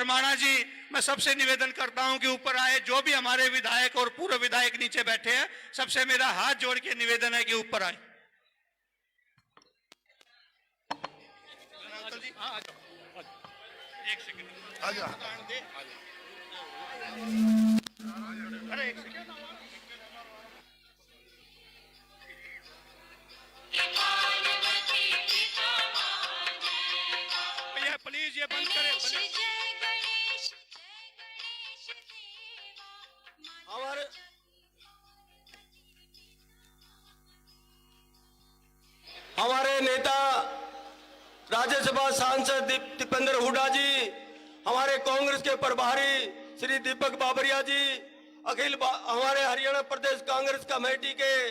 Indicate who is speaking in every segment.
Speaker 1: भरमाणा जी, मैं सबसे निवेदन करता हूं कि ऊपर आए। जो भी हमारे विधायक और पूर्व विधायक नीचे बैठे हैं, सबसे मेरा हाथ जोड़ के निवेदन है कि ऊपर आए। एक सेकंड अरे एक सेकंड भैया प्लीज ये बंद करें।
Speaker 2: हमारे नेता राज्यसभा सांसद दीपेंद्र हुड्डा जी, हमारे कांग्रेस के प्रभारी श्री दीपक बाबरिया जी, हमारे हरियाणा प्रदेश कांग्रेस कमेटी के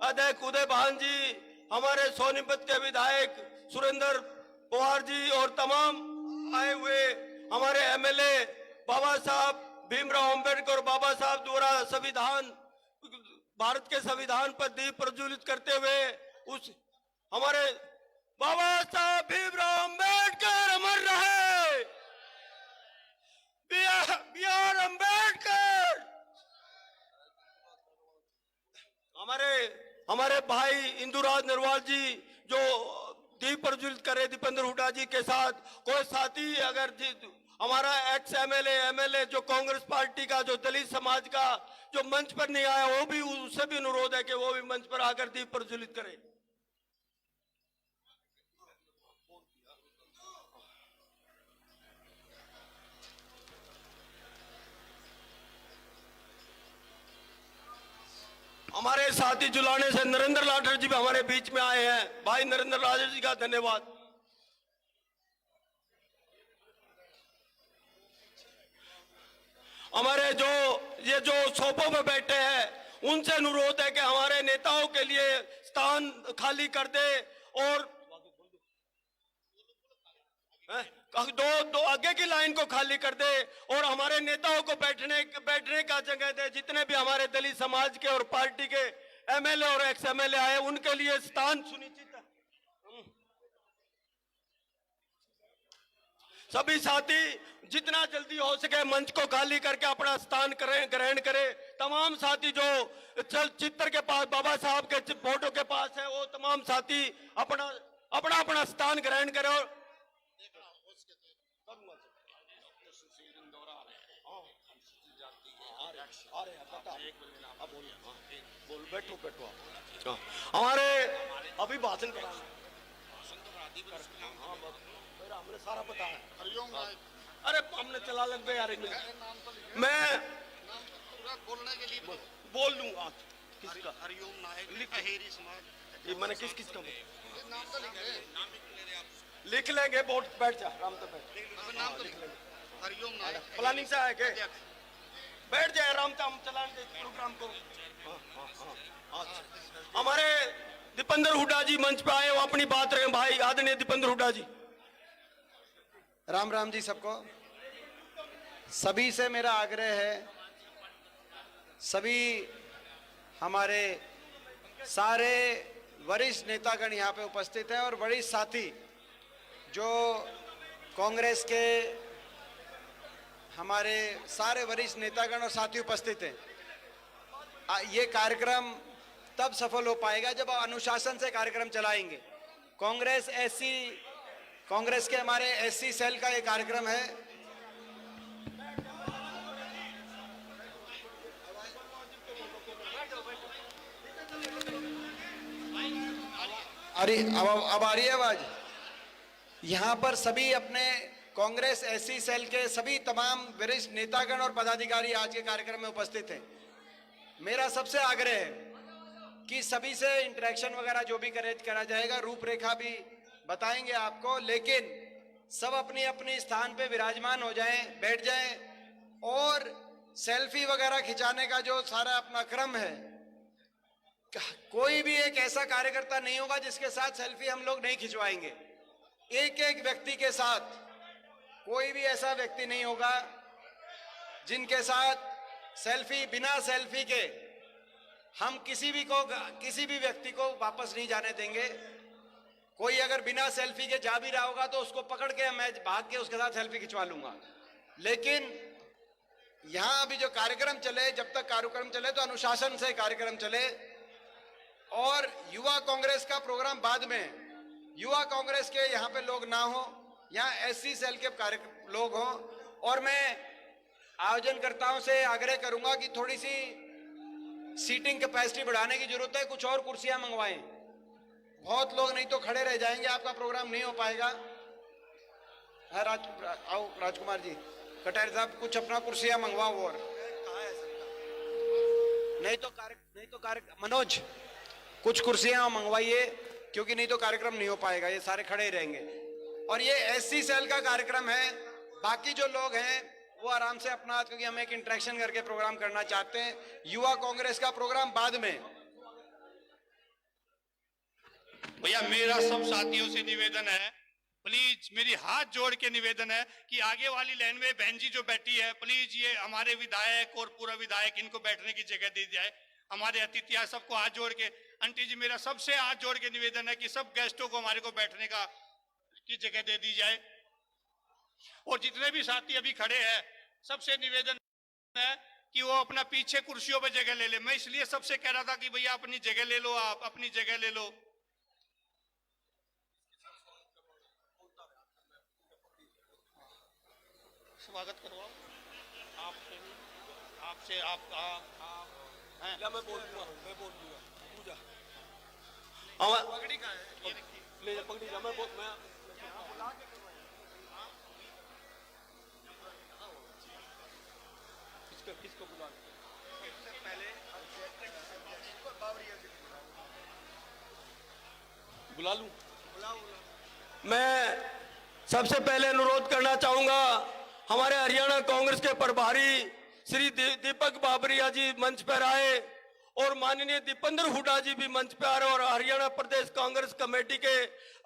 Speaker 2: अध्यक्ष उदय भान जी, हमारे सोनीपत के विधायक सुरेंद्र पवार जी और तमाम आए हुए हमारे एमएलए बाबा साहब भीमराव अंबेडकर और बाबा साहब द्वारा संविधान, भारत के संविधान पर दीप प्रज्वलित करते हुए उस हमारे बाबा साहब भीमराव अंबेडकर अमर रहे, बी आर अंबेडकर। हमारे भाई इंदुराज नरवाल जी जो दीप प्रज्वलित करे दीपेंद्र हुड्डा जी के साथ, कोई साथी अगर हमारा एक्स एमएलए जो कांग्रेस पार्टी का, जो दलित समाज का, जो मंच पर नहीं आया, वो भी, उससे भी अनुरोध है कि वो भी मंच पर आकर दीप प्रज्वलित करे। हमारे साथी जुलाने से नरेंद्र लाठर जी भी हमारे बीच में आए हैं। भाई नरेंद्र लाठर जी का धन्यवाद। हमारे जो सोफों में बैठे हैं, उनसे अनुरोध है कि हमारे नेताओं के लिए स्थान खाली कर दे और दो आगे की लाइन को खाली कर दे और हमारे नेताओं को बैठने का जगह दे। जितने भी हमारे दलित समाज के और पार्टी के एमएलए और एक्स एमएलए आए, उनके लिए स्थान सुनिश्चित है। सभी साथी जितना जल्दी हो सके मंच को खाली करके अपना स्थान ग्रहण करें। तमाम साथी जो चित्र के पास, बाबा साहब के फोटो के पास है, वो तमाम साथी अपना स्थान ग्रहण करें। और बैठो हमारे अभी भाषण करा, हमने सारा पता है। अरे हमने चला लग गए यार, मैं
Speaker 3: बोलने के लिए
Speaker 2: बोल दूंगा। किसका?
Speaker 3: हरिओम नायक अहेरी समाज।
Speaker 2: ये मैंने किस का
Speaker 3: नाम तो
Speaker 2: लिख लेंगे। बोर्ड बैठ जा, राम तो बैठ,
Speaker 3: नाम तो लिख लेंगे। हरिओम नायक
Speaker 2: प्लानिंग से आए के बैठ जाए, राम तो हम चलाएंगे प्रोग्राम को। हमारे दीपेंद्र हुड्डा जी मंच पे आए, वो अपनी बात रहे। भाई आदरणीय दीपेंद्र हुड्डा जी।
Speaker 4: राम राम जी सबको। सभी से मेरा आग्रह है, सभी हमारे सारे वरिष्ठ नेतागण यहाँ पे उपस्थित हैं और वरिष्ठ साथी जो कांग्रेस के हमारे सारे वरिष्ठ नेतागण और साथी उपस्थित हैं। ये कार्यक्रम तब सफल हो पाएगा जब अनुशासन से कार्यक्रम चलाएंगे। कांग्रेस के हमारे एससी सेल का ये कार्यक्रम है। अरे अब आ रही है आवाज? यहाँ पर सभी अपने कांग्रेस एससी सेल के सभी तमाम वरिष्ठ नेतागण और पदाधिकारी आज के कार्यक्रम में उपस्थित हैं। मेरा सबसे आग्रह है कि सभी से इंटरेक्शन वगैरह जो भी करा जाएगा, रूपरेखा भी बताएंगे आपको, लेकिन सब अपनी अपनी स्थान पे विराजमान हो जाएं, बैठ जाएं और सेल्फी वगैरह खिंचाने का जो सारा अपना क्रम है, कोई भी एक ऐसा कार्यकर्ता नहीं होगा जिसके साथ सेल्फी हम लोग नहीं खिंचवाएंगे। एक एक व्यक्ति के साथ कोई भी ऐसा व्यक्ति नहीं होगा जिनके साथ सेल्फी, बिना सेल्फी के हम किसी भी व्यक्ति को वापस नहीं जाने देंगे। कोई अगर बिना सेल्फी के जा भी रहा होगा तो उसको पकड़ के मैं भाग के उसके साथ सेल्फी खिंचवा लूंगा। लेकिन यहां अभी जो कार्यक्रम चले, जब तक कार्यक्रम चले तो अनुशासन से कार्यक्रम चले, और युवा कांग्रेस का प्रोग्राम बाद में। युवा कांग्रेस के यहां पे लोग ना हो, यहां एससी सेल के लोग हों। और मैं आयोजनकर्ताओं से आग्रह करूंगा कि थोड़ी सी सीटिंग कैपेसिटी बढ़ाने की जरूरत है, कुछ और कुर्सियां मंगवाएं। बहुत लोग नहीं तो खड़े रह जाएंगे, आपका प्रोग्राम नहीं हो पाएगा। हाँ आओ राजकुमार जी, कटारी साहब कुछ अपना कुर्सियां मंगवाओ। और नहीं तो मनोज कुछ कुर्सियां मंगवाइए, क्योंकि नहीं तो कार्यक्रम नहीं हो पाएगा, ये सारे खड़े ही रहेंगे। और ये एससी सेल का कार्यक्रम है, बाकी जो लोग हैं वो आराम से अपना, क्योंकि हम एक इंटरेक्शन करके प्रोग्राम करना चाहते हैं। युवा कांग्रेस का प्रोग्राम बाद में।
Speaker 1: भैया मेरा सब साथियों से निवेदन है, प्लीज मेरी हाथ जोड़ के निवेदन है कि आगे वाली लाइन में बहन जी जो बैठी है, प्लीज ये हमारे विधायक और पूर्व विधायक इनको बैठने की जगह दी जाए। हमारे अतिथियां सबको हाथ जोड़ के, आंटी जी मेरा सबसे हाथ जोड़ के निवेदन है कि सब गेस्टों को हमारे को बैठने की जगह दे दी जाए। और जितने भी साथी अभी खड़े हैं, सबसे निवेदन है कि वो अपना पीछे कुर्सियों पर जगह ले ले। मैं इसलिए सबसे कह रहा था कि भैया अपनी जगह ले लो, आप अपनी जगह ले लो। स्वागत करवाओ आपसे आप हैं।
Speaker 2: मैं बोल दूंगा पूजा
Speaker 1: पगड़ी का है, ये
Speaker 2: ले जा पगड़ी जा, मैं किसको बुला बुला लूं? मैं सबसे पहले अनुरोध करना चाहूंगा, हमारे हरियाणा कांग्रेस के प्रभारी श्री दीपक बाबरिया जी मंच पर आए, और माननीय दीपेंद्र हुड्डा जी भी मंच पर आ रहे, और हरियाणा प्रदेश कांग्रेस कमेटी के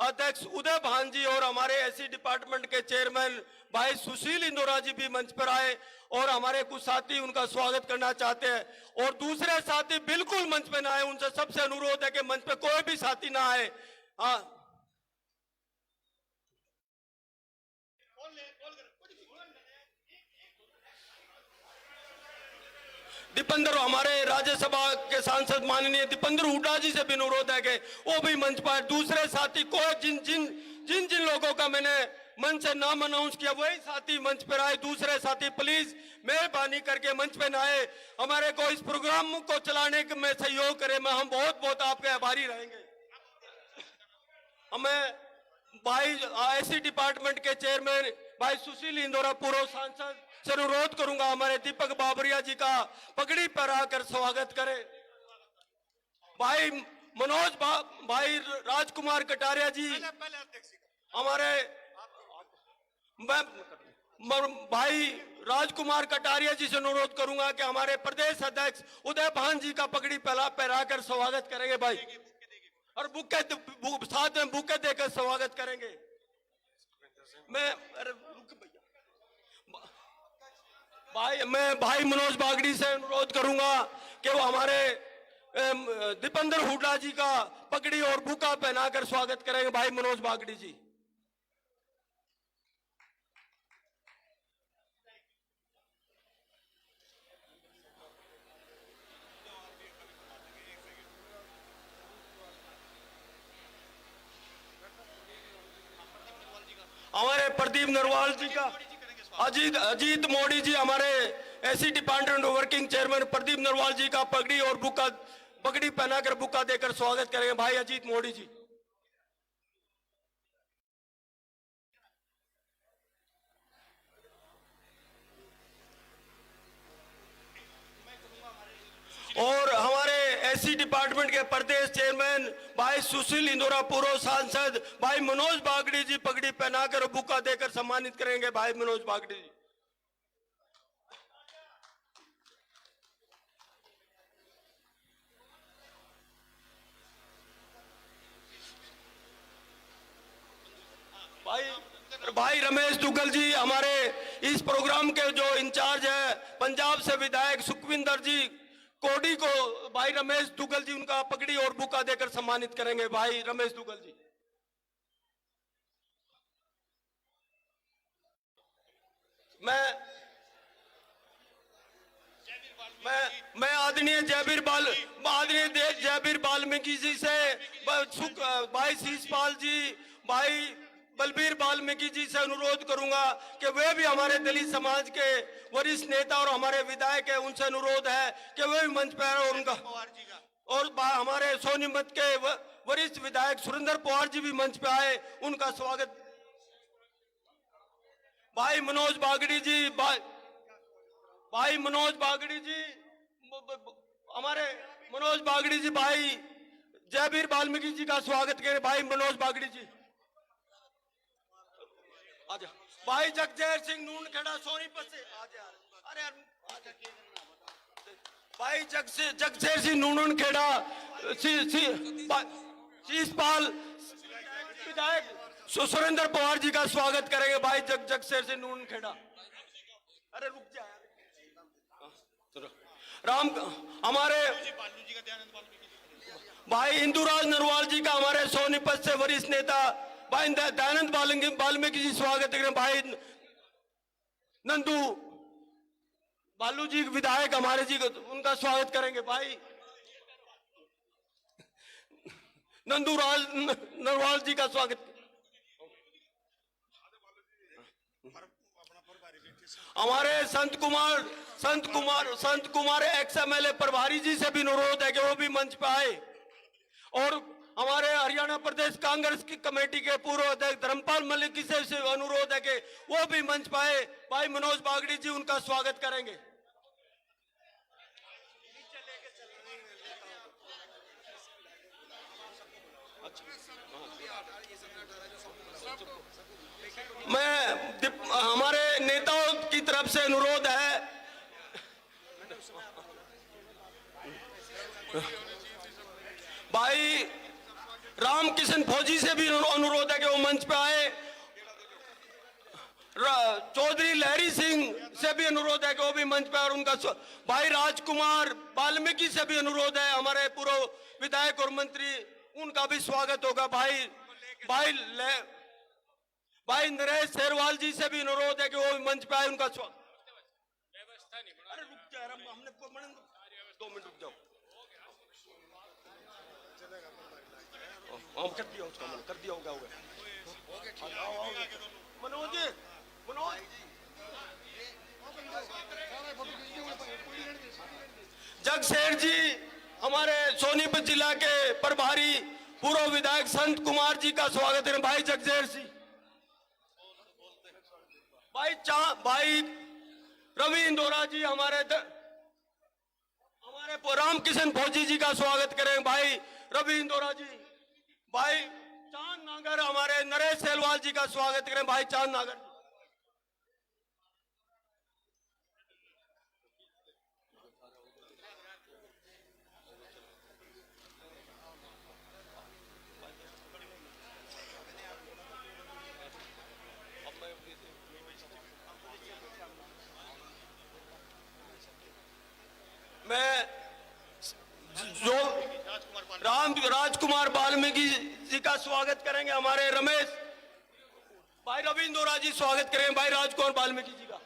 Speaker 2: अध्यक्ष उदय भान जी और हमारे एससी डिपार्टमेंट के चेयरमैन भाई सुशील इंदौरा जी भी मंच पर आए, और हमारे कुछ साथी उनका स्वागत करना चाहते हैं। और दूसरे साथी बिल्कुल मंच पे ना आए, उनसे सबसे अनुरोध है कि मंच पे कोई भी साथी ना आए। हाँ, दीपेंद्र, हमारे राज्यसभा के सांसद माननीय दीपेंद्र हुड्डा जी से भी अनुरोध है कि वो भी मंच पर। दूसरे साथी को जिन जिन जिन जिन लोगों का मैंने मंच से नाम अनाउंस किया, वही साथी मंच पर आए। दूसरे साथी प्लीज मेहरबानी करके मंच पे ना आए, हमारे को इस प्रोग्राम को चलाने में सहयोग करें। हम बहुत बहुत आपके आभारी रहेंगे। हमें भाई एससी डिपार्टमेंट के चेयरमैन भाई सुशील इंदौरा पूर्व सांसद से अनुरोध करूंगा, हमारे दीपक बाबरिया जी का पगड़ी पर आकर स्वागत करें। भाई मनोज भाई राजकुमार कटारिया जी, हमारे भाई राजकुमार कटारिया जी से अनुरोध करूंगा कि हमारे प्रदेश अध्यक्ष उदय भान जी का पगड़ी पहराकर स्वागत करेंगे भाई, और बुके साथ में बुके देकर स्वागत करेंगे। मैं भाई मनोज बागड़ी से अनुरोध करूंगा कि वो हमारे दीपेंद्र हुड्डा जी का पगड़ी और बुका पहनाकर स्वागत करेंगे। भाई मनोज बागड़ी जी, हमारे प्रदीप नरवाल जी का, अजीत मोदी जी, हमारे SC department working chairman Pradeep Narwal ji का पगड़ी और बुका, पगड़ी पहनाकर बुका देकर स्वागत करेंगे भाई अजीत मोदी जी। और हमारे एससी डिपार्टमेंट के प्रदेश चेयरमैन भाई सुशील इंदौरा पूर्व सांसद भाई मनोज बागड़ी जी पगड़ी पहनाकर बुका देकर सम्मानित करेंगे भाई मनोज बागड़ी जी। भाई रमेश दुग्गल जी, हमारे इस प्रोग्राम के जो इंचार्ज है, पंजाब से विधायक सुखविंदर जी कोडी को भाई रमेश दुग्गल जी उनका पगड़ी और बुका देकर सम्मानित करेंगे भाई रमेश दुग्गल जी। मैं आदरणीय जयवीर वाल्मीकि जी से भाई शीशपाल जी, भाई बलबीर वाल्मीकि जी से अनुरोध करूंगा कि वे भी हमारे दलित समाज के वरिष्ठ नेता और हमारे विधायक है, उनसे अनुरोध है कि वे भी मंच पर आए और उनका और हमारे सोनीपत के वरिष्ठ विधायक सुरेंद्र पवार जी भी मंच पे आए, उनका स्वागत। भाई मनोज बागड़ी जी, भाई मनोज बागड़ी जी, हमारे मनोज बागड़ी जी, भाई जयवीर वाल्मीकि जी का स्वागत करें। भाई मनोज बागड़ी जी आजा। भाई जगजैर सिंह नूनखेड़ा सोनीपत से आजा यार, अरे यार भाई जगजैर सिंह नूनखेड़ा शीशपाल विधायक सुरेंद्र पवार जी का स्वागत करेंगे। भाई जगजैर सिंह नूनखेड़ा, अरे रुक जा राम, हमारे भाई इंदुराज नरवाल जी का हमारे सोनीपत से वरिष्ठ नेता भाई दयानंद वाल्मीकि जी स्वागत करें। भाई नंदू बालू जी विधायक हमारे जी उनका स्वागत करेंगे। भाई नंदूराज नरवाल जी का स्वागत। हमारे संत कुमार एक्स-एमएलए प्रभारी जी से भी अनुरोध है कि वो भी मंच पे आए और हमारे हरियाणा प्रदेश कांग्रेस की कमेटी के पूर्व अध्यक्ष धर्मपाल मलिक से अनुरोध है कि वो भी मंच पे आए। भाई मनोज बागड़ी जी उनका स्वागत करेंगे। हमारे नेताओं की तरफ से अनुरोध है, भाई रामकिशन फौजी से भी अनुरोध है कि वो मंच पे आए। चौधरी लहरी सिंह से भी अनुरोध है कि वो भी मंच पे आए और उनका भाई राजकुमार वाल्मीकि से भी अनुरोध है, हमारे पूर्व विधायक और मंत्री, उनका भी स्वागत होगा। भाई नरेश शेरवाल जी से भी अनुरोध है कि वो मंच पे आए, उनका स्वागत। अरे रुक जा, हमने 2 मिनट रुक जाओ। कर दिया होगा मनोज जगशेर जी हमारे सोनीपत जिला के प्रभारी पूर्व विधायक संत कुमार जी का स्वागत है। भाई जगशेर जी, भाई रवि इंदौरा जी हमारे रामकिशन फौजी जी का स्वागत करें। भाई रवि इंदौरा जी, भाई चांद नागर हमारे नरेश सेलवाल जी का स्वागत करें। भाई चांद नागर, मैं जो राजकुमार वाल्मीकि जी का स्वागत करेंगे। हमारे रमेश भाई रवि इंदौरा जी स्वागत करेंगे। भाई राजकुमार वाल्मीकि जी का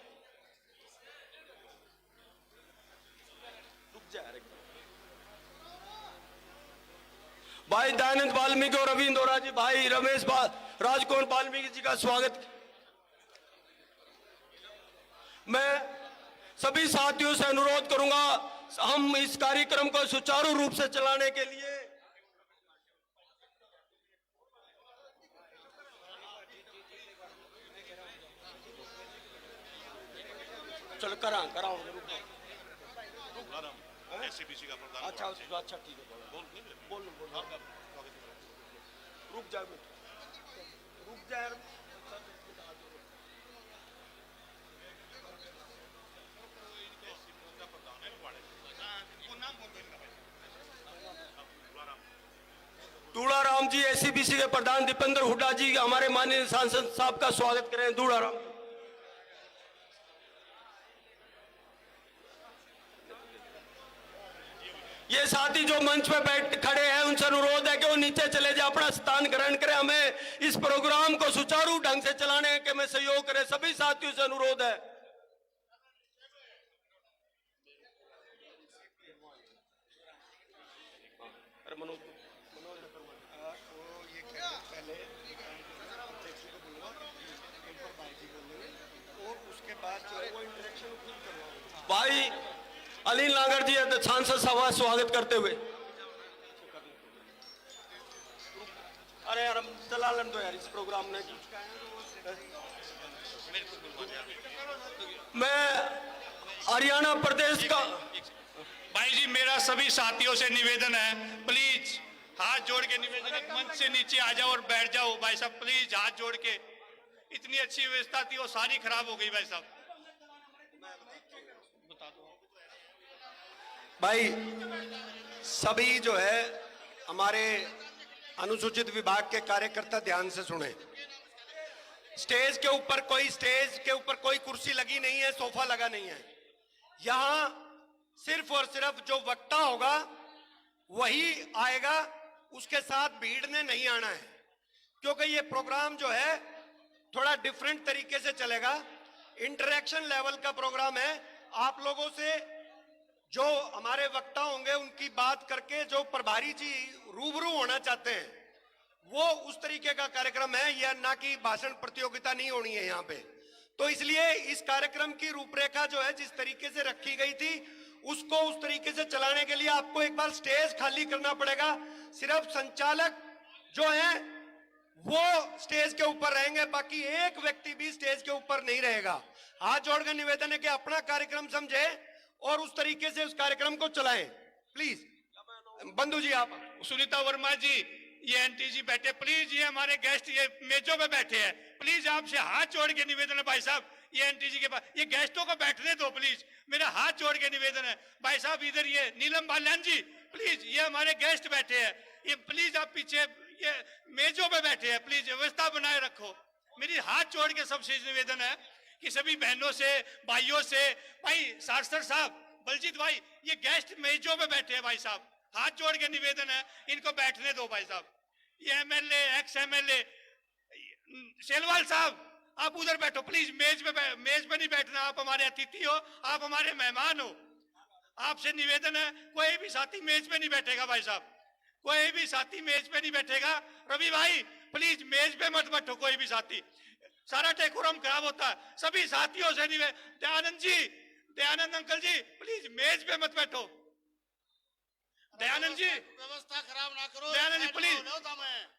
Speaker 2: रुक जा। भाई दयानंद वाल्मीकि और रवि इंदौरा जी, भाई रमेश राजकुमार वाल्मीकि जी का स्वागत। मैं सभी साथियों से अनुरोध करूंगा, हम इस कार्यक्रम को सुचारू रूप से चलाने के लिए चलो कराओ
Speaker 3: एससीपीसी का प्रधान।
Speaker 2: अच्छा ठीक है, बोल रुक जा। दूड़ाराम जी एससीबीसी के प्रधान दीपेंद्र हुड्डा जी हमारे माननीय सांसद साहब का स्वागत करें। दूड़ाराम, ये साथी जो मंच पे बैठ खड़े हैं उनसे अनुरोध है कि वो नीचे चले जाए, अपना स्थान ग्रहण करें। हमें इस प्रोग्राम को सुचारू ढंग से चलाने के में सहयोग करें, सभी साथियों से अनुरोध है। मनोज
Speaker 3: वो ये पहले अध्यक्ष को बुलवा इन पर बाजी बोलेंगे और उसके बाद जो है वो इंटरेक्शन खुद करवाओगे।
Speaker 2: भाई अनिल नागर जी सांसद सभा स्वागत करते हुए। अरे यार हम चला लें तो यार इस प्रोग्राम ने। मैं हरियाणा प्रदेश का
Speaker 1: भाई जी मेरा सभी साथियों से निवेदन है, प्लीज हाथ जोड़ के निवेदन है, मंच से नीचे आ जाओ और बैठ जाओ भाई साहब, प्लीज हाथ जोड़ के। इतनी अच्छी व्यवस्था थी वो सारी खराब हो गई भाई साहब।
Speaker 2: भाई सभी जो है हमारे अनुसूचित विभाग के कार्यकर्ता ध्यान से सुने। स्टेज के ऊपर कोई कुर्सी लगी नहीं है, सोफा लगा नहीं है। यहां सिर्फ और सिर्फ जो वक्ता होगा वही आएगा, उसके साथ भीड़ ने नहीं आना है, क्योंकि ये प्रोग्राम जो है थोड़ा डिफरेंट तरीके से चलेगा। इंटरेक्शन लेवल का प्रोग्राम है। आप लोगों से जो हमारे वक्ता होंगे उनकी बात करके जो प्रभारी जी रूबरू होना चाहते हैं वो उस तरीके का कार्यक्रम है, यह ना कि भाषण प्रतियोगिता नहीं होनी है यहाँ पे। तो इसलिए इस कार्यक्रम की रूपरेखा जो है जिस तरीके से रखी गई थी उसको उस तरीके से चलाने के लिए आपको एक बार स्टेज खाली करना पड़ेगा। सिर्फ संचालक जो है वो स्टेज के ऊपर रहेंगे, बाकी एक व्यक्ति भी स्टेज के ऊपर नहीं रहेगा। हाथ जोड़कर निवेदन है कि अपना कार्यक्रम समझे और उस तरीके से उस कार्यक्रम को चलाएं। प्लीज बंधु जी आप।
Speaker 1: सुनीता वर्मा जी, ये एनटी जी बैठे, प्लीज ये हमारे गेस्ट ये मेजों पे बैठे हैं, प्लीज आपसे हाथ जोड़ के निवेदन है भाई साहब, ये एनटी जी के पास ये गेस्टों को बैठने दो प्लीज, मेरा हाथ जोड़ के निवेदन है भाई साहब। इधर ये नीलम बाल्यान जी प्लीज, ये हमारे गेस्ट बैठे हैं, ये प्लीज आप पीछे ये मेजों पे बैठे हैं, प्लीज व्यवस्था बनाए रखो। मेरी हाथ जोड़ के सबसे निवेदन है कि सभी बहनों से भाइयों से, भाई सारसर साहब, बलजीत भाई, ये गेस्ट मेजों पे बैठे हैं भाई साहब, हाथ जोड़ के निवेदन है इनको बैठने दो भाई साहब। ये एमएलए एक्स एमएलए सेलवाल साहब आप उधर बैठो प्लीज, मेज पे नहीं बैठना, आप हमारे अतिथि हो, आप हमारे मेहमान हो। आपसे निवेदन है कोई भी साथी मेज पे नहीं बैठेगा भाई साहब, कोई भी साथी मेज पे नहीं बैठेगा। रवि भाई प्लीज मेज पे मत बैठो कोई भी साथी, सारा डेकोरम खराब होता है। सभी साथियों से Dayanand ji, Dayanand uncle ji please मेज पे मत बैठो। दयानंद जी
Speaker 3: व्यवस्था खराब ना करो।
Speaker 1: Dayanand ji please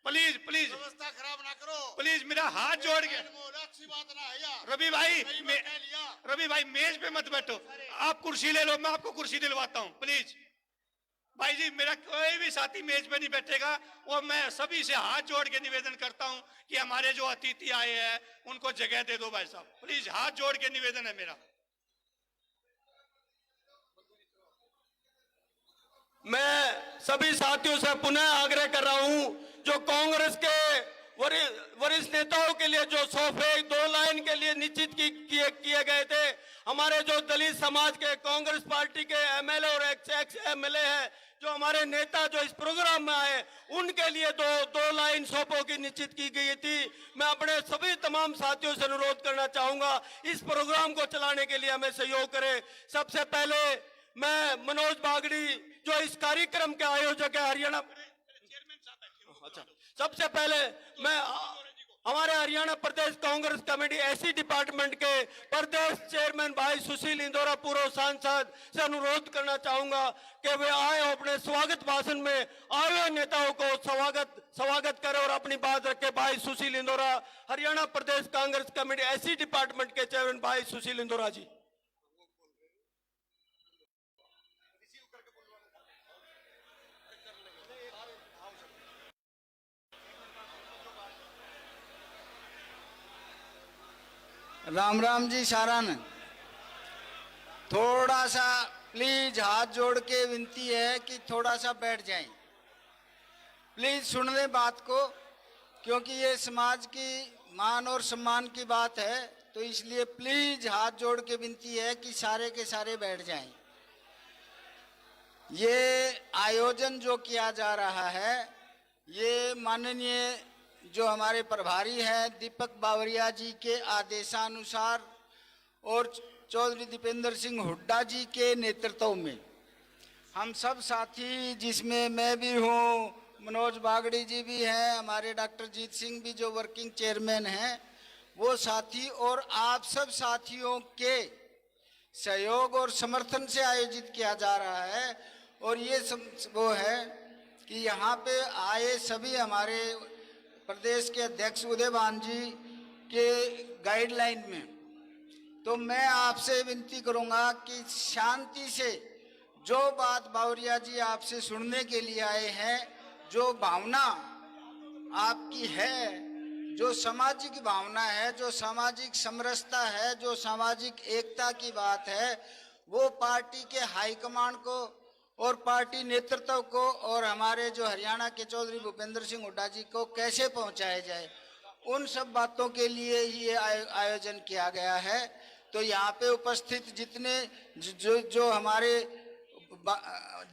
Speaker 1: please please
Speaker 3: व्यवस्था खराब ना करो
Speaker 1: प्लीज, मेरा हाथ जोड़ के।
Speaker 3: अच्छी बात ना है यार।
Speaker 1: रवि भाई मेज पे मत बैठो, आप कुर्सी ले लो, मैं आपको कुर्सी दिलवाता हूँ प्लीज। भाई जी मेरा कोई भी साथी मेज पे नहीं बैठेगा, वो मैं सभी से हाथ जोड़ के निवेदन करता हूँ कि हमारे जो अतिथि आए हैं उनको जगह दे दो भाई साहब, प्लीज हाथ जोड़ के निवेदन है मेरा।
Speaker 2: मैं सभी साथियों से पुनः आग्रह कर रहा हूं, जो कांग्रेस के वरिष्ठ नेताओं के लिए जो सोफे 2 लाइन के लिए निश्चित किए गए थे, हमारे जो दलित समाज के कांग्रेस पार्टी के एमएलए और एक्स एमएलए है, जो हमारे नेता जो इस प्रोग्राम में आए, उनके लिए दो लाइन सोफों की निश्चित की गई थी। मैं अपने सभी तमाम साथियों से अनुरोध करना चाहूंगा इस प्रोग्राम को चलाने के लिए हमें सहयोग करें। सबसे पहले मैं मनोज बागड़ी जो इस कार्यक्रम के आयोजक है हरियाणा, अच्छा, सबसे पहले मैं हमारे हरियाणा प्रदेश कांग्रेस कमेटी एसी डिपार्टमेंट के प्रदेश चेयरमैन भाई सुशील इंदौरा पूर्व सांसद से अनुरोध करना चाहूंगा कि वे आए अपने स्वागत भाषण में आए हुए नेताओं को स्वागत करें और अपनी बात रखे। भाई सुशील इंदौरा, हरियाणा प्रदेश कांग्रेस कमेटी एसी डिपार्टमेंट के चेयरमैन भाई सुशील इंदौरा जी।
Speaker 5: राम राम जी सारान, थोड़ा सा प्लीज हाथ जोड़ के विनती है कि थोड़ा सा बैठ जाएं, प्लीज सुन लें बात को, क्योंकि ये समाज की मान और सम्मान की बात है, तो इसलिए प्लीज हाथ जोड़ के विनती है कि सारे के सारे बैठ जाएं। ये आयोजन जो किया जा रहा है ये माननीय जो हमारे प्रभारी हैं दीपक बावरिया जी के आदेशानुसार और चौधरी दीपेंद्र सिंह हुड्डा जी के नेतृत्व में हम सब साथी, जिसमें मैं भी हूँ, मनोज बागड़ी जी भी हैं, हमारे डॉक्टर जीत सिंह भी जो वर्किंग चेयरमैन हैं, वो साथी और आप सब साथियों के सहयोग और समर्थन से आयोजित किया जा रहा है। और ये सब वो है कि यहाँ पे आए सभी हमारे प्रदेश के अध्यक्ष उदयभान जी के गाइडलाइन में, तो मैं आपसे विनती करूँगा कि शांति से जो बात बावरिया जी आपसे सुनने के लिए आए हैं, जो भावना आपकी है, जो सामाजिक भावना है, जो सामाजिक समरसता है, जो सामाजिक एकता की बात है, वो पार्टी के हाईकमांड को और पार्टी नेतृत्व को और हमारे जो हरियाणा के चौधरी भूपेंद्र सिंह हुड्डा जी को कैसे पहुंचाया जाए, उन सब बातों के लिए ही ये आयोजन किया गया है। तो यहाँ पे उपस्थित जितने जो हमारे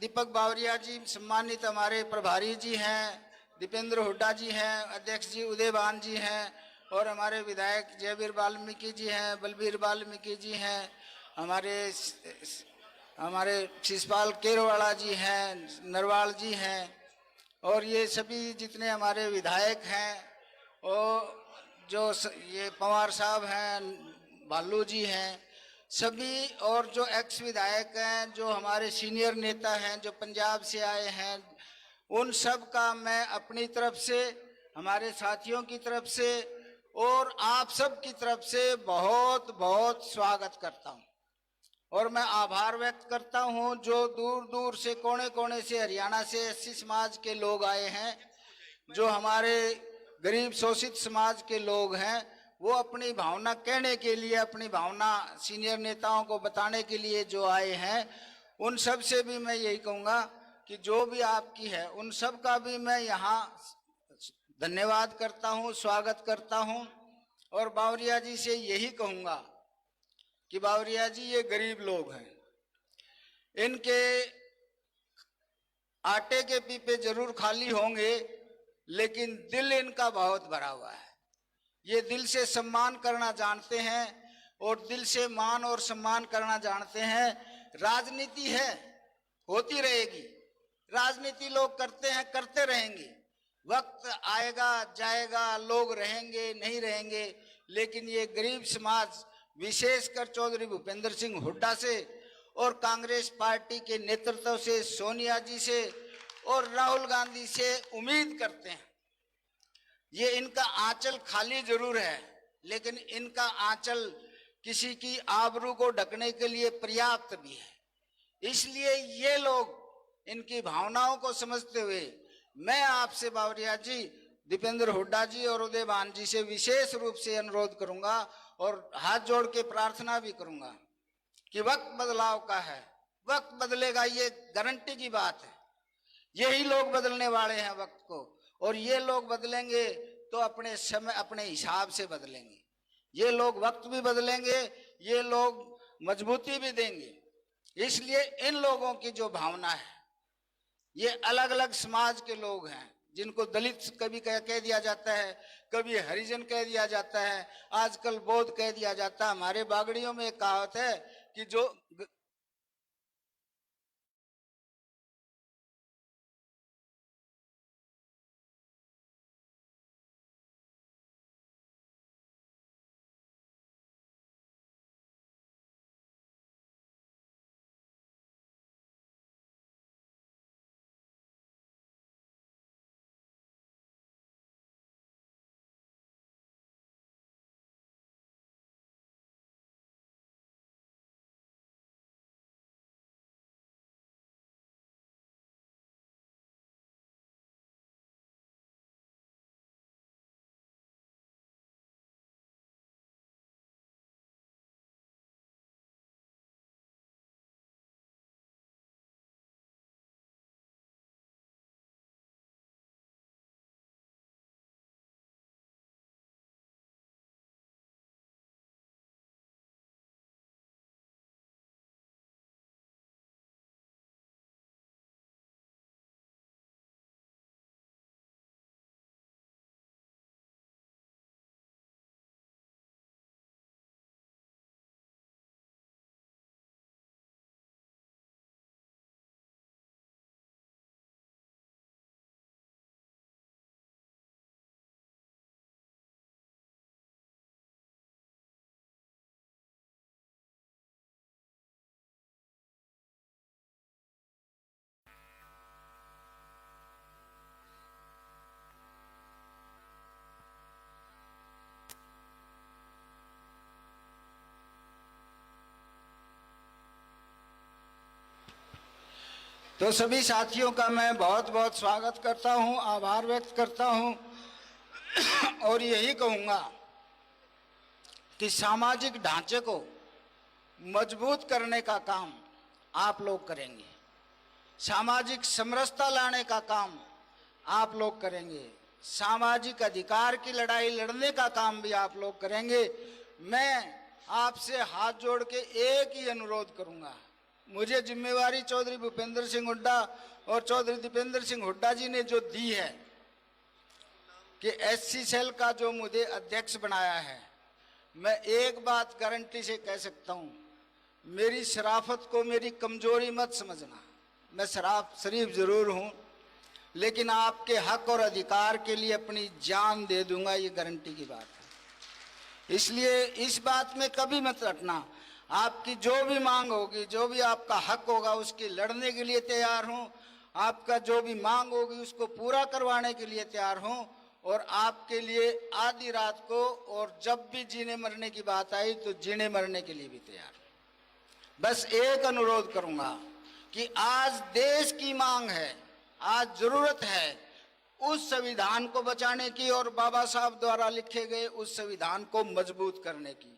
Speaker 5: दीपक बावरिया जी, सम्मानित हमारे प्रभारी जी हैं, दीपेंद्र हुड्डा जी हैं, अध्यक्ष जी उदयभान जी हैं, और हमारे विधायक जयवीर वाल्मीकि जी हैं, बलबीर वाल्मीकि जी हैं, हमारे शिषपाल केरवाड़ा जी हैं, नरवाल जी हैं, और ये सभी जितने हमारे विधायक हैं, और जो ये पवार साहब हैं, भालू जी हैं, सभी, और जो एक्स विधायक हैं, जो हमारे सीनियर नेता हैं, जो पंजाब से आए हैं, उन सब का मैं अपनी तरफ से, हमारे साथियों की तरफ से और आप सब की तरफ से बहुत बहुत स्वागत करता हूं। और मैं आभार व्यक्त करता हूं जो दूर दूर से, कोने कोने से, हरियाणा से एससी समाज के लोग आए हैं, जो हमारे गरीब शोषित समाज के लोग हैं, वो अपनी भावना कहने के लिए, अपनी भावना सीनियर नेताओं को बताने के लिए जो आए हैं, उन सब से भी मैं यही कहूँगा कि जो भी आपकी है, उन सब का भी मैं यहाँ धन्यवाद करता हूँ, स्वागत करता हूँ। और बावरिया जी से यही कहूँगा कि बावरिया जी ये गरीब लोग हैं, इनके आटे के पीपे जरूर खाली होंगे, लेकिन दिल इनका बहुत भरा हुआ है। ये दिल से सम्मान करना जानते हैं और दिल से मान और सम्मान करना जानते हैं। राजनीति है, होती रहेगी, राजनीति लोग करते हैं, करते रहेंगे, वक्त आएगा जाएगा, लोग रहेंगे नहीं रहेंगे, लेकिन ये गरीब समाज, विशेषकर चौधरी भूपेंद्र सिंह हुड्डा से और कांग्रेस पार्टी के नेतृत्व से, सोनिया जी से और राहुल गांधी से उम्मीद करते हैं। ये इनका आंचल खाली जरूर है, लेकिन इनका आंचल किसी की आबरू को ढकने के लिए पर्याप्त भी है। इसलिए ये लोग इनकी भावनाओं को समझते हुए मैं आपसे बावरिया जी, दीपेंद्र हुड्डा जी और उदयभान जी से विशेष रूप से अनुरोध करूंगा और हाथ जोड़ के प्रार्थना भी करूंगा कि वक्त बदलाव का है, वक्त बदलेगा, ये गारंटी की बात है। यही लोग बदलने वाले हैं वक्त को, और ये लोग बदलेंगे तो अपने समय, अपने हिसाब से बदलेंगे। ये लोग वक्त भी बदलेंगे, ये लोग मजबूती भी देंगे। इसलिए इन लोगों की जो भावना है, ये अलग अलग समाज के लोग हैं, जिनको दलित कभी कह दिया जाता है, कभी हरिजन कह दिया जाता है, आजकल बौद्ध कह दिया जाता है। हमारे बागड़ियों में एक कहावत है कि जो तो सभी साथियों का मैं बहुत बहुत स्वागत करता हूं, आभार व्यक्त करता हूं और यही कहूंगा कि सामाजिक ढांचे को मजबूत करने का काम आप लोग करेंगे, सामाजिक समरसता लाने का काम आप लोग करेंगे, सामाजिक अधिकार की लड़ाई लड़ने का काम भी आप लोग करेंगे। मैं आपसे हाथ जोड़ के एक ही अनुरोध करूंगा, मुझे जिम्मेवारी चौधरी भूपेंद्र सिंह हुड्डा और चौधरी दीपेंद्र सिंह हुड्डा जी ने जो दी है कि एससी सेल का जो मुझे अध्यक्ष बनाया है, मैं एक बात गारंटी से कह सकता हूं, मेरी शराफत को मेरी कमजोरी मत समझना। मैं शरीफ जरूर हूं, लेकिन आपके हक और अधिकार के लिए अपनी जान दे दूंगा, ये गारंटी की बात है। इसलिए इस बात में कभी मत हटना। आपकी जो भी मांग होगी, जो भी आपका हक होगा, उसकी लड़ने के लिए तैयार हूं। आपका जो भी मांग होगी उसको पूरा करवाने के लिए तैयार हूं और आपके लिए आधी रात को और जब भी जीने मरने की बात आई तो जीने मरने के लिए भी तैयार हूं। बस एक अनुरोध करूंगा कि आज देश की मांग है, आज जरूरत है उस संविधान को बचाने की और बाबा साहब द्वारा लिखे गए उस संविधान को मजबूत करने की।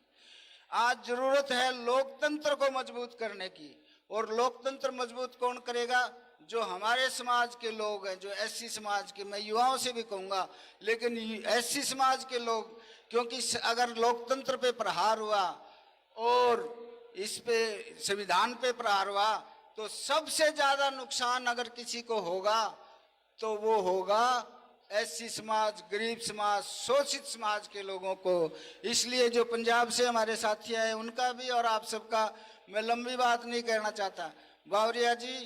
Speaker 5: आज जरूरत है लोकतंत्र को मजबूत करने की। और लोकतंत्र मजबूत कौन करेगा? जो हमारे समाज के लोग हैं, जो एससी समाज के, मैं युवाओं से भी कहूंगा, लेकिन एससी समाज के लोग, क्योंकि अगर लोकतंत्र पे प्रहार हुआ और इस पे संविधान पे प्रहार हुआ तो सबसे ज्यादा नुकसान अगर किसी को होगा तो वो होगा एससी समाज, गरीब समाज, शोषित समाज के लोगों को। इसलिए जो पंजाब से हमारे साथी आए उनका भी और आप सबका, मैं लंबी बात नहीं कहना चाहता। बावरिया जी,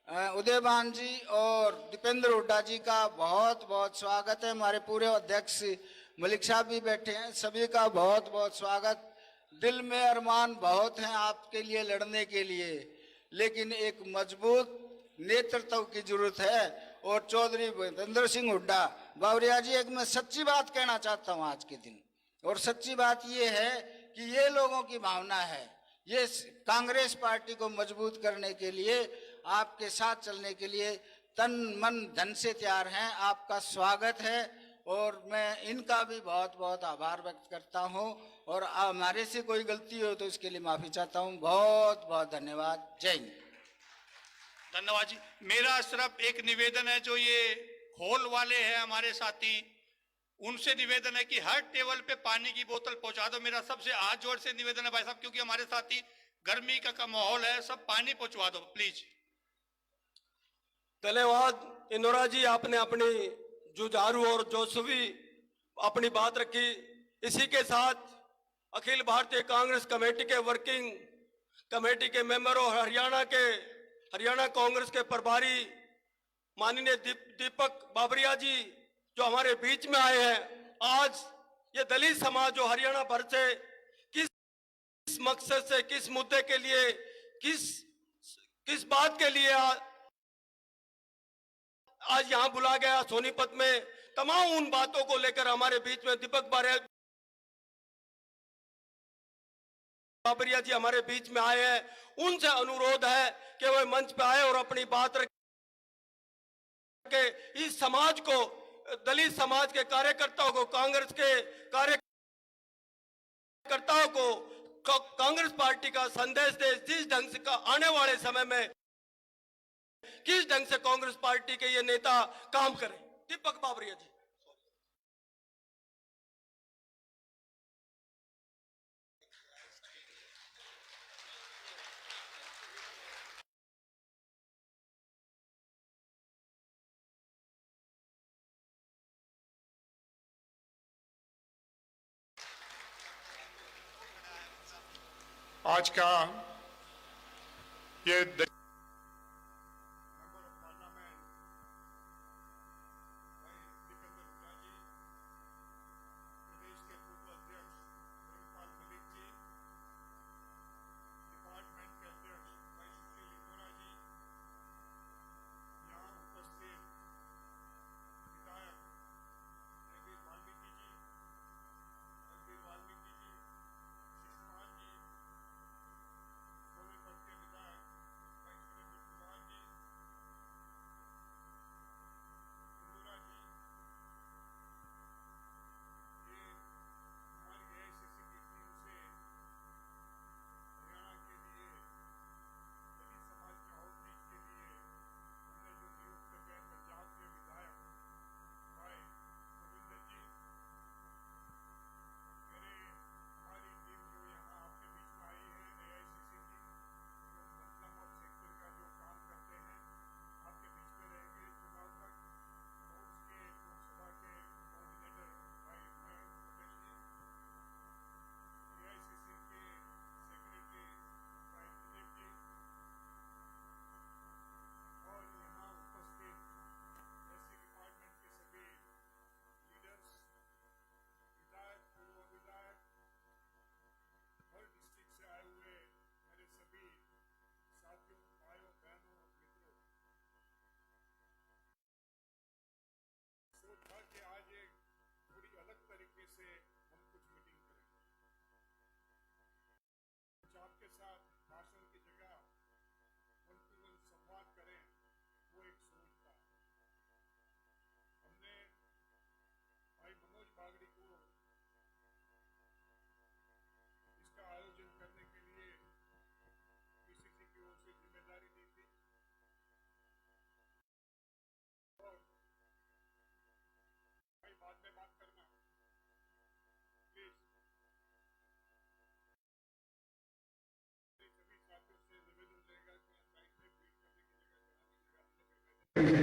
Speaker 5: उदयभान जी और दीपेंद्र हुड्डा जी का बहुत बहुत स्वागत है। हमारे पूरे अध्यक्ष मलिक साहब भी बैठे हैं, सभी का बहुत बहुत स्वागत। दिल में अरमान बहुत हैं आपके लिए लड़ने के लिए, लेकिन एक मजबूत नेतृत्व की जरूरत है। और चौधरी भूपेंद्र सिंह हुड्डा, बावरिया जी, एक मैं सच्ची बात कहना चाहता हूं आज के दिन, और सच्ची बात ये है कि ये लोगों की भावना है, ये कांग्रेस पार्टी को मजबूत करने के लिए, आपके साथ चलने के लिए तन मन धन से तैयार हैं। आपका स्वागत है और मैं इनका भी बहुत बहुत आभार व्यक्त करता हूं और हमारे से कोई गलती हो तो इसके लिए माफी चाहता हूं। बहुत बहुत धन्यवाद। जय हिंद।
Speaker 1: धन्यवाद जी। मेरा सिर्फ एक निवेदन है, जो ये हॉल वाले हैं हमारे साथी, उनसे निवेदन है कि हर टेबल पे पानी की बोतल पहुंचा दो। मेरा सबसे हाथ जोड़ से निवेदन है भाई साहब, क्योंकि हमारे साथी गर्मी का माहौल है, सब पानी पहुंचवा दो प्लीज।
Speaker 2: धन्यवाद इंदौरा जी, आपने अपनी जुझारू और जोशवी अपनी बात रखी। इसी के साथ अखिल भारतीय कांग्रेस कमेटी के वर्किंग कमेटी के मेंबर और हरियाणा कांग्रेस के प्रभारी माननीय दीपक बाबरिया जी जो हमारे बीच में आए हैं। आज ये दलित समाज जो हरियाणा भर से किस मकसद से, किस मुद्दे के लिए, किस बात के लिए आज यहां बुला गया सोनीपत में, तमाम उन बातों को लेकर हमारे बीच में दीपक बाबरिया जी हमारे बीच में आए हैं। उनसे अनुरोध है कि वह मंच पे आए और अपनी बात रखे। इस समाज को, दलित समाज के कार्यकर्ताओं को, कांग्रेस के कार्यकर्ताओं को कांग्रेस पार्टी का संदेश दे, जिस ढंग से आने वाले समय में किस ढंग से कांग्रेस पार्टी के ये नेता काम करें। दीपक बाबरिया जी।
Speaker 3: आज का ये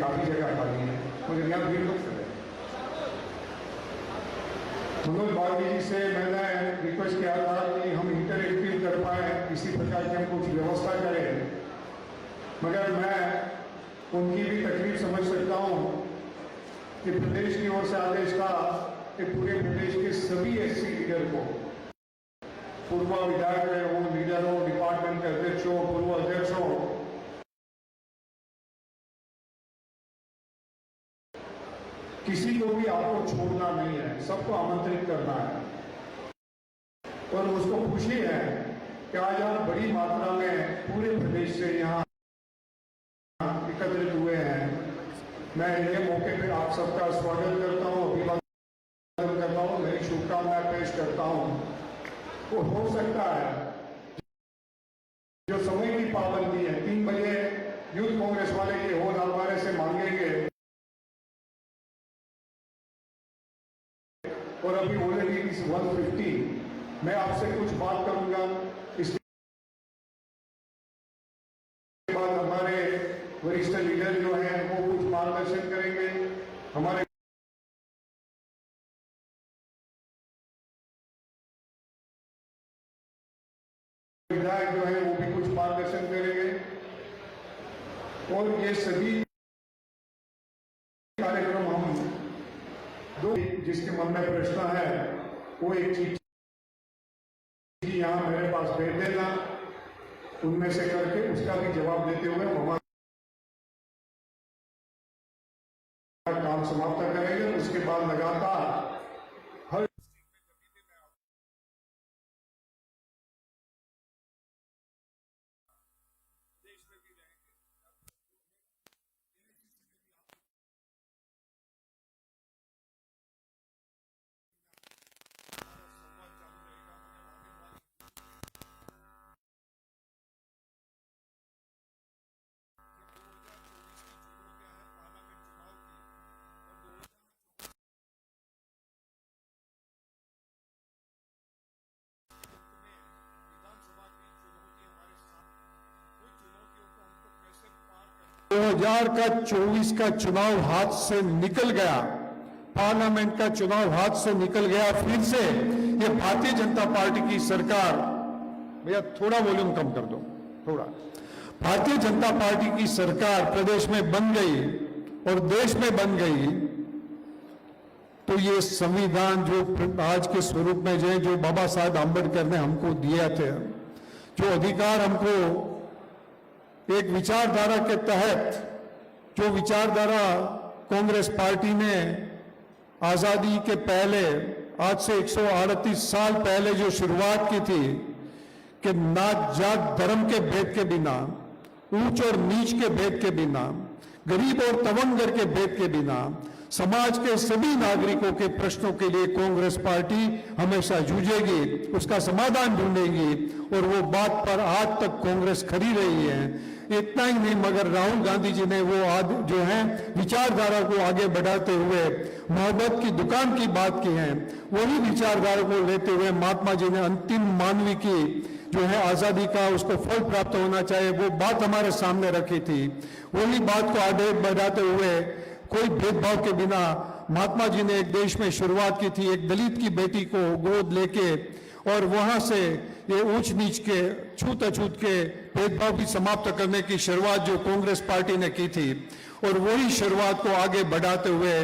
Speaker 6: काफ़ी जगह खाली है, मगर यहाँ भीड़ लोग है। मनोज बागी जी से मैंने रिक्वेस्ट किया था कि हम इंटरएक्टिव कर पाए, किसी प्रकार की हम कुछ व्यवस्था करें, मगर मैं उनकी भी तकलीफ समझ सकता हूँ कि प्रदेश की ओर से आदेश था कि पूरे प्रदेश के सभी एससी लीडर को, पूर्व विधायक हो, लीडर हो, डिपार्टमेंट के अध्यक्ष हो, पूर्व अध्यक्ष हो, किसी को भी आपको छोड़ना नहीं है, सबको आमंत्रित करना है। और मुझको खुशी है कि आज आप बड़ी मात्रा में पूरे प्रदेश से यहाँ एकत्रित हुए हैं। मैं ये मौके पे आप सबका स्वागत करता हूँ, अभिवादन करता हूँ, मेरी शुभकामनाएं पेश करता हूँ। तो हो सकता है जो समय की पाबंदी है, 3 बजे यूथ कांग्रेस वाले ये होल हमारे से मांगेंगे और अभी ऑलरेडी इस 150 मैं आपसे कुछ बात करूंगा। इसके बाद हमारे वरिष्ठ लीडर जो हैं वो कुछ मार्गदर्शन करेंगे, हमारे विधायक जो है वो भी कुछ मार्गदर्शन करेंगे। और ये सभी कार्यक्रम हम दो, जिसके मन में प्रश्न है वो एक चीज यहाँ मेरे पास भेज देना, उनमें से करके उसका भी जवाब देते हुए हमारा काम समाप्त करेंगे। उसके बाद लगातार हर
Speaker 7: का 24 का चुनाव हाथ से निकल गया, पार्लियामेंट का चुनाव हाथ से निकल गया। फिर से ये भारतीय जनता पार्टी की सरकार, भैया थोड़ा वॉल्यूम कम कर दो, थोड़ा। भारतीय जनता पार्टी की सरकार प्रदेश में बन गई और देश में बन गई, तो ये संविधान जो आज के स्वरूप में जो बाबा साहब आंबेडकर ने हमको दिया थे, जो अधिकार हमको एक विचारधारा के तहत, जो विचारधारा कांग्रेस पार्टी ने आजादी के पहले, आज से 138 साल पहले जो शुरुआत की थी कि नात जात धर्म के भेद के बिना, ऊंच और नीच के भेद के बिना, गरीब और तवंगर के भेद के बिना समाज के सभी नागरिकों के प्रश्नों के लिए कांग्रेस पार्टी हमेशा जूझेगी, उसका समाधान ढूंढेगी। और वो बात पर आज तक कांग्रेस खड़ी रही है। इतना ही नहीं, मगर राहुल गांधी जी ने वो जो है विचारधारा को आगे बढ़ाते हुए मोहब्बत की दुकान की बात की है। वही विचारधारा को लेते हुए महात्मा जी ने अंतिम मानवी की जो है आजादी का उसको फल प्राप्त होना चाहिए, वो बात हमारे सामने रखी थी। वही बात को आगे बढ़ाते हुए कोई भेदभाव के बिना महात्मा जी ने एक देश में शुरुआत की थी, एक दलित की बेटी को गोद लेके, और वहां से ये ऊंच नीच के छूत अछूत के भेदभाव भी समाप्त करने की शुरुआत जो कांग्रेस पार्टी ने की थी। और वही शुरुआत को आगे बढ़ाते हुए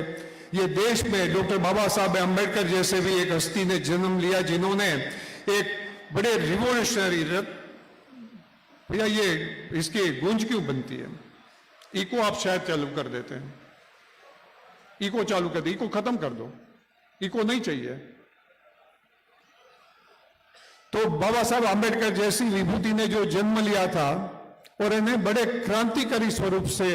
Speaker 7: ये देश में डॉक्टर बाबा साहब अम्बेडकर जैसे भी एक हस्ती ने जन्म लिया, जिन्होंने एक बड़े रिवोल्यूशनरी, भैया ये इसकी गूंज क्यों बनती है? इको आप शायद चालू कर देते हैं, इको चालू कर दो, इको खत्म कर दो, इको नहीं चाहिए। तो बाबा साहब आंबेडकर जैसी विभूति ने जो जन्म लिया था और इन्हें बड़े क्रांतिकारी स्वरूप से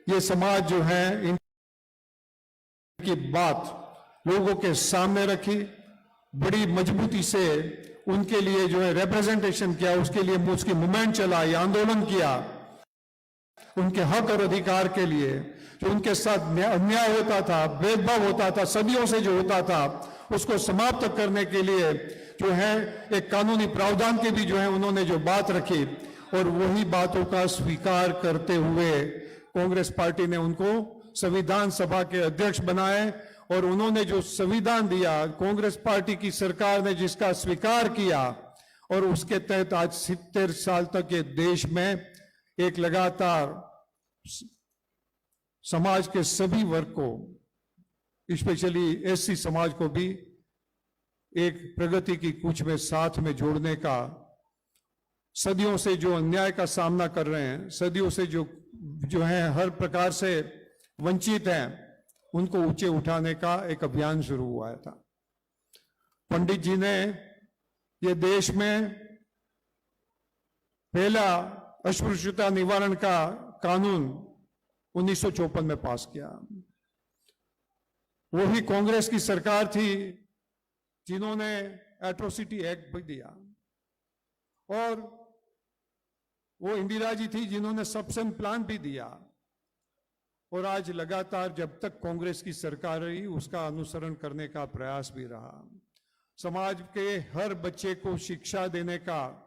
Speaker 7: ये समाज जो है इनकी बात लोगों के सामने रखी, बड़ी मजबूती से उनके लिए जो है रिप्रेजेंटेशन किया, उसके लिए उसकी मूवमेंट चलाई, आंदोलन किया, उनके हक और अधिकार के लिए। जो उनके साथ अन्याय होता था, भेदभाव होता था, सदियों से जो होता था, उसको समाप्त करने के लिए जो है एक कानूनी प्रावधान की भी जो है उन्होंने जो बात रखी, और वही बातों का स्वीकार करते हुए कांग्रेस पार्टी ने उनको संविधान सभा के अध्यक्ष बनाए और उन्होंने जो संविधान दिया, कांग्रेस पार्टी की सरकार ने जिसका स्वीकार किया, और उसके तहत आज 70 साल तक ये देश में एक लगातार समाज के सभी वर्ग को, स्पेशली एससी समाज को भी एक प्रगति की कूच में साथ में जोड़ने का, सदियों से जो अन्याय का सामना कर रहे हैं, सदियों से जो है हर प्रकार से वंचित हैं, उनको ऊंचे उठाने का एक अभियान शुरू हुआ था। पंडित जी ने ये देश में पहला अस्पृश्यता निवारण का कानून 1954 में पास किया। वही कांग्रेस की सरकार थी जिन्होंने एट्रोसिटी एक्ट भी दिया, और वो इंदिरा जी थी जिन्होंने सबसम प्लान भी दिया। और आज लगातार जब तक कांग्रेस की सरकार रही उसका अनुसरण करने का प्रयास भी रहा। समाज के हर बच्चे को शिक्षा देने का,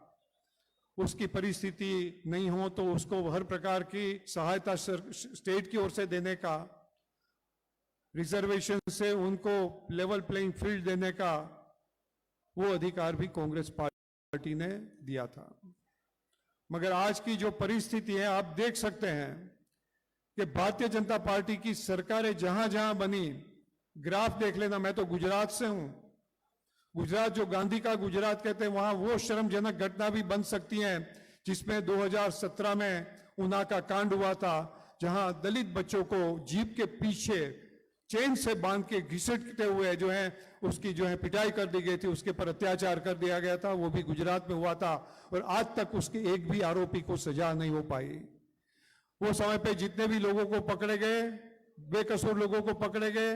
Speaker 7: उसकी परिस्थिति नहीं हो तो उसको हर प्रकार की सहायता स्टेट की ओर से देने का, रिजर्वेशन से उनको लेवल प्लेइंग फील्ड देने का, वो अधिकार भी कांग्रेस पार्टी ने दिया था। मगर आज की जो परिस्थिति है आप देख सकते हैं कि भारतीय जनता पार्टी की सरकारें जहां जहां बनी, ग्राफ देख लेना, मैं तो गुजरात से हूं, गुजरात जो गांधी का गुजरात कहते हैं, वहां वो शर्मजनक घटना भी बन सकती है जिसमें 2017 में उना का कांड हुआ था, जहां दलित बच्चों को जीप के पीछे चेन से बांध के घिसटते हुए जो है उसकी जो है पिटाई कर दी गई थी, उसके पर अत्याचार कर दिया गया था। वो भी गुजरात में हुआ था और आज तक उसके एक भी आरोपी को सजा नहीं हो पाई। वो समय पे जितने भी लोगों को पकड़े गए, बेकसूर लोगों को पकड़े गए,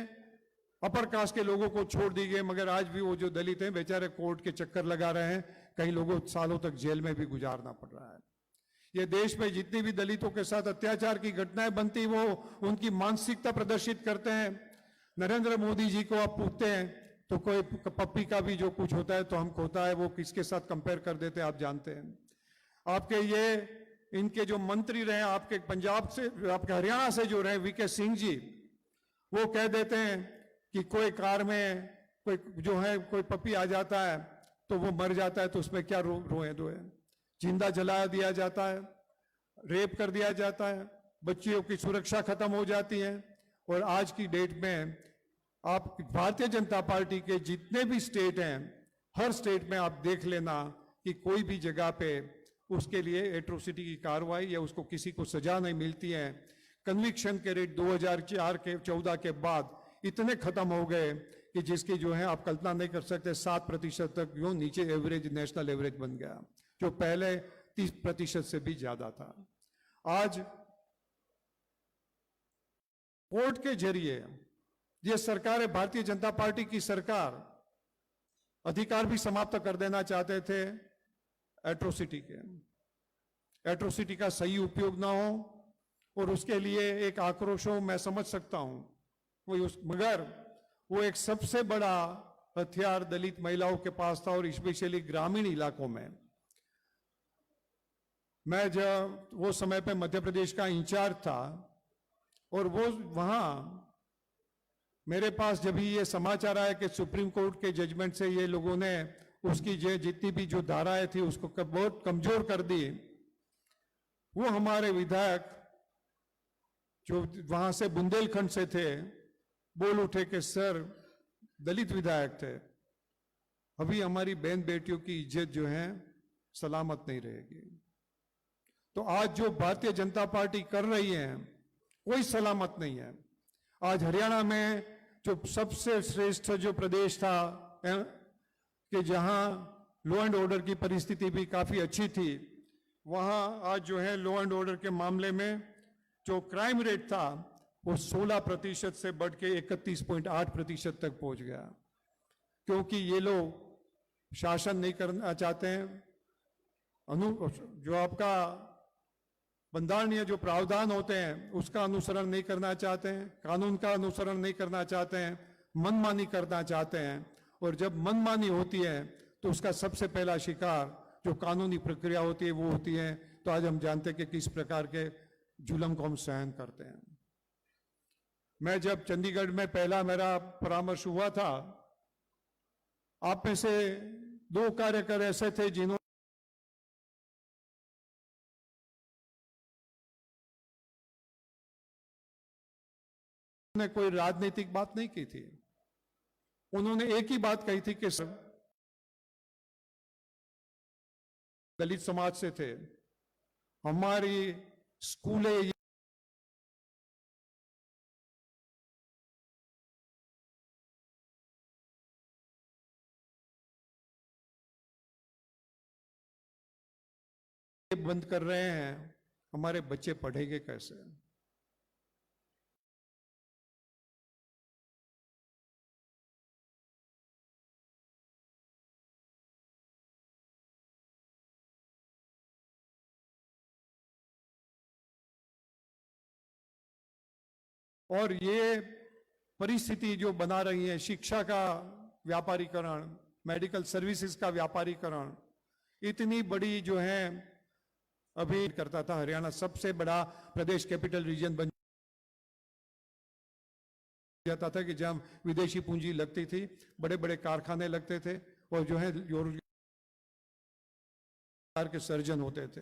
Speaker 7: अपर कास्ट के लोगों को छोड़ दी गए, मगर आज भी वो जो दलित हैं बेचारे कोर्ट के चक्कर लगा रहे हैं, कई लोगों सालों तक जेल में भी गुजारना पड़ रहा है। ये देश में जितनी भी दलितों के साथ अत्याचार की घटनाएं बनती, वो उनकी मानसिकता प्रदर्शित करते हैं। नरेंद्र मोदी जी को आप पूछते हैं तो कोई पप्पी का भी जो कुछ होता है तो हमको होता है, वो किसके साथ कंपेयर कर देते हैं आप जानते हैं। आपके ये इनके जो मंत्री रहे आपके पंजाब से, आपके हरियाणा से जो रहे वीके सिंह जी, वो कह देते हैं कि कोई कार में कोई जो है कोई पपी आ जाता है तो वो मर जाता है तो उसमें क्या रोए धोए, जिंदा जला दिया जाता है, रेप कर दिया जाता है, बच्चियों की सुरक्षा खत्म हो जाती है। और आज की डेट में आप भारतीय जनता पार्टी के जितने भी स्टेट हैं, हर स्टेट में आप देख लेना कि कोई भी जगह पे उसके लिए एट्रोसिटी की कार्रवाई या उसको किसी को सजा नहीं मिलती है। कन्विक्शन के रेट 2014 के बाद इतने खत्म हो गए कि जिसकी जो है आप कल्पना नहीं कर सकते, 7% तक जो नीचे एवरेज, नेशनल एवरेज बन गया, जो पहले 30% से भी ज्यादा था। आज कोर्ट के जरिए ये सरकार है, भारतीय जनता पार्टी की सरकार, अधिकार भी समाप्त कर देना चाहते थे एट्रोसिटी के। एट्रोसिटी का सही उपयोग ना हो और उसके लिए एक आक्रोश हो, मैं समझ सकता हूं, मगर वो एक सबसे बड़ा हथियार दलित महिलाओं के पास था और स्पेशली ग्रामीण इलाकों में। मैं जब वो समय पे मध्य प्रदेश का इंचार्ज था और वो वहां मेरे पास जब भी ये समाचार आया कि सुप्रीम कोर्ट के जजमेंट से ये लोगों ने उसकी जितनी भी जो धाराएं थी उसको बहुत कमजोर कर दी, वो हमारे विधायक जो वहां से बुंदेलखंड से थे बोल उठे कि सर, दलित विधायक थे, अभी हमारी बहन बेटियों की इज्जत जो है सलामत नहीं रहेगी। तो आज जो भारतीय जनता पार्टी कर रही है कोई सलामत नहीं है। आज हरियाणा में जो सबसे श्रेष्ठ जो प्रदेश था कि जहां लॉ एंड ऑर्डर की परिस्थिति भी काफी अच्छी थी, वहां आज जो है लॉ एंड ऑर्डर के मामले में जो क्राइम रेट था वो 16% से बढ़ के 31.8% तक पहुंच गया, क्योंकि ये लोग शासन नहीं करना चाहते हैं। जो आपका बंधारणीय जो प्रावधान होते हैं उसका अनुसरण नहीं करना चाहते हैं, कानून का अनुसरण नहीं करना चाहते हैं, मनमानी करना चाहते हैं। और जब मनमानी होती है तो उसका सबसे पहला शिकार जो कानूनी प्रक्रिया होती है वो होती है। तो आज हम जानते हैं कि किस प्रकार के जुल्म को हम सहन करते हैं। मैं जब चंडीगढ़ में पहला मेरा परामर्श हुआ था, आप में से 2 कार्यकर ऐसे थे जिन्होंने कोई राजनीतिक बात नहीं की थी। उन्होंने एक ही बात कही थी कि दलित समाज से थे, हमारी स्कूलें बंद कर रहे हैं, हमारे बच्चे पढ़ेंगे कैसे? और ये परिस्थिति जो बना रही है, शिक्षा का व्यापारीकरण, मेडिकल सर्विसेज का व्यापारीकरण, इतनी बड़ी जो है, अभी करता था हरियाणा सबसे बड़ा प्रदेश कैपिटल रीजन बन जाता था कि जहां विदेशी पूंजी लगती थी, बड़े बड़े कारखाने लगते थे और जो है रोजगार के सर्जन होते थे।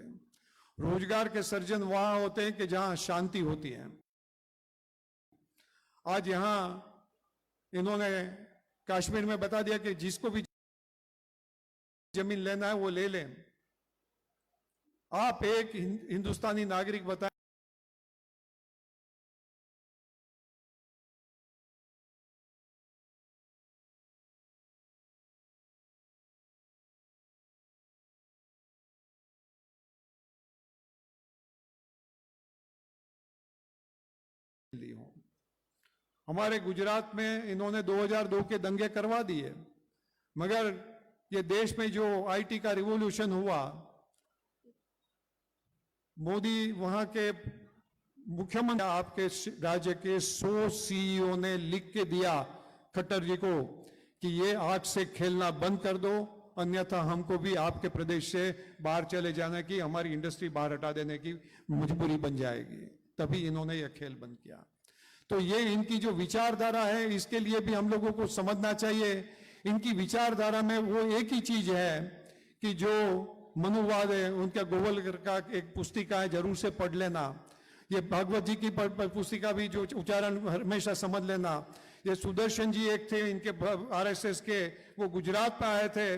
Speaker 7: रोजगार के सर्जन वहां होते हैं कि जहां शांति होती है। आज यहां इन्होंने कश्मीर में बता दिया कि जिसको भी जमीन लेना है वो ले लें। आप एक हिंदुस्तानी नागरिक बताएं, हमारे गुजरात में इन्होंने 2002 के दंगे करवा दिए, मगर ये देश में जो आईटी का रिवॉल्यूशन हुआ, मोदी वहां के मुख्यमंत्री, आपके राज्य के 100 सीईओ ने लिख के दिया खट्टर जी को कि ये आग से खेलना बंद कर दो, अन्यथा हमको भी आपके प्रदेश से बाहर चले जाने की, हमारी इंडस्ट्री बाहर हटा देने की मजबूरी बन जाएगी। तभी इन्होंने यह खेल बंद किया। तो ये इनकी जो विचारधारा है, इसके लिए भी हम लोगों को समझना चाहिए। इनकी विचारधारा में वो एक ही चीज है कि जो मनुवाद है, उनका गोवलकर का एक पुस्तिका है, जरूर से पढ़ लेना। ये भागवत जी की पुस्तिका भी जो उच्चारण हमेशा समझ लेना। ये सुदर्शन जी एक थे इनके आरएसएस के, वो गुजरात में आए थे,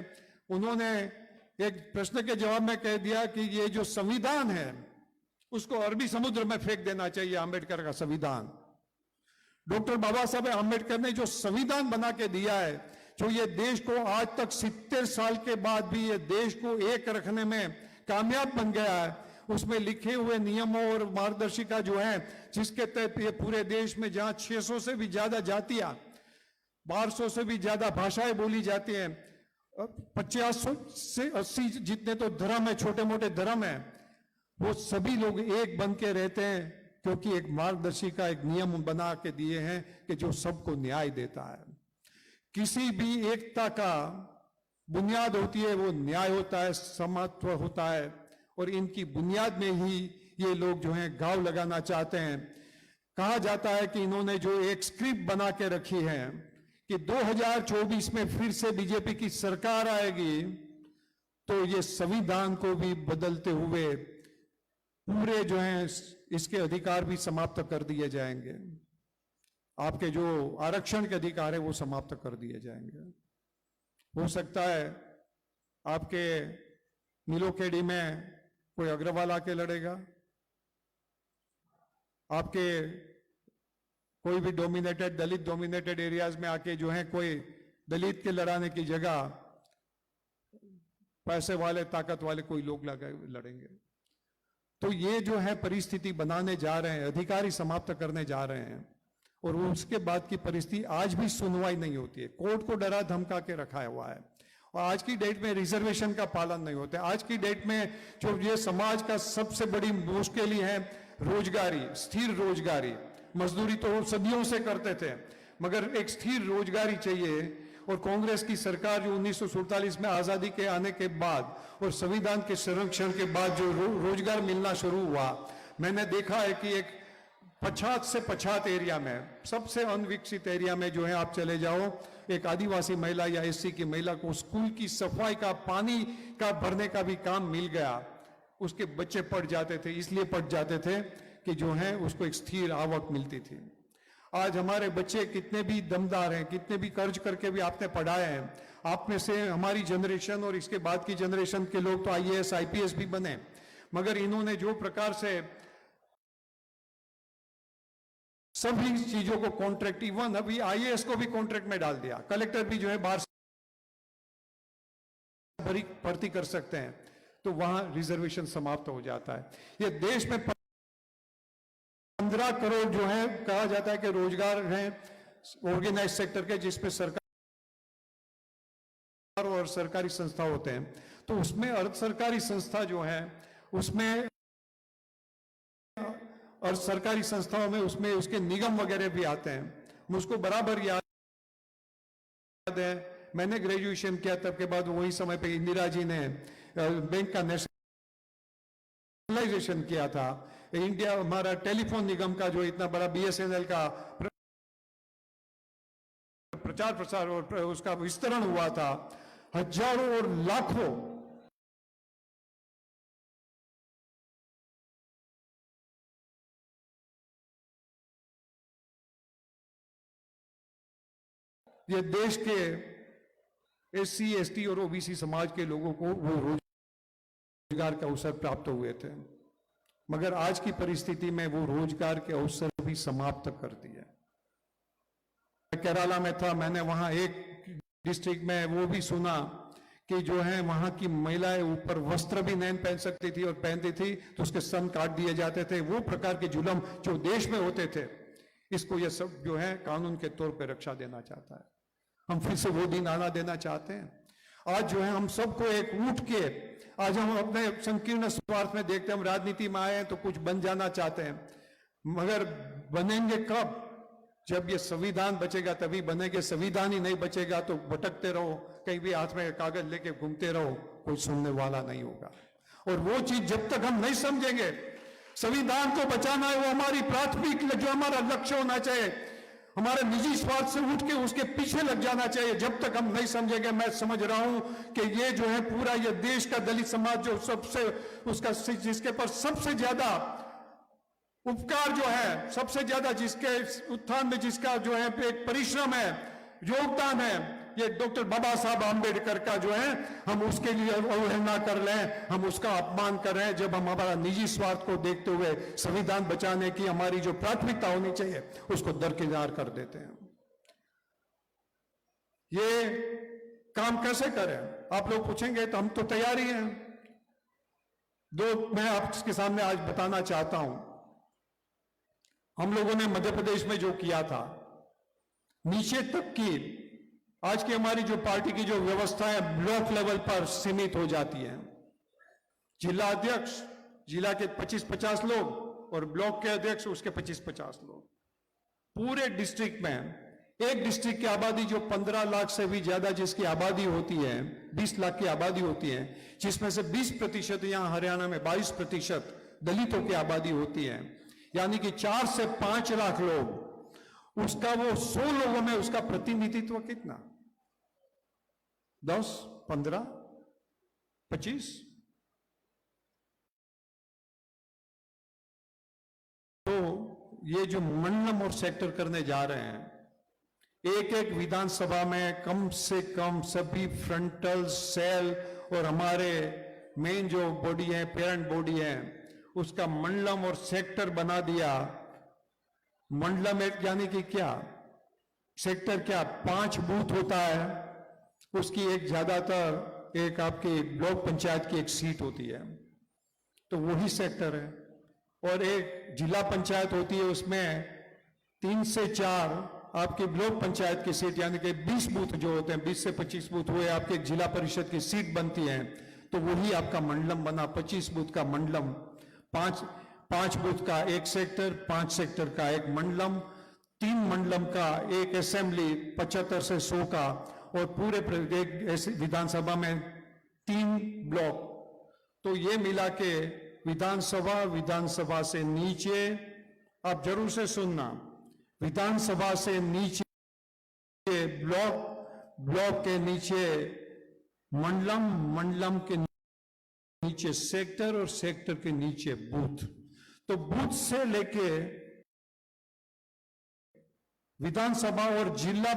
Speaker 7: उन्होंने एक प्रश्न के जवाब में कह दिया कि ये जो संविधान है उसको अरबी समुद्र में फेंक देना चाहिए, अम्बेडकर का संविधान। डॉक्टर बाबा साहब अम्बेडकर ने जो संविधान बना के दिया है, जो ये देश को आज तक 70 साल के बाद भी ये देश को एक रखने में कामयाब बन गया है, उसमें लिखे हुए नियमों और मार्गदर्शिका जो है, जिसके तहत ये पूरे देश में जहां 600 से भी ज्यादा जातियां, 1200 से भी ज्यादा भाषाएं बोली जाती हैं, 50 से 80 जितने तो धर्म है, छोटे मोटे धर्म है, वो सभी लोग एक बन के रहते हैं, क्योंकि एक मार्गदर्शिका, एक नियम बना के दिए हैं कि जो सबको न्याय देता है। किसी भी एकता का बुनियाद होती है, वो न्याय होता है, समत्व होता है, और इनकी बुनियाद में ही ये लोग जो हैं घाव लगाना चाहते हैं। कहा जाता है कि इन्होंने जो एक स्क्रिप्ट बना के रखी है कि 2024 में फिर से बीजेपी की सरकार आएगी तो ये संविधान को भी बदलते हुए पूरे जो हैं इसके अधिकार भी समाप्त कर दिए जाएंगे। आपके जो आरक्षण के अधिकार है वो समाप्त कर दिए जाएंगे। हो सकता है आपके नीलोखेड़ी में कोई अग्रवाल आके लड़ेगा, आपके कोई भी डोमिनेटेड, दलित डोमिनेटेड एरियाज में आके जो है कोई दलित के लड़ाने की जगह पैसे वाले, ताकत वाले कोई लोग लड़ेंगे। तो ये जो है परिस्थिति बनाने जा रहे हैं, अधिकारी समाप्त करने जा रहे हैं, और उसके बाद की परिस्थिति आज भी सुनवाई नहीं होती है। कोर्ट को डरा धमका के रखा हुआ है, और आज की डेट में रिजर्वेशन का पालन नहीं होता है। आज की डेट में जो ये समाज का सबसे बड़ी मुश्किल ही है रोजगारी, स्थिर रोजगारी। मजदूरी तो सदियों से करते थे, मगर एक स्थिर रोजगारी चाहिए। और कांग्रेस की सरकार जो 1947 में आजादी के आने के बाद और संविधान के संरक्षण के बाद जो रोजगार मिलना शुरू हुआ, मैंने देखा है कि एक पछात से पछात एरिया में, सबसे अनविकसित एरिया में जो है आप चले जाओ, एक आदिवासी महिला या एससी की महिला को स्कूल की सफाई का, पानी का भरने का भी काम मिल गया। उसके बच्चे पढ़ जाते थे, इसलिए पढ़ जाते थे कि जो है उसको एक स्थिर आवक मिलती थी। आज हमारे बच्चे कितने भी दमदार हैं, कितने भी कर्ज करके भी आपने पढ़ाए हैं, आप में से हमारी जनरेशन और इसके बाद की जनरेशन के लोग तो आईएएस आईपीएस भी बने, मगर इन्होंने जो प्रकार से सभी चीजों को कॉन्ट्रैक्ट, इवन अभी आईएएस को भी कॉन्ट्रैक्ट में डाल दिया। कलेक्टर भी जो है बाहर भर्ती कर सकते हैं, तो वहां रिजर्वेशन समाप्त हो जाता है। ये देश में 15 करोड़ जो है कहा जाता है कि रोजगार हैं ऑर्गेनाइज सेक्टर के, जिसपे सरकार और सरकारी संस्था होते हैं, तो उसमें अर्ध सरकारी संस्था जो है उसमें, और सरकारी संस्थाओं में उसमें उसके निगम वगैरह भी आते हैं। मुझको बराबर याद है, मैंने ग्रेजुएशन किया तब के बाद वही समय पे इंदिरा जी ने बैंक का नेशनलाइजेशन किया था। इंडिया, हमारा टेलीफोन निगम का जो इतना बड़ा बीएसएनएल का प्रचार प्रसार और उसका विस्तरण हुआ था, हजारों और लाखों ये देश के एससी, एसटी और ओबीसी समाज के लोगों को वो रोजगार के अवसर प्राप्त हुए थे, मगर आज की परिस्थिति में वो रोजगार के अवसर भी समाप्त कर दिए। केरला में था, मैंने वहां एक डिस्ट्रिक्ट में वो भी सुना कि जो है वहां की महिलाएं ऊपर वस्त्र भी नहीं पहन सकती थी, और पहनती थी तो उसके स्तन काट दिए जाते थे। वो प्रकार के जुल्म जो देश में होते थे, इसको ये सब जो है कानून के तौर पे रक्षा देना चाहता है। हम फिर से वो दिन आना देना चाहते हैं। आज जो है हम सबको एक उठ के, आज हम अपने संकीर्ण स्वार्थ में देखते हैं, हम राजनीति में आए हैं तो कुछ बन जाना चाहते हैं, मगर बनेंगे कब? जब ये संविधान बचेगा तभी बनेंगे। संविधान ही नहीं बचेगा तो भटकते रहो, कहीं भी हाथ में कागज लेके घूमते रहो, कोई सुनने वाला नहीं होगा। और वो चीज जब तक हम नहीं समझेंगे, संविधान को बचाना है वो हमारी प्राथमिक जो हमारा लक्ष्य होना चाहिए, हमारे निजी स्वार्थ से उठ के उसके पीछे लग जाना चाहिए। जब तक हम नहीं समझेंगे, मैं समझ रहा हूं कि ये जो है पूरा ये देश का दलित समाज जो सबसे उसका जिसके पर सबसे ज्यादा उपकार जो है, सबसे ज्यादा जिसके उत्थान में जिसका जो है एक परिश्रम है, योगदान है, ये डॉक्टर बाबा साहब आम्बेडकर का जो है, हम उसके लिए अवहेलना कर लें, हम उसका अपमान कर रहे हैं, जब हम हमारा निजी स्वार्थ को देखते हुए संविधान बचाने की हमारी जो प्राथमिकता होनी चाहिए उसको दरकिनार कर देते हैं। ये काम कैसे करें आप लोग पूछेंगे, तो हम तो तैयार ही हैं। मैं आपके सामने आज बताना चाहता हूं, हम लोगों ने मध्य प्रदेश में जो किया था, नीचे तक की आज की हमारी जो पार्टी की जो व्यवस्था है ब्लॉक लेवल पर सीमित हो जाती है। जिला अध्यक्ष, जिला के 25-50 लोग और ब्लॉक के अध्यक्ष उसके 25-50 लोग। पूरे डिस्ट्रिक्ट में, एक डिस्ट्रिक्ट की आबादी जो 15 लाख से भी ज्यादा जिसकी आबादी होती है, 20 लाख की आबादी होती है, जिसमें से 20% यहां हरियाणा में 22% दलितों की आबादी होती है, यानी कि 4 से 5 लाख लोग, उसका वो 100 लोगों में उसका प्रतिनिधित्व कितना? 10, 15, 25? तो ये जो मंडलम और सेक्टर करने जा रहे हैं, एक एक विधानसभा में कम से कम सभी फ्रंटल, सेल और हमारे मेन जो बॉडी है, पेरेंट बॉडी है, उसका मंडलम और सेक्टर बना दिया। मंडलम एक यानी कि क्या, सेक्टर क्या, 5 बूथ होता है, उसकी एक ज्यादातर एक आपकी ब्लॉक पंचायत की एक सीट होती है, तो वही सेक्टर है। और एक जिला पंचायत होती है, उसमें 3 से 4 आपकी ब्लॉक पंचायत की सीट, यानी कि 20 बूथ जो होते हैं, 20 से 25 बूथ हुए आपके जिला परिषद की सीट बनती है, तो वही आपका मंडलम बना। 25 बूथ का मंडलम, 5 बूथ का एक सेक्टर, 5 सेक्टर का एक मंडलम, 3 मंडलम का एक असेंबली 75 से 100 का, और पूरे विधानसभा में 3 ब्लॉक। तो ये मिला के विधानसभा से नीचे, आप जरूर से सुनना, विधानसभा से नीचे ब्लॉक के नीचे मंडलम के नीचे सेक्टर और सेक्टर के नीचे बूथ। तो बूथ से लेके विधानसभा और जिला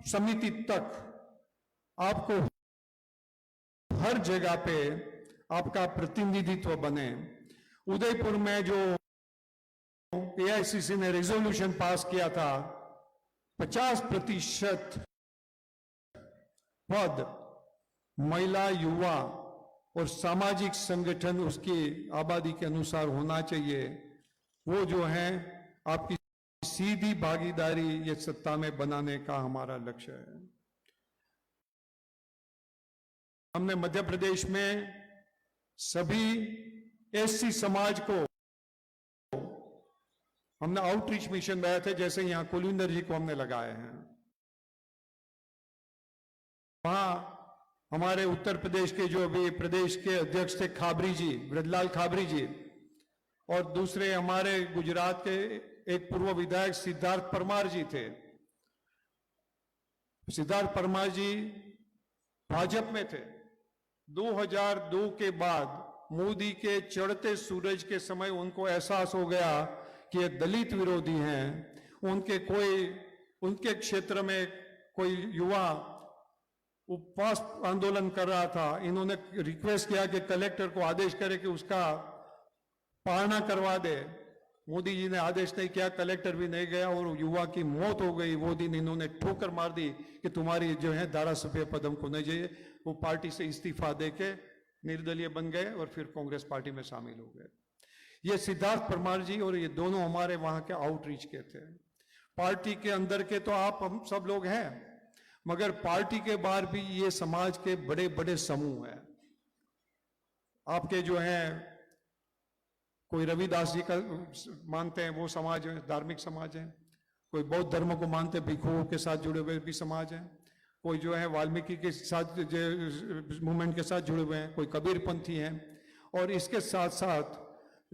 Speaker 7: समिति तक आपको हर जगह पे आपका प्रतिनिधित्व बने। उदयपुर में जो एआईसीसी ने रेजोल्यूशन पास किया था, 50% पद महिला, युवा और सामाजिक संगठन उसकी आबादी के अनुसार होना चाहिए। वो जो है आपकी सीधी भागीदारी ये सत्ता में बनाने का हमारा लक्ष्य है। हमने मध्य प्रदेश में सभी एससी समाज को हमने आउटरीच मिशन बनाए थे, जैसे यहां कुलविंदर जी को हमने लगाए हैं। वहां हमारे उत्तर प्रदेश के जो अभी प्रदेश के अध्यक्ष थे खाबरी जी, ब्रजलाल खाबरी जी, और दूसरे हमारे गुजरात के एक पूर्व विधायक सिद्धार्थ परमार जी थे। सिद्धार्थ परमार जी भाजपा में थे। 2002 के बाद मोदी के चढ़ते सूरज के समय उनको एहसास हो गया कि ये दलित विरोधी हैं। उनके क्षेत्र में कोई युवा उपवास आंदोलन कर रहा था। इन्होंने रिक्वेस्ट किया कि कलेक्टर को आदेश करे कि उसका पालना करवा दे। मोदी जी ने आदेश नहीं किया, कलेक्टर भी नहीं गया और युवा की मौत हो गई। वो दिन इन्होंने ठोकर मार दी कि तुम्हारी जो है धारासभ्य पद हमको नहीं चाहिए। वो पार्टी से इस्तीफा देके निर्दलीय बन गए और फिर कांग्रेस पार्टी में शामिल हो गए। ये सिद्धार्थ परमार जी और ये दोनों हमारे वहां के आउटरीच के थे। पार्टी के अंदर के तो आप हम सब लोग हैं, मगर पार्टी के बाहर भी ये समाज के बड़े बड़े समूह हैं। आपके जो हैं कोई रविदास जी का मानते हैं, वो समाज है, धार्मिक समाज है। कोई बौद्ध धर्म को मानते हैं, भिक्षुओं के साथ जुड़े हुए भी समाज है। कोई जो है वाल्मीकि के साथ मूवमेंट के साथ जुड़े हुए हैं, कोई कबीरपंथी हैं, और इसके साथ साथ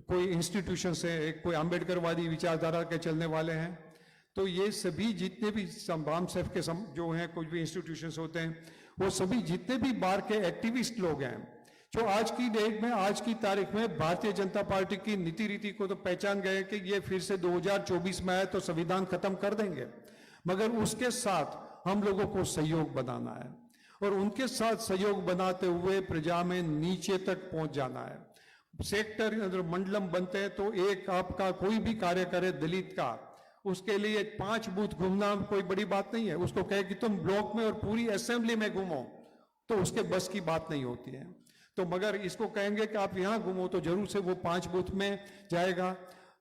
Speaker 7: कोई इंस्टीट्यूशन से कोई अम्बेडकरवादी विचारधारा के चलने वाले हैं। तो ये सभी जितने भी बामसेफ के जो हैं कुछ भी इंस्टीट्यूशंस होते हैं, वो सभी जितने भी बाहर के एक्टिविस्ट लोग हैं, जो आज की डेट में, आज की तारीख में भारतीय जनता पार्टी की नीति रीति को तो पहचान गए कि ये फिर से 2024 में आए तो संविधान खत्म कर देंगे, मगर उसके साथ हम लोगों को सहयोग बनाना है और उनके साथ सहयोग बनाते हुए प्रजा में नीचे तक पहुंच जाना है। सेक्टर मंडलम बनते हैं तो एक आपका कोई भी कार्य करे दलित का, उसके लिए 5 बूथ घूमना कोई बड़ी बात नहीं है। उसको कहे कि तुम ब्लॉक में और पूरी असेंबली में घूमो, तो उसके बस की बात नहीं होती है। तो मगर इसको कहेंगे कि आप यहां घूमो, तो जरूर से वो 5 बूथ में जाएगा।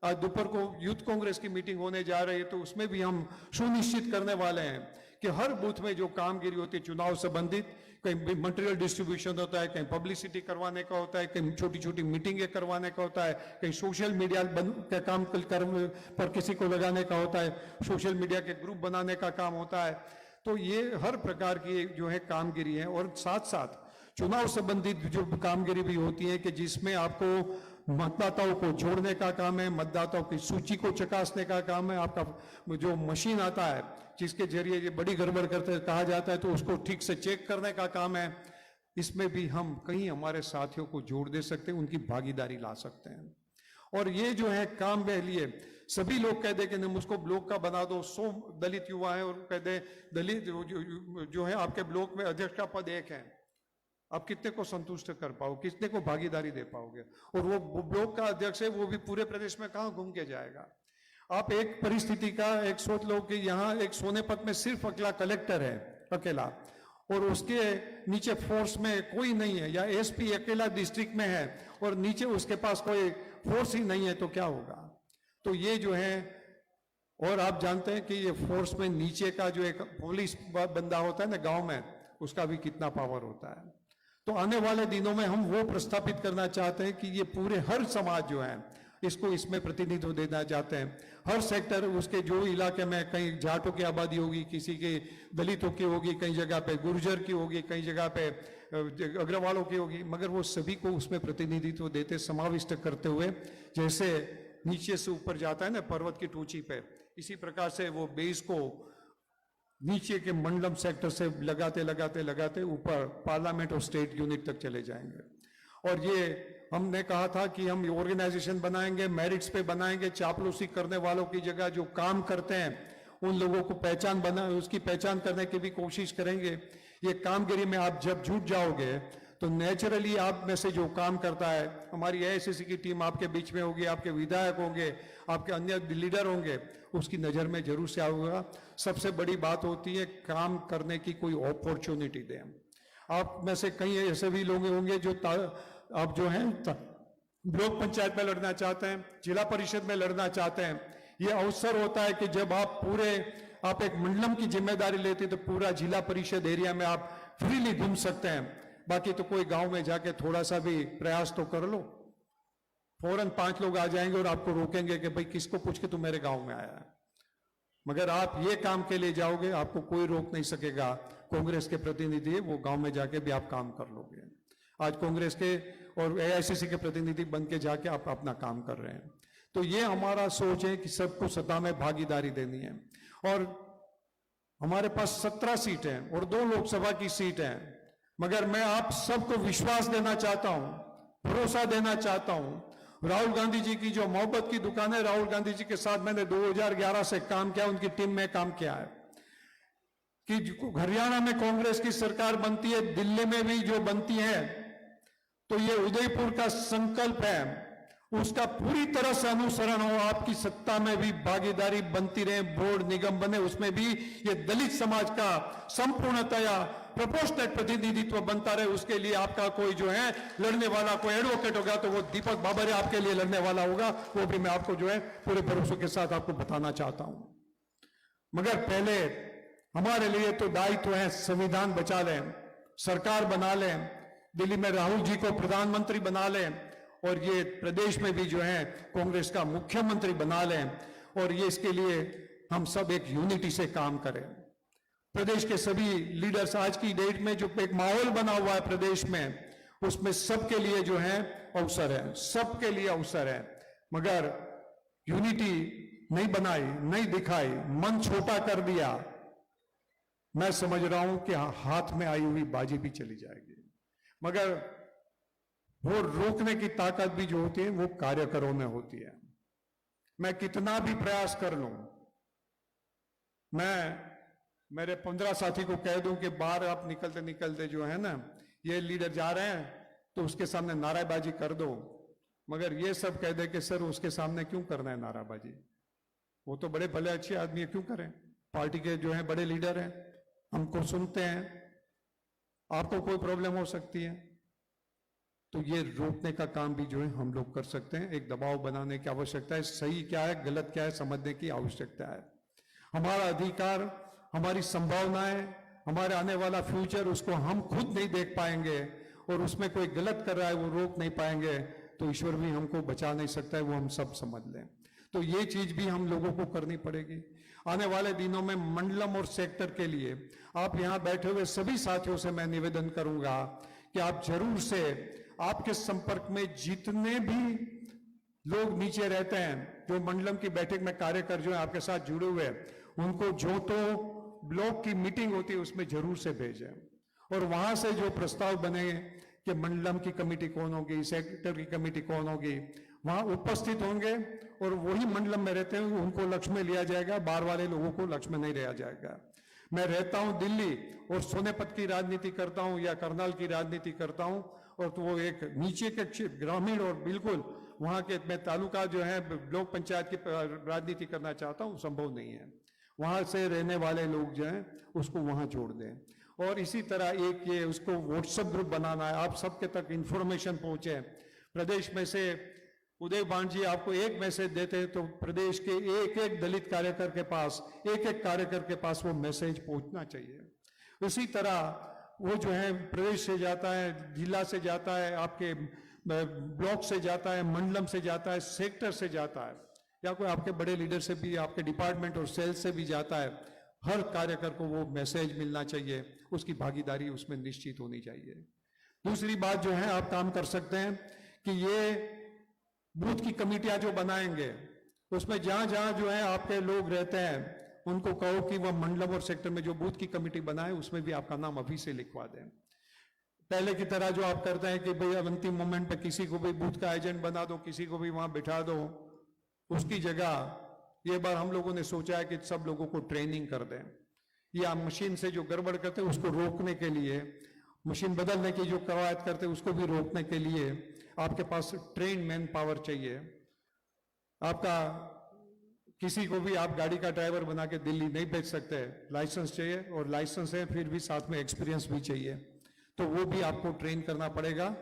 Speaker 7: आज दोपहर को यूथ कांग्रेस की मीटिंग होने जा रही है, तो उसमें भी हम सुनिश्चित करने वाले हैं कि हर बूथ में जो कामगिरी होती है चुनाव संबंधित, कहीं मटेरियल डिस्ट्रीब्यूशन होता है, कहीं पब्लिसिटी करवाने का होता है, कहीं छोटी छोटी मीटिंगें करवाने का होता है, कहीं सोशल मीडिया का काम पर किसी को लगाने का होता है, सोशल मीडिया के ग्रुप बनाने का काम होता है। तो ये हर प्रकार की जो है कामगिरी है। और साथ साथ चुनाव संबंधित जो कामगिरी भी होती है कि जिसमें आपको मतदाताओं को जोड़ने का काम है, मतदाताओं की सूची को चकासने का काम है। आपका जो मशीन आता है जिसके जरिए ये बड़ी गड़बड़ करते कहा जाता है, तो उसको ठीक से चेक करने का काम है। इसमें भी हम कहीं हमारे साथियों को जोड़ दे सकते हैं, उनकी भागीदारी ला सकते हैं। और ये जो है काम के लिए सभी लोग कह दे कि मुझको ब्लॉक का बना दो, 100 दलित युवा है और कह दे दलित जो है आपके ब्लॉक में अध्यक्ष का पद एक है, आप कितने को संतुष्ट कर पाओ, कितने को भागीदारी दे पाओगे? और वो ब्लॉक का अध्यक्ष है, वो भी पूरे प्रदेश में कहां घूम के जाएगा? आप एक परिस्थिति का एक सोच लो कि यहाँ एक सोनेपत में सिर्फ अकेला कलेक्टर है, अकेला, और उसके नीचे फोर्स में कोई नहीं है, या एसपी अकेला डिस्ट्रिक्ट में है और नीचे उसके पास कोई फोर्स ही नहीं है, तो क्या होगा? तो ये जो है, और आप जानते हैं कि ये फोर्स में नीचे का जो एक पुलिस बंदा होता है ना गांव में, उसका भी कितना पावर होता है। तो आने वाले दिनों में हम वो प्रस्थापित करना चाहते हैं कि ये पूरे हर समाज जो है इसको इसमें प्रतिनिधित्व देना चाहते हैं। हर सेक्टर, उसके जो इलाके में कहीं जाटों की आबादी होगी, किसी के दलितों की होगी, कई जगह पे गुर्जर की होगी, कई जगह पे अग्रवालों की होगी, मगर वो सभी को उसमें प्रतिनिधित्व देते, समाविष्ट करते हुए, जैसे नीचे से ऊपर जाता है ना पर्वत की टोची पे, इसी प्रकार से वो बेस को नीचे के मंडलम सेक्टर से लगाते लगाते लगाते ऊपर पार्लियामेंट और स्टेट यूनिट तक चले जाएंगे। और ये हमने कहा था कि हम ऑर्गेनाइजेशन बनाएंगे, मेरिट्स पे बनाएंगे, चापलूसी करने वालों की जगह जो काम करते हैं उन लोगों को उसकी पहचान करने की भी कोशिश करेंगे। ये कामगिरी में आप जब जुट जाओगे तो नेचुरली आप में से जो काम करता है, हमारी एआईसीसी की टीम आपके बीच में होगी, आपके विधायक होंगे, आपके अन्य लीडर होंगे, उसकी नजर में जरूर से आऊंगा। सबसे बड़ी बात होती है काम करने की कोई अपॉर्चुनिटी दें। आप में से कई ऐसे भी लोग होंगे जो आप जो हैं ब्लॉक पंचायत में लड़ना चाहते हैं, जिला परिषद में लड़ना चाहते हैं। ये अवसर होता है कि जब आप एक मंडलम की जिम्मेदारी लेते हैं तो पूरा जिला परिषद एरिया में आप फ्रीली घूम सकते हैं। बाकी तो कोई गांव में जाके थोड़ा सा भी प्रयास तो कर लो, फौरन 5 लोग आ जाएंगे और आपको रोकेंगे कि भाई किसको पूछ के तू मेरे गांव में आया है। मगर आप ये काम के लिए जाओगे, आपको कोई रोक नहीं सकेगा। कांग्रेस के प्रतिनिधि है, वो गांव में जाके भी आप काम कर लोगे। आज कांग्रेस के और एआईसीसी के प्रतिनिधि बन के जाके आप अपना काम कर रहे हैं। तो ये हमारा सोच है कि सबको सत्ता में भागीदारी देनी है। और हमारे पास 17 सीट हैं और 2 लोकसभा की सीट है, मगर मैं आप सबको विश्वास देना चाहता हूं, भरोसा देना चाहता हूं। राहुल गांधी जी की जो मोहब्बत की दुकान है, राहुल गांधी जी के साथ मैंने 2011 से काम किया, उनकी टीम में काम किया है कि हरियाणा में कांग्रेस की सरकार बनती है, दिल्ली में भी जो बनती है, तो ये उदयपुर का संकल्प है, उसका पूरी तरह से अनुसरण हो। आपकी सत्ता में भी भागीदारी बनती रहे, बोर्ड निगम बने, उसमें भी ये दलित समाज का संपूर्णतया प्रोपोर्शनल प्रतिनिधित्व बनता रहे। उसके लिए आपका कोई जो है लड़ने वाला कोई एडवोकेट होगा तो वो दीपक बाबरिया आपके लिए लड़ने वाला होगा, वो भी मैं आपको जो है पूरे भरोसे के साथ आपको बताना चाहता हूं। मगर पहले हमारे लिए तो दायित्व है संविधान बचा लें, सरकार बना लें, दिल्ली में राहुल जी को प्रधानमंत्री बना लें, और ये प्रदेश में भी जो है कांग्रेस का मुख्यमंत्री बना लें। और ये इसके लिए हम सब एक यूनिटी से काम करें। प्रदेश के सभी लीडर्स, आज की डेट में जो एक माहौल बना हुआ है प्रदेश में, उसमें सबके लिए जो है अवसर है, सबके लिए अवसर है। मगर यूनिटी नहीं बनाई, नहीं दिखाई, मन छोटा कर दिया, मैं समझ रहा हूं कि हाथ में आई हुई बाजी भी चली जाएगी। मगर वो रोकने की ताकत भी जो होती है वो कार्यकर्ताओं में होती है। मैं कितना भी प्रयास कर लूं, मैं मेरे 15 साथी को कह दूं कि बाहर आप निकलते निकलते जो है ना, ये लीडर जा रहे हैं तो उसके सामने नाराबाजी कर दो, मगर ये सब कह दे कि सर उसके सामने क्यों करना है नाराबाजी, वो तो बड़े भले अच्छे आदमी है, क्यों करें, पार्टी के जो है बड़े लीडर हैं, हमको सुनते हैं, आपको कोई प्रॉब्लम हो सकती है। तो ये रोकने का काम भी जो है हम लोग कर सकते हैं। एक दबाव बनाने की आवश्यकता है, सही क्या है गलत क्या है समझने की आवश्यकता है। हमारा अधिकार, हमारी संभावनाएं, हमारे आने वाला फ्यूचर, उसको हम खुद नहीं देख पाएंगे और उसमें कोई गलत कर रहा है वो रोक नहीं पाएंगे, तो ईश्वर भी हमको बचा नहीं सकता है, वो हम सब समझ लें। तो ये चीज भी हम लोगों को करनी पड़ेगी। आने वाले दिनों में मंडलम और सेक्टर के लिए आप यहां बैठे हुए सभी साथियों से मैं निवेदन करूंगा कि आप जरूर से आपके संपर्क में जितने भी लोग नीचे रहते हैं, जो मंडलम की बैठक में कार्यकर जो है आपके साथ जुड़े हुए हैं, उनको जो तो ब्लॉक की मीटिंग होती है उसमें जरूर से भेजें, और वहां से जो प्रस्ताव बने कि मंडलम की कमेटी कौन होगी, सेक्टर की कमेटी कौन होगी, वहां उपस्थित होंगे और वही मंडलम में रहते हैं उनको लक्ष्य में लिया जाएगा, बाहर वाले लोगों को लक्ष्य में नहीं लिया जाएगा। मैं रहता हूं दिल्ली और सोनेपत की राजनीति करता हूं या करनाल की राजनीति करता हूं, और तो वो एक नीचे के ग्रामीण और बिल्कुल वहां के मैं तालुका जो है ब्लॉक पंचायत की राजनीति करना चाहता हूं, संभव नहीं है। वहां से रहने वाले लोग जो हैं उसको वहां जोड़ दें। और इसी तरह एक ये उसको व्हाट्सएप ग्रुप बनाना है, आप सबके तक इंफॉर्मेशन पहुंचे। प्रदेश में से उदय बाण जी आपको एक मैसेज देते हैं तो प्रदेश के एक एक दलित कार्यकर के पास, एक एक कार्यकर के पास वो मैसेज पहुंचना चाहिए। उसी तरह वो जो है प्रदेश से जाता है, जिला से जाता है, आपके ब्लॉक से जाता है, मंडलम से जाता है, सेक्टर से जाता है, या कोई आपके बड़े लीडर से भी, आपके डिपार्टमेंट और सेल से भी जाता है। हर कार्यकर को वो मैसेज मिलना चाहिए, उसकी भागीदारी उसमें निश्चित होनी चाहिए। दूसरी बात जो है, आप काम कर सकते हैं कि ये बूथ की कमेटियां जो बनाएंगे, उसमें जहां जहां जो है आपके लोग रहते हैं, उनको कहो कि वह मंडलम और सेक्टर में जो बूथ की कमेटी बनाए, उसमें भी आपका नाम अभी से लिखवा दें। पहले की तरह जो आप करते हैं कि भाई अंतिम मोमेंट पे किसी को भी बूथ का एजेंट बना दो, किसी को भी वहां बिठा दो, उसकी जगह ये बार हम लोगों ने सोचा है कि सब लोगों को ट्रेनिंग कर दें, या मशीन से जो गड़बड़ करते हैं उसको रोकने के लिए, मशीन बदलने की जो कवायद करते हैं उसको भी रोकने के लिए आपके पास ट्रेन मैन पावर चाहिए। आपका किसी को भी आप गाड़ी का ड्राइवर बना के दिल्ली नहीं भेज सकते, लाइसेंस चाहिए, और लाइसेंस है फिर भी साथ में एक्सपीरियंस भी चाहिए, तो वो भी आपको ट्रेन करना पड़ेगा।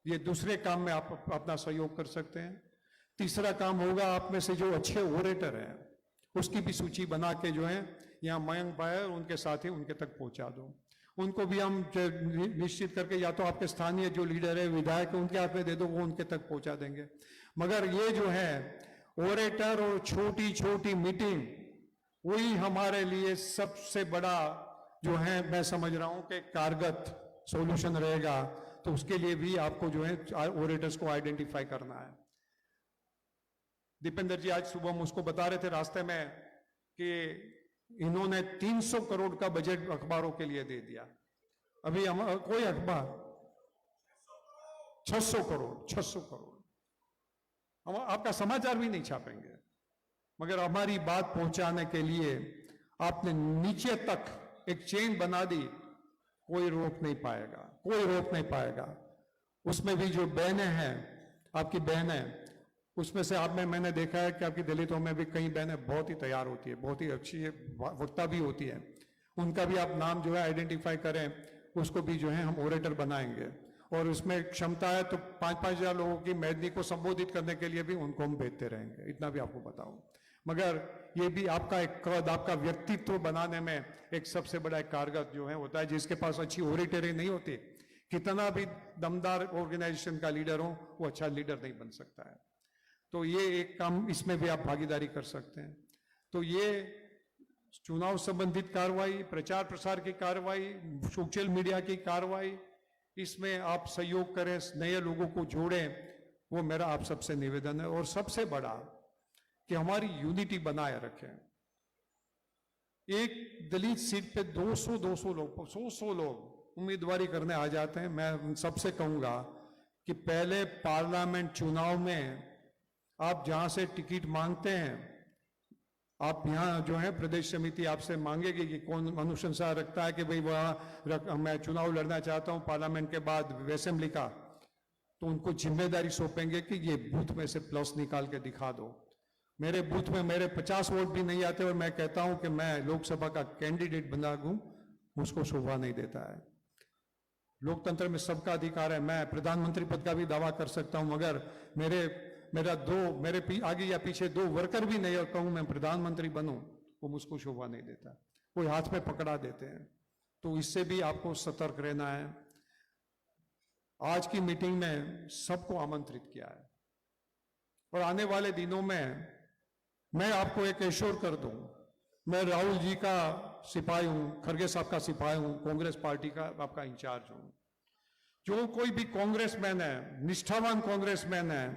Speaker 7: ये दूसरे काम में आप अपना सहयोग कर सकते हैं। तीसरा काम होगा, आप में से जो अच्छे ओरेटर हैं उसकी भी सूची बना के जो है यहाँ मयंक भाई और उनके साथी उनके तक पहुंचा दो। उनको भी हम निश्चित करके या तो आपके स्थानीय जो लीडर है, विधायक है, उनके हाथ में दे दो, वो उनके तक पहुंचा देंगे। मगर ये जो है ओरेटर और छोटी छोटी मीटिंग, वही हमारे लिए सबसे बड़ा जो है मैं समझ रहा हूं कि कारगर सॉल्यूशन रहेगा। तो उसके लिए भी आपको जो है ओरेटर्स को आइडेंटिफाई करना है। दीपेंद्र जी आज सुबह हम उसको बता रहे थे रास्ते में कि इन्होंने 300 करोड़ का बजट अखबारों के लिए दे दिया। अभी हम कोई अखबार 600 करोड़ हम आपका समाचार भी नहीं छापेंगे, मगर हमारी बात पहुंचाने के लिए आपने नीचे तक एक चेन बना दी, कोई रोक नहीं पाएगा। उसमें भी जो बहनें हैं, आपकी बहनें, उसमें से आप में मैंने देखा है कि आपकी दलितों में भी कई बहनें बहुत ही तैयार होती है, बहुत ही अच्छी वक्ता भी होती है। उनका भी आप नाम जो है आइडेंटिफाई करें, उसको भी जो है हम ओरेटर बनाएंगे। और उसमें क्षमता है तो 5-5 हजार लोगों की मैदनी को संबोधित करने के लिए भी उनको हम भेजते रहेंगे, इतना भी आपको बताऊं। मगर ये भी आपका एक कद, आपका व्यक्तित्व बनाने में एक सबसे बड़ा एक कारगर जो है होता है। जिसके पास अच्छी ओरेटरी नहीं होती, कितना भी दमदार ऑर्गेनाइजेशन का लीडर हो, वो अच्छा लीडर नहीं बन सकता है। तो ये एक काम, इसमें भी आप भागीदारी कर सकते हैं। तो ये चुनाव संबंधित कार्रवाई, प्रचार प्रसार की कार्रवाई, सोशल मीडिया की कार्रवाई, इसमें आप सहयोग करें, नए लोगों को जोड़ें, वो मेरा आप सबसे निवेदन है। और सबसे बड़ा कि हमारी यूनिटी बनाए रखें। एक दलित सीट पे 200 लोग, 100 लोग उम्मीदवारी करने आ जाते हैं। मैं उन सबसे कहूंगा कि पहले पार्लियामेंट चुनाव में आप जहां से टिकट मांगते हैं, आप यहां जो है प्रदेश समिति आपसे मांगेगी कि कौन अनुशंसा रखता है कि भाई वहां मैं चुनाव लड़ना चाहता हूं पार्लियामेंट के बाद असेंबली का, तो उनको जिम्मेदारी सौंपेंगे कि ये बूथ में से प्लस निकाल के दिखा दो। मेरे बूथ में मेरे 50 वोट भी नहीं आते और मैं कहता हूं कि मैं लोकसभा का कैंडिडेट बना दूं, मुझको शोभा नहीं देता है। लोकतंत्र में सबका अधिकार है, मैं प्रधानमंत्री पद का भी दावा कर सकता हूं, मगर मेरे आगे या पीछे 2 वर्कर भी नहीं और कहूं मैं प्रधानमंत्री बनूं, वो मुझको शोभा नहीं देता। कोई हाथ में पकड़ा देते हैं, तो इससे भी आपको सतर्क रहना है। आज की मीटिंग में सबको आमंत्रित किया है और आने वाले दिनों में मैं आपको एक एश्योर कर दूं, मैं राहुल जी का सिपाही हूं, खड़गे साहब का सिपाही हूं, कांग्रेस पार्टी का आपका इंचार्ज हूं। जो कोई भी कांग्रेसमैन है, निष्ठावान कांग्रेसमैन है,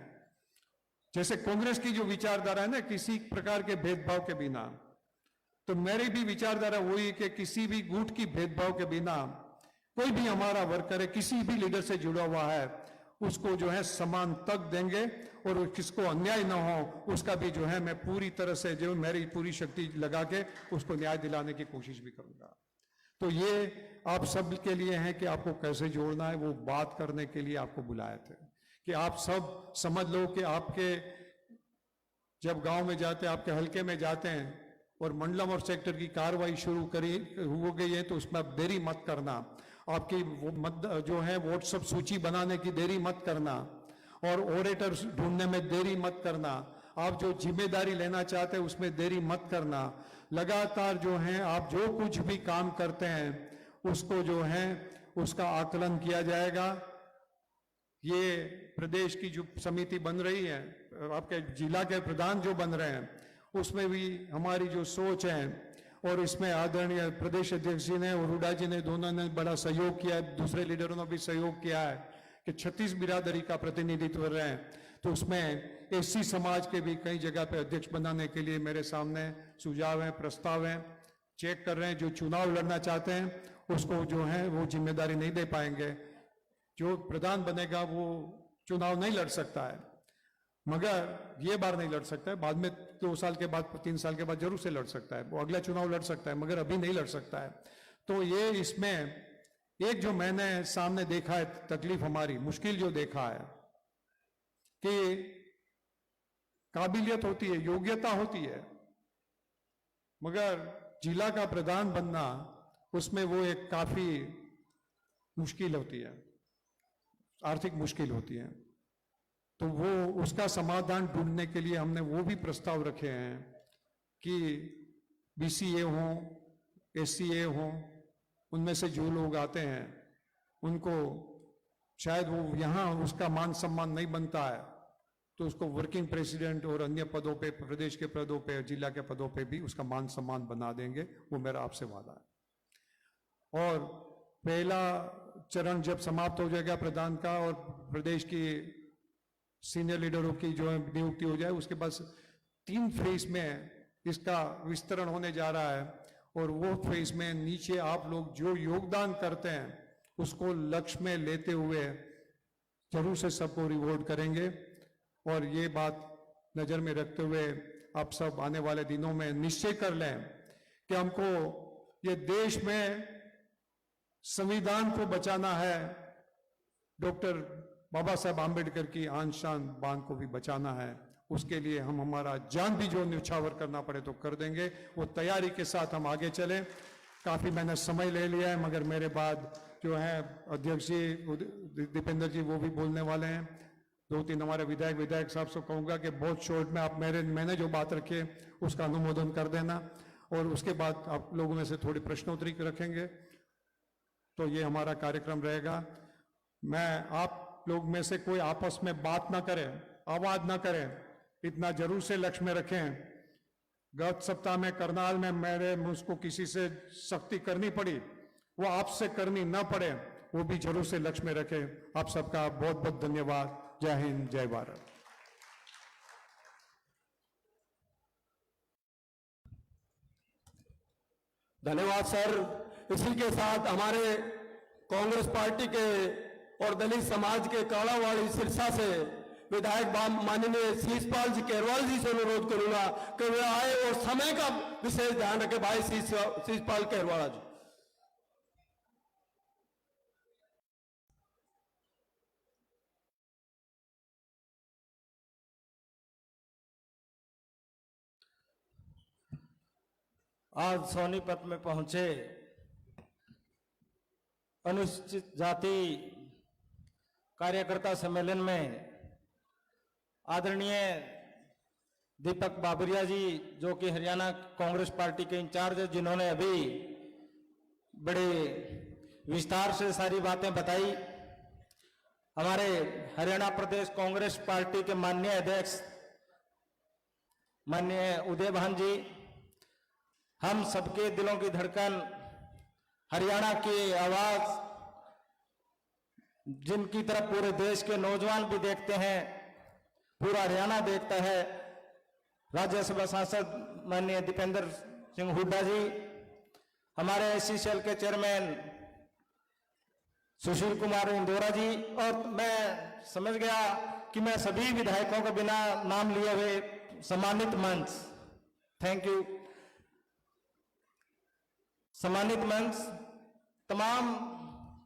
Speaker 7: जैसे कांग्रेस की जो विचारधारा है ना, किसी प्रकार के भेदभाव के बिना, तो मेरी भी विचारधारा वही कि किसी भी गुट की भेदभाव के बिना कोई भी हमारा वर्कर है, किसी भी लीडर से जुड़ा हुआ है, उसको जो है समान तक देंगे और किसको अन्याय ना हो उसका भी जो है मैं पूरी तरह से जो मेरी पूरी शक्ति लगा के उसको न्याय दिलाने की कोशिश भी करूंगा। तो ये आप सब के लिए है कि आपको कैसे जोड़ना है, वो बात करने के लिए आपको बुलाए थे कि आप सब समझ लो कि आपके जब गांव में जाते हैं, आपके हल्के में जाते हैं और मंडलम और सेक्टर की कार्रवाई शुरू हो गई है, तो उसमें आप देरी मत करना। आपकी जो है व्हाट्सएप सूची बनाने की देरी मत करना और ओरेटर ढूंढने में देरी मत करना। आप जो जिम्मेदारी लेना चाहते हैं उसमें देरी मत करना। लगातार जो है आप जो कुछ भी काम करते हैं उसको जो है उसका आकलन किया जाएगा। ये प्रदेश की जो समिति बन रही है, आपके जिला के प्रधान जो बन रहे हैं, उसमें भी हमारी जो सोच है और इसमें आदरणीय प्रदेश अध्यक्ष जी ने और हुड्डा जी ने दोनों ने बड़ा सहयोग किया है, दूसरे लीडरों ने भी सहयोग किया है कि 36 बिरादरी का प्रतिनिधित्व कर रहे हैं। तो उसमें एससी समाज के भी कई जगह पे अध्यक्ष बनाने के लिए मेरे सामने सुझाव हैं, प्रस्ताव हैं, चेक कर रहे हैं। जो चुनाव लड़ना चाहते हैं उसको जो है वो जिम्मेदारी नहीं दे पाएंगे। जो प्रधान बनेगा वो चुनाव नहीं लड़ सकता है, मगर ये बार नहीं लड़ सकता है, बाद में 2 साल के बाद 3 साल के बाद जरूर से लड़ सकता है, वो अगला चुनाव लड़ सकता है, मगर अभी नहीं लड़ सकता है। तो ये इसमें एक जो मैंने सामने देखा है तकलीफ, हमारी मुश्किल जो देखा है कि काबिलियत होती है, योग्यता होती है, मगर जिला का प्रधान बनना उसमें वो एक काफी मुश्किल होती है, आर्थिक मुश्किल होती है। तो वो उसका समाधान ढूंढने के लिए हमने वो भी प्रस्ताव रखे हैं कि बीसीए हो, एससीए हो, उनमें से जो लोग आते हैं उनको शायद वो यहाँ उसका मान सम्मान नहीं बनता है, तो उसको वर्किंग प्रेसिडेंट और अन्य पदों पे, प्रदेश के पदों पे, जिला के पदों पे भी उसका मान सम्मान बना देंगे। वो मेरा आपसे वादा है। और पहला चरण जब समाप्त हो जाएगा प्रधान का और प्रदेश की सीनियर लीडरों की जो है नियुक्ति हो जाए, उसके बाद 3 फेज में इसका विस्तरण होने जा रहा है। और वो फेज में नीचे आप लोग जो योगदान करते हैं उसको लक्ष्य में लेते हुए जरूर से सबको रिवॉर्ड करेंगे। और ये बात नजर में रखते हुए आप सब आने वाले दिनों में निश्चय कर लें कि हमको ये देश में संविधान को बचाना है, डॉक्टर बाबा साहब आम्बेडकर की आन शान बान को भी बचाना है। उसके लिए हम हमारा जान भी जो न्यौछावर करना पड़े तो कर देंगे। वो तैयारी के साथ हम आगे चलें। काफी मैंने समय ले लिया है, मगर मेरे बाद जो है अध्यक्ष जी दीपेंद्र जी वो भी बोलने वाले हैं। 2-3 हमारे विधायक साहब से कहूंगा कि बहुत शॉर्ट में आप मैंने जो बात रखी है उसका अनुमोदन कर देना, और उसके बाद आप लोगों में से थोड़ी प्रश्नोत्तरी रखेंगे। तो ये हमारा कार्यक्रम रहेगा। मैं आप लोग में से कोई आपस में बात ना करे, आवाज ना करे, इतना जरूर से लक्ष्य में रखें। गत सप्ताह में करनाल में मेरे मुझको किसी से सख्ती करनी पड़ी, वो आपसे करनी ना पड़े, वो भी जरूर से लक्ष्य में रखें। आप सबका बहुत बहुत धन्यवाद। जय हिंद, जय भारत।
Speaker 2: धन्यवाद सर। इसी के साथ हमारे कांग्रेस पार्टी के और दलित समाज के कालावाड़ी सिरसा से विधायक माननीय शीशपाल जी केरवाल जी से अनुरोध करूंगा कि वे आए और समय का विशेष ध्यान रखें। भाई शीशपाल केरवाला जी।
Speaker 5: आज सोनीपत में पहुंचे अनुसूचित जाति कार्यकर्ता सम्मेलन में आदरणीय दीपक बाबरिया जी, जो कि हरियाणा कांग्रेस पार्टी के इंचार्ज है, जिन्होंने अभी बड़े विस्तार से सारी बातें बताई। हमारे हरियाणा प्रदेश कांग्रेस पार्टी के माननीय अध्यक्ष माननीय उदय भान जी, हम सबके दिलों की धड़कन, हरियाणा की आवाज, जिनकी तरफ पूरे देश के नौजवान भी देखते हैं, पूरा हरियाणा देखता है, राज्यसभा सांसद माननीय दीपेंद्र सिंह हुड्डा जी, हमारे एससी सेल के चेयरमैन सुशील कुमार इंदौरा जी, और मैं समझ गया कि मैं सभी विधायकों को बिना नाम लिए हुए सम्मानित मंच, थैंक यू, सम्मानित मंच, तमाम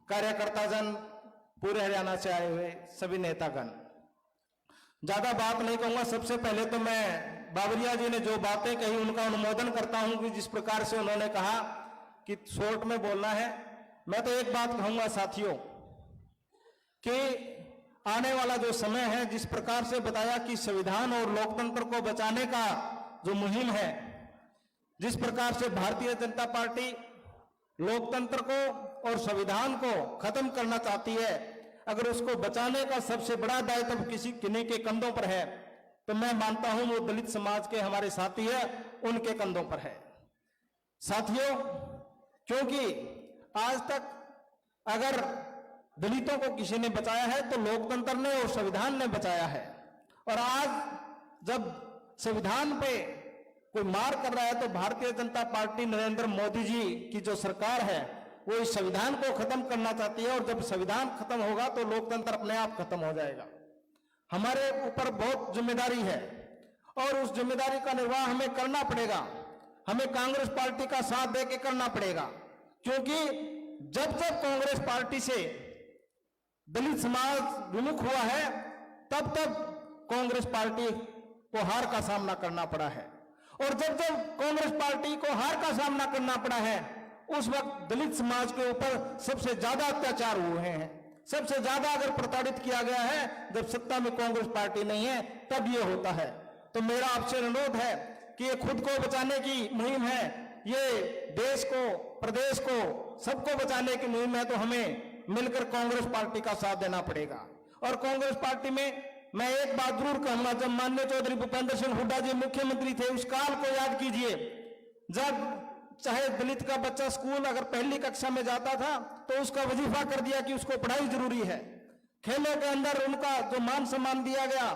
Speaker 5: कार्यकर्ता जन, पूरे हरियाणा से आए हुए सभी नेतागण, ज्यादा बात नहीं कहूंगा। सबसे पहले तो मैं बाबरिया जी ने जो बातें कही उनका अनुमोदन करता हूं कि जिस प्रकार से उन्होंने कहा कि शॉर्ट में बोलना है। मैं तो एक बात कहूंगा साथियों कि आने वाला जो समय है, जिस प्रकार से बताया कि संविधान और लोकतंत्र को बचाने का जो मुहिम है, जिस प्रकार से भारतीय जनता पार्टी लोकतंत्र को और संविधान को खत्म करना चाहती है, अगर उसको बचाने का सबसे बड़ा दायित्व किसी किन्हीं के कंधों पर है, तो मैं मानता हूं वो दलित समाज के हमारे साथी है, उनके कंधों पर है। साथियों, क्योंकि आज तक अगर दलितों को किसी ने बचाया है तो लोकतंत्र ने और संविधान ने बचाया है। और आज जब संविधान पे कोई मार कर रहा है तो भारतीय जनता पार्टी नरेंद्र मोदी जी की जो सरकार है वो इस संविधान को खत्म करना चाहती है। और जब संविधान खत्म होगा तो लोकतंत्र अपने आप खत्म हो जाएगा। हमारे ऊपर बहुत जिम्मेदारी है और उस जिम्मेदारी का निर्वाह हमें करना पड़ेगा। हमें कांग्रेस पार्टी का साथ दे के करना पड़ेगा, क्योंकि जब जब कांग्रेस पार्टी से दलित समाज विमुख हुआ है तब तब कांग्रेस पार्टी को हार का सामना करना पड़ा है। और जब जब कांग्रेस पार्टी को हार का सामना करना पड़ा है उस वक्त दलित समाज के ऊपर सबसे ज्यादा अत्याचार हुए हैं, सबसे ज्यादा अगर प्रताड़ित किया गया है जब सत्ता में कांग्रेस पार्टी नहीं है तब ये होता है। तो मेरा आपसे अनुरोध है कि ये खुद को बचाने की मुहिम है, ये देश को, प्रदेश को, सबको बचाने की मुहिम है। तो हमें मिलकर कांग्रेस पार्टी का साथ देना पड़ेगा। और कांग्रेस पार्टी में मैं एक बात जरूर कहूंगा, जब माननीय चौधरी भूपेंद्र सिंह हुड्डा जी मुख्यमंत्री थे उस काल को याद कीजिए जब चाहे दलित का बच्चा स्कूल अगर पहली कक्षा में जाता था तो उसका वजीफा कर दिया कि उसको पढ़ाई जरूरी है। खेलों के अंदर उनका जो मान सम्मान दिया गया,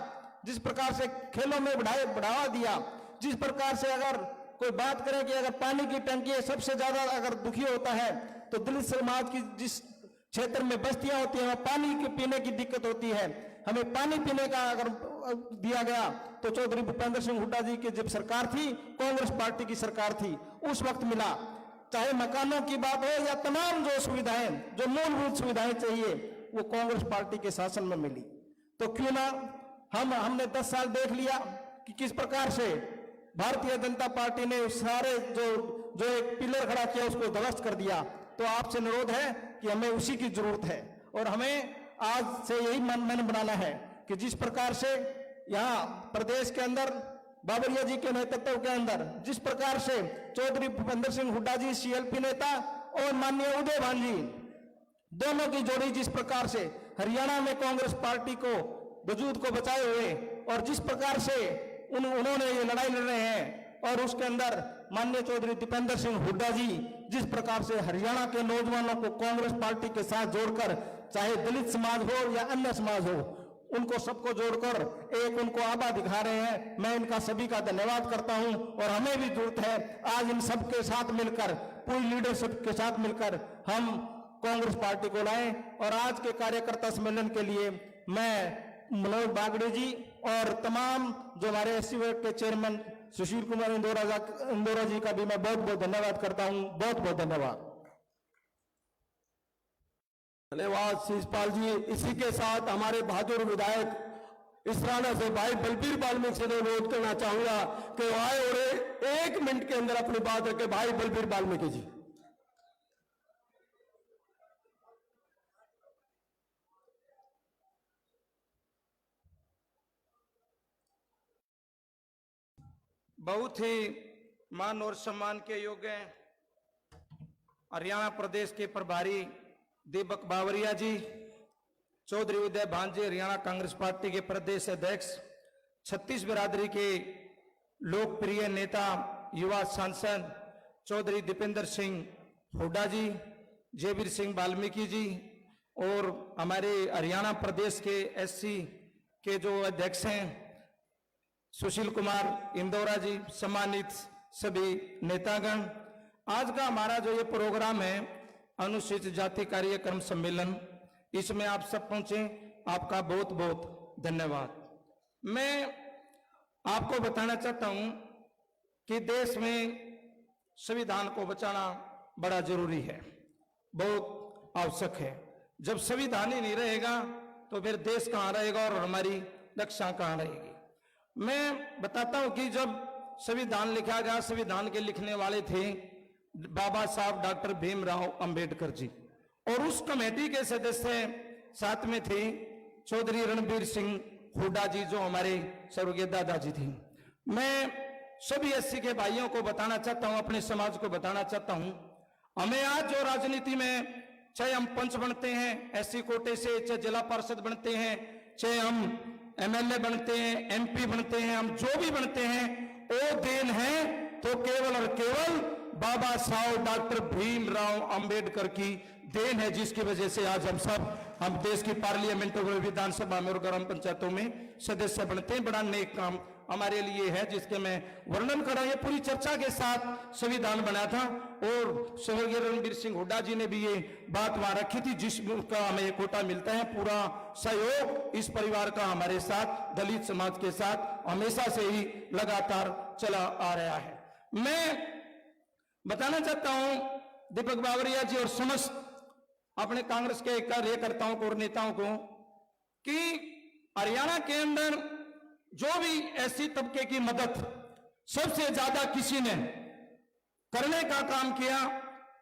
Speaker 5: जिस प्रकार से खेलों में बढ़ावा दिया, जिस प्रकार से अगर कोई बात करें कि अगर पानी की टंकी सबसे ज्यादा अगर दुखी होता है तो दलित समाज की जिस क्षेत्र में बस्तियां होती हैं पानी के पीने की दिक्कत होती है, हमें पानी पीने का अगर दिया गया तो चौधरी भूपेंद्र सिंह हुड्डा जी की जब सरकार थी, कांग्रेस पार्टी की सरकार थी, उस वक्त मिला। चाहे मकानों की बात हो या तमाम जो सुविधाएं, जो मूलभूत सुविधाएं चाहिए वो कांग्रेस पार्टी के शासन में मिली। तो क्यों ना हमने 10 साल देख लिया कि किस प्रकार से भारतीय जनता पार्टी ने सारे जो एक पिलर खड़ा किया उसको ध्वस्त कर दिया। तो आपसे अनुरोध है कि हमें उसी की जरूरत है और हमें आज से यही मन बनाना है कि जिस प्रकार से यहाँ प्रदेश के अंदर बाबरिया जी के नेतृत्व के अंदर जिस प्रकार से चौधरी भूपेंद्र सिंह हुड्डा जी सीएलपी नेता और माननीय उदय भान जी दोनों की जोड़ी जिस प्रकार से हरियाणा में कांग्रेस पार्टी को वजूद को बचाए हुए और जिस प्रकार से उन्होंने ये लड़ाई लड़ रहे हैं और उसके अंदर माननीय चौधरी दीपेंद्र सिंह हुड्डा जी जिस प्रकार से हरियाणा के नौजवानों को कांग्रेस पार्टी के साथ जोड़कर, चाहे दलित समाज हो या अन्य समाज हो, उनको सबको जोड़कर एक उनको आभा दिखा रहे हैं। मैं इनका सभी का धन्यवाद करता हूं और हमें भी जरूरत है आज इन सबके साथ मिलकर, पूरी लीडरशिप के साथ मिलकर हम कांग्रेस पार्टी को लाएं। और आज के कार्यकर्ता सम्मेलन के लिए मैं मनोज बागड़े जी और तमाम जो हमारे एससी वर्ग के चेयरमैन सुशील कुमार इंदौरा जी का भी मैं बहुत बहुत धन्यवाद करता हूं। बहुत बहुत धन्यवाद।
Speaker 2: धन्यवाद शिषपाल जी। इसी के साथ हमारे बहादुर विधायक इसराना से भाई बलबीर वाल्मीकि से अनुरोध करना चाहूंगा कि आए और 1 मिनट के अंदर अपनी बात रखे। भाई बलबीर वाल्मीकि जी।
Speaker 8: बहुत ही मान और सम्मान के योग्य हरियाणा प्रदेश के प्रभारी दीपक बाबरिया जी, चौधरी उदय भान जी हरियाणा कांग्रेस पार्टी के प्रदेश अध्यक्ष, 36 बिरादरी के लोकप्रिय नेता युवा सांसद चौधरी दीपेंद्र सिंह हुड्डा जी, जयवीर सिंह वाल्मीकि जी और हमारे हरियाणा प्रदेश के एससी के जो अध्यक्ष हैं सुशील कुमार इंदौरा जी, सम्मानित सभी नेतागण। आज का हमारा जो ये प्रोग्राम है अनुसूचित जाति कार्यक्रम सम्मेलन, इसमें आप सब पहुंचे, आपका बहुत बहुत धन्यवाद। मैं आपको बताना चाहता हूं कि देश में संविधान को बचाना बड़ा जरूरी है, बहुत आवश्यक है। जब संविधान ही नहीं रहेगा तो फिर देश कहां रहेगा और हमारी रक्षा कहां रहेगी। मैं बताता हूं कि जब संविधान लिखा गया, संविधान के लिखने वाले थे बाबा साहब डॉक्टर भीमराव अंबेडकर जी और उस कमेटी के सदस्य साथ में थे चौधरी रणबीर सिंह हुड्डा जी जो हमारे स्वर्गीय दादाजी थे। मैं सभी एससी के भाइयों को बताना चाहता हूं, अपने समाज को बताना चाहता हूं, हमें आज जो राजनीति में चाहे हम पंच बनते हैं एससी कोटे से, चाहे जिला पार्षद बनते हैं, चाहे हम एमएलए बनते हैं, एमपी बनते हैं, हम जो भी बनते हैं वो देन है तो केवल और केवल बाबा साहब डॉक्टर भीमराव अंबेडकर की देन है, जिसकी वजह से आज हम देश की पार्लियामेंटों में, विधानसभा में और ग्राम पंचायतों में सदस्य बनते हैं। बड़ा नेक काम हमारे लिए है, जिसके मैं वर्णन कर रहा हूं। ये पूरी चर्चा के साथ संविधान बना था और स्वर्गीय रणबीर सिंह हुड्डा जी ने भी ये बात वहां रखी थी, जिसका हमें ये कोटा मिलता है। पूरा सहयोग इस परिवार का हमारे साथ, दलित समाज के साथ हमेशा से ही लगातार चला आ रहा है। मैं बताना चाहता हूं दीपक बावरिया जी और समस्त अपने कांग्रेस के कार्यकर्ताओं को और नेताओं को कि हरियाणा के अंदर जो भी ऐसी तबके की मदद सबसे ज्यादा किसी ने करने का काम किया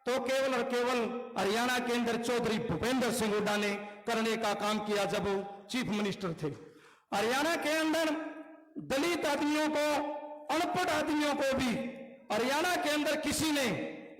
Speaker 8: तो केवल और केवल हरियाणा के अंदर चौधरी भूपेंद्र सिंह हुड्डा ने करने का काम किया जब वो चीफ मिनिस्टर थे। हरियाणा के अंदर दलित आदमियों को, अनपढ़ आदमियों को भी हरियाणा के अंदर किसी ने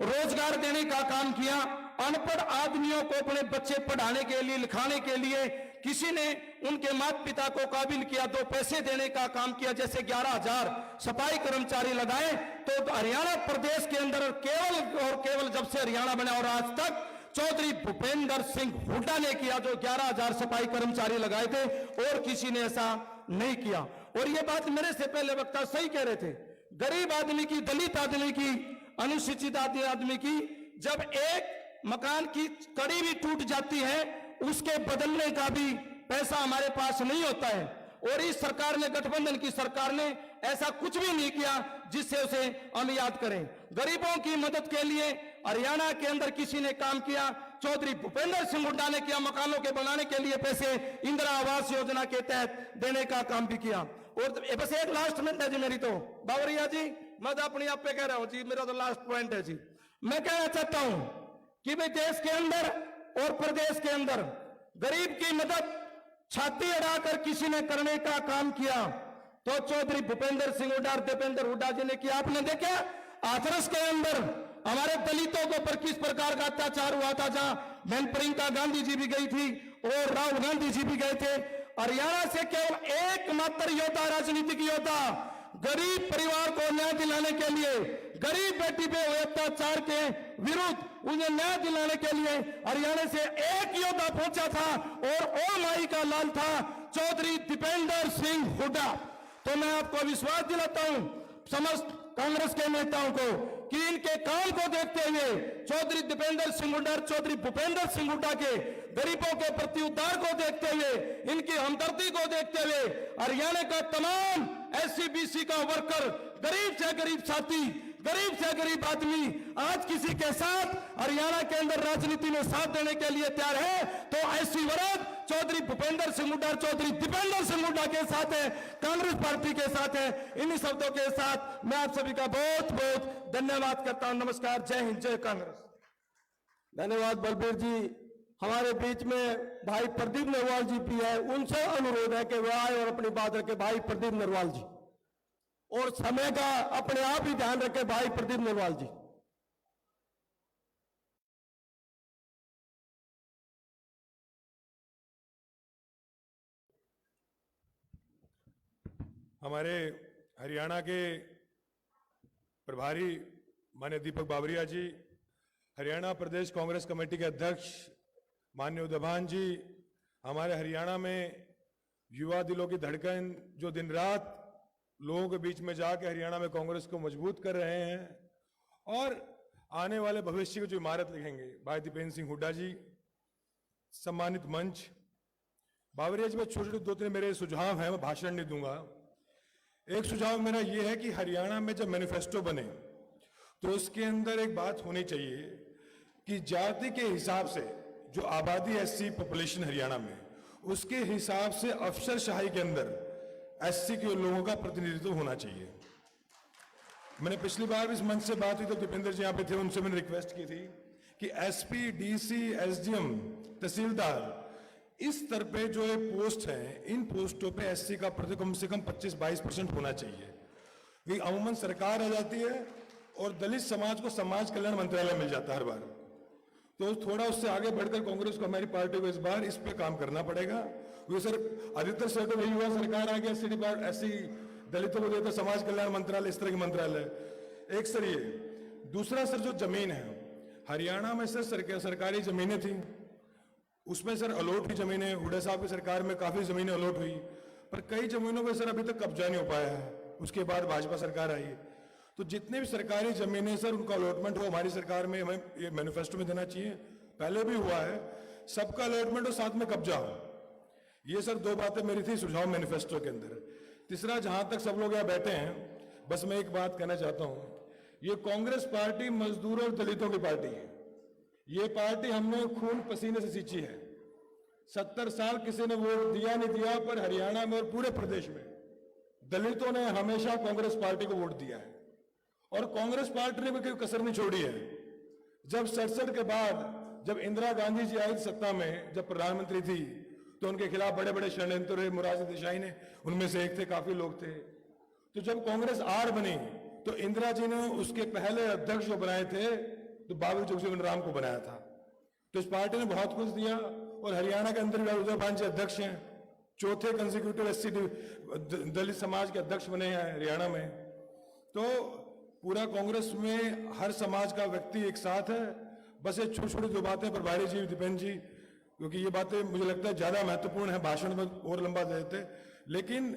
Speaker 8: रोजगार देने का काम किया। अनपढ़ आदमियों को अपने बच्चे पढ़ाने के लिए, लिखाने के लिए किसी ने उनके माता पिता को काबिल किया, 2 पैसे देने का काम किया। जैसे 11,000 सफाई कर्मचारी लगाए तो हरियाणा प्रदेश के अंदर केवल और केवल जब से हरियाणा बना और आज तक चौधरी भूपेंद्र सिंह हुड्डा ने किया, जो 11,000 सफाई कर्मचारी लगाए थे, और किसी ने ऐसा नहीं किया। और ये बात मेरे से पहले वक्ता सही कह रहे थे, गरीब आदमी की, दलित आदमी की, अनुसूचित आदमी की जब एक मकान की कड़ी भी टूट जाती है, उसके बदलने का भी पैसा हमारे पास नहीं होता है। और इस सरकार ने, गठबंधन की सरकार ने ऐसा कुछ भी नहीं किया जिससे उसे हम याद करें। गरीबों की मदद के लिए हरियाणा के अंदर किसी ने काम किया, चौधरी भूपेंद्र सिंह हुड्डा ने किया। मकानों के बनाने के लिए पैसे इंदिरा आवास योजना के तहत देने का काम भी किया। और बस एक लास्ट मिनट है जी मेरी, तो बावरिया जी मैं तो अपने आप पे कह रहा हूं जी, मेरा तो लास्ट पॉइंट है जी। मैं कहना चाहता हूं कि भाई देश के अंदर और प्रदेश के अंदर गरीब की मदद छाती अड़ाकर किसी ने करने का काम किया तो चौधरी भूपेंद्र सिंह हुड्डा और दीपेंद्र हुड्डा जी ने किया। आपने देखा हाथरस के अंदर हमारे दलितों को पर किस प्रकार का अत्याचार हुआ था, जहां बहन प्रियंका गांधी जी भी गई थी और राहुल गांधी जी भी गए थे। हरियाणा से केवल एकमात्र योद्धा, राजनीतिक योद्धा, गरीब परिवार को न्याय दिलाने के लिए, गरीब बेटी पे हुए अत्याचार के विरुद्ध उन्हें न्याय दिलाने के लिए हरियाणा से एक योद्धा पहुंचा था और ओ माई का लाल था, चौधरी दीपेंद्र सिंह हुड्डा। तो मैं आपको विश्वास दिलाता हूं, समस्त कांग्रेस के नेताओं को, कि इनके काम को देखते हुए चौधरी दीपेंद्र सिंह हुड्डा, चौधरी भूपेंद्र सिंह हुड्डा के गरीबों के प्रति उद्धार को देखते हुए, इनकी हमदर्दी को देखते हुए हरियाणा का तमाम एससी बीसी का वर्कर, गरीब से गरीब साथी, गरीब से गरीब आदमी आज किसी के साथ हरियाणा के अंदर राजनीति में साथ देने के लिए तैयार है, तो ऐसी वर्ग चौधरी भूपेंद्र सिंह हुड्डा, चौधरी दीपेंद्र सिंह हुड्डा के साथ है, कांग्रेस पार्टी के साथ है। इन्हीं शब्दों के साथ मैं आप सभी का बहुत बहुत धन्यवाद करता हूं। नमस्कार, जय हिंद, जय कांग्रेस।
Speaker 2: धन्यवाद बलबीर जी। हमारे बीच में भाई प्रदीप नरवाल जी भी है, उनसे अनुरोध है कि वे आए और अपनी बात रखे। भाई प्रदीप नरवाल जी, और समय का अपने आप ही ध्यान रखे। भाई प्रदीप नरवाल जी।
Speaker 6: हमारे हरियाणा के प्रभारी माननीय दीपक बावरिया जी, हरियाणा प्रदेश कांग्रेस कमेटी के अध्यक्ष माननीय उदयभान जी, हमारे हरियाणा में युवा दिलों की धड़कन जो दिन रात लोगों के बीच में जाके हरियाणा में कांग्रेस को मजबूत कर रहे हैं और आने वाले भविष्य की जो इमारत लिखेंगे, भाई दीपेंद्र सिंह हुड्डा जी, सम्मानित मंच। बावरिया जी में छोटे छोटे 2-3 मेरे सुझाव हैं, मैं भाषण नहीं दूंगा। एक सुझाव मेरा यह है कि हरियाणा में जब मैनिफेस्टो बने तो उसके अंदर एक बात होनी चाहिए कि जाति के हिसाब से जो आबादी एससी पॉपुलेशन हरियाणा में, उसके हिसाब से अफसरशाही के अंदर एससी के लोगों का प्रतिनिधित्व होना चाहिए। मैंने पिछली बार इस मंच से बात हुई तो दीपेंद्र जी यहाँ पे थे, उनसे मैंने रिक्वेस्ट की थी कि एसपी, डीसी, एसडीएम, तहसीलदार, इस स्तर पे जो ये पोस्ट हैं, इन पोस्टों पे एससी का कम से कम 25-22% होना चाहिए। क्योंकि अमूमन सरकार आ जाती है और दलित समाज को समाज कल्याण मंत्रालय मिल जाता है हर बार। तो थोड़ा उससे आगे बढ़कर कांग्रेस को, हमारी पार्टी को इस बार इस पे काम करना पड़ेगा। क्योंकि सर अधिकतर से तो यही हुआ, सरकार आ गया, ऐसी दलितों को देता समाज कल्याण मंत्रालय, इस तरह के मंत्रालय। एक सर ये
Speaker 7: दूसरा सर जो जमीन है, हरियाणा में सर सरकारी जमीनें थी, उसमें सर अलॉट हुई जमीनें, हुड्डा साहब की सरकार में काफी जमीनें अलॉट हुई, पर कई जमीनों पे सर अभी तक कब्जा नहीं हो पाया है। उसके बाद भाजपा सरकार आई, तो जितने भी सरकारी जमीनें सर उनका अलॉटमेंट हो, हमारी सरकार में हमें ये मैनिफेस्टो में देना चाहिए, पहले भी हुआ है, सबका अलॉटमेंट हो, साथ में कब्जा हो। ये सर दो बातें मेरी थी सुझाव मैनिफेस्टो के अंदर। तीसरा, जहां तक सब लोग यहाँ बैठे हैं, बस मैं एक बात कहना चाहता हूं, ये कांग्रेस पार्टी मजदूरों और दलितों की पार्टी है। ये पार्टी हमने खून पसीने से सींची है। 70 साल किसी ने वोट दिया नहीं दिया, पर हरियाणा में और पूरे प्रदेश में दलितों ने हमेशा कांग्रेस पार्टी को वोट दिया है, और कांग्रेस पार्टी ने भी कोई कसर नहीं छोड़ी है। जब 67 के बाद जब इंदिरा गांधी जी आई सत्ता में, जब प्रधानमंत्री थी, तो उनके खिलाफ बड़े बड़े षड्यंत्र हुए। मोरारजी देसाई ने उनमें से एक थे, काफी लोग थे। तो जब कांग्रेस आर बनी, तो इंदिरा जी ने उसके पहले अध्यक्ष जो बनाए थे, तो बाबू जगजीवन राम को बनाया था। तो इस पार्टी ने बहुत कुछ दिया, और हरियाणा के अंदर उदय भान जी अध्यक्ष हैं, चौथे कंसेक्यूटिव एससी दलित समाज के अध्यक्ष बने हैं हरियाणा में। तो पूरा कांग्रेस में हर समाज का व्यक्ति एक साथ है। बस ये छोटी छोटी जो बातें प्रभारी जी, दीपेंद्र जी, क्योंकि ये बातें मुझे लगता है ज्यादा महत्वपूर्ण है, भाषण में और लंबा दे देते, लेकिन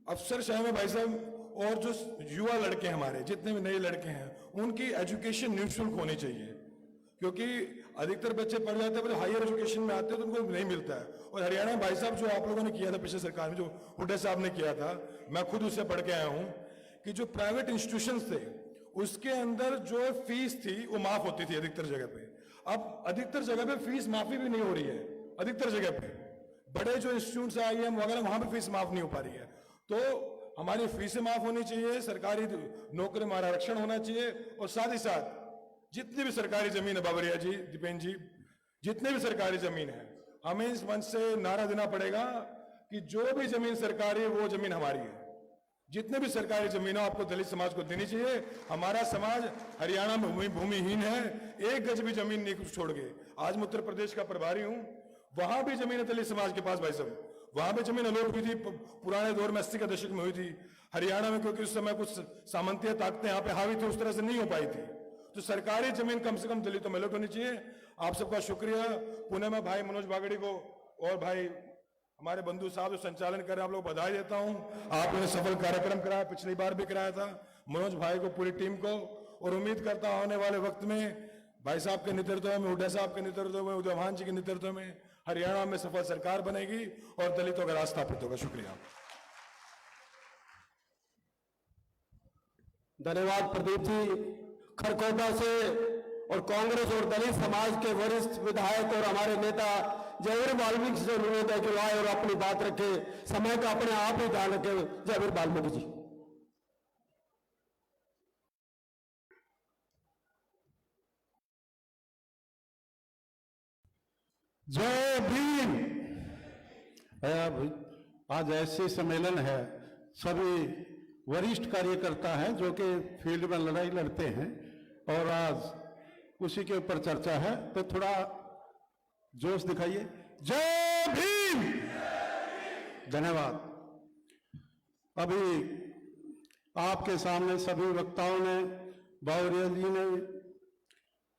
Speaker 7: अफसरशाही में भाई साहब, और जो युवा लड़के हैं हमारे, जितने भी नए लड़के हैं, उनकी एजुकेशन निःशुल्क होनी चाहिए, क्योंकि अधिकतर बच्चे पढ़ जाते हैं, पर हायर एजुकेशन में आते हैं तो उनको नहीं मिलता है। और हरियाणा में भाई साहब जो आप लोगों ने किया था पिछले सरकार में, जो हुड्डा साहब ने किया था, मैं खुद उससे पढ़ के आया हूं, कि जो प्राइवेट इंस्टीट्यूशंस थे उसके अंदर जो फीस थी वो माफ होती थी अधिकतर जगह पे। अब अधिकतर जगह पे फीस माफी भी नहीं हो रही है। अधिकतर जगह पे बड़े जो इंस्टीट्यूट IIM वगैरह, वहां पे फीस माफ नहीं हो पा रही है। तो हमारी फीसें माफ होनी चाहिए, सरकारी नौकरी में आरक्षण होना चाहिए, और साथ ही साथ जितनी भी सरकारी जमीन है, बाबरिया जी, दीपेंद्र जी, जितने भी सरकारी जमीन है, हमें इस मंच से नारा देना पड़ेगा कि जो भी जमीन सरकारी है वो जमीन हमारी है। जितने भी सरकारी जमीन हो आपको दलित समाज को देनी चाहिए। हमारा समाज हरियाणा में भूमिहीन है, एक गज भी जमीन नहीं कुछ छोड़ गए। आज मैं उत्तर प्रदेश का प्रभारी हूं, वहां भी जमीन है दलित समाज के पास भाई साहब, वहां पे जमीन अलॉट हुई थी, पुराने दौर में 80 के दशक में हुई थी। हरियाणा में क्योंकि उस समय कुछ सामंतीय ताकतें यहाँ पे हावी थी, उस तरह से नहीं हो पाई थी। तो सरकारी जमीन कम से कम दलितों में अलॉट होनी चाहिए। आप सबका शुक्रिया। पुणे में भाई मनोज बागड़ी को और भाई हमारे बंधु साहब जो संचालन कर रहे हैं, आप लोग बधाई देता हूं। आपने सफल कार्यक्रम कराया, पिछली बार भी कराया था। मनोज भाई को, पूरी टीम को, और उम्मीद करता हूं आने वाले वक्त में भाई साहब के नेतृत्व में, हुड्डा साहब के नेतृत्व में, उदय भान जी के नेतृत्व में हरियाणा में सफल सरकार बनेगी और दलितों का राज स्थापित होगा। शुक्रिया।
Speaker 2: धन्यवाद प्रदीप जी। खरखोटा से और कांग्रेस और दलित समाज के वरिष्ठ विधायक और हमारे नेता जयवीर वाल्मीकि से अनुरोध है कि वो आए और अपनी बात रखे। समय का अपने आप ही ध्यान रखे। जयवीर वाल्मीकि जी।
Speaker 9: जय भीम। आज ऐसे सम्मेलन है, सभी वरिष्ठ कार्यकर्ता हैं जो कि फील्ड में लड़ाई लड़ते हैं, और आज उसी के ऊपर चर्चा है, तो थोड़ा जोश दिखाइए। जय भीम। धन्यवाद। अभी आपके सामने सभी वक्ताओं ने, बावरिया जी ने,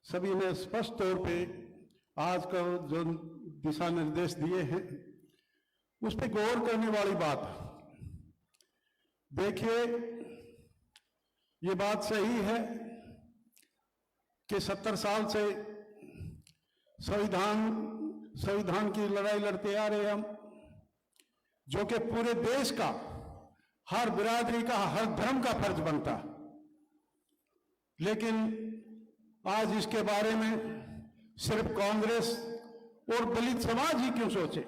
Speaker 9: सभी ने स्पष्ट तौर पे आज का जो दिशा निर्देश दिए हैं उस पर गौर करने वाली बात। देखिए, ये बात सही है कि 70 साल से संविधान की लड़ाई लड़ते आ रहे हम, जो कि पूरे देश का, हर बिरादरी का, हर धर्म का फर्ज बनता। लेकिन आज इसके बारे में सिर्फ कांग्रेस और दलित समाज ही क्यों सोचे?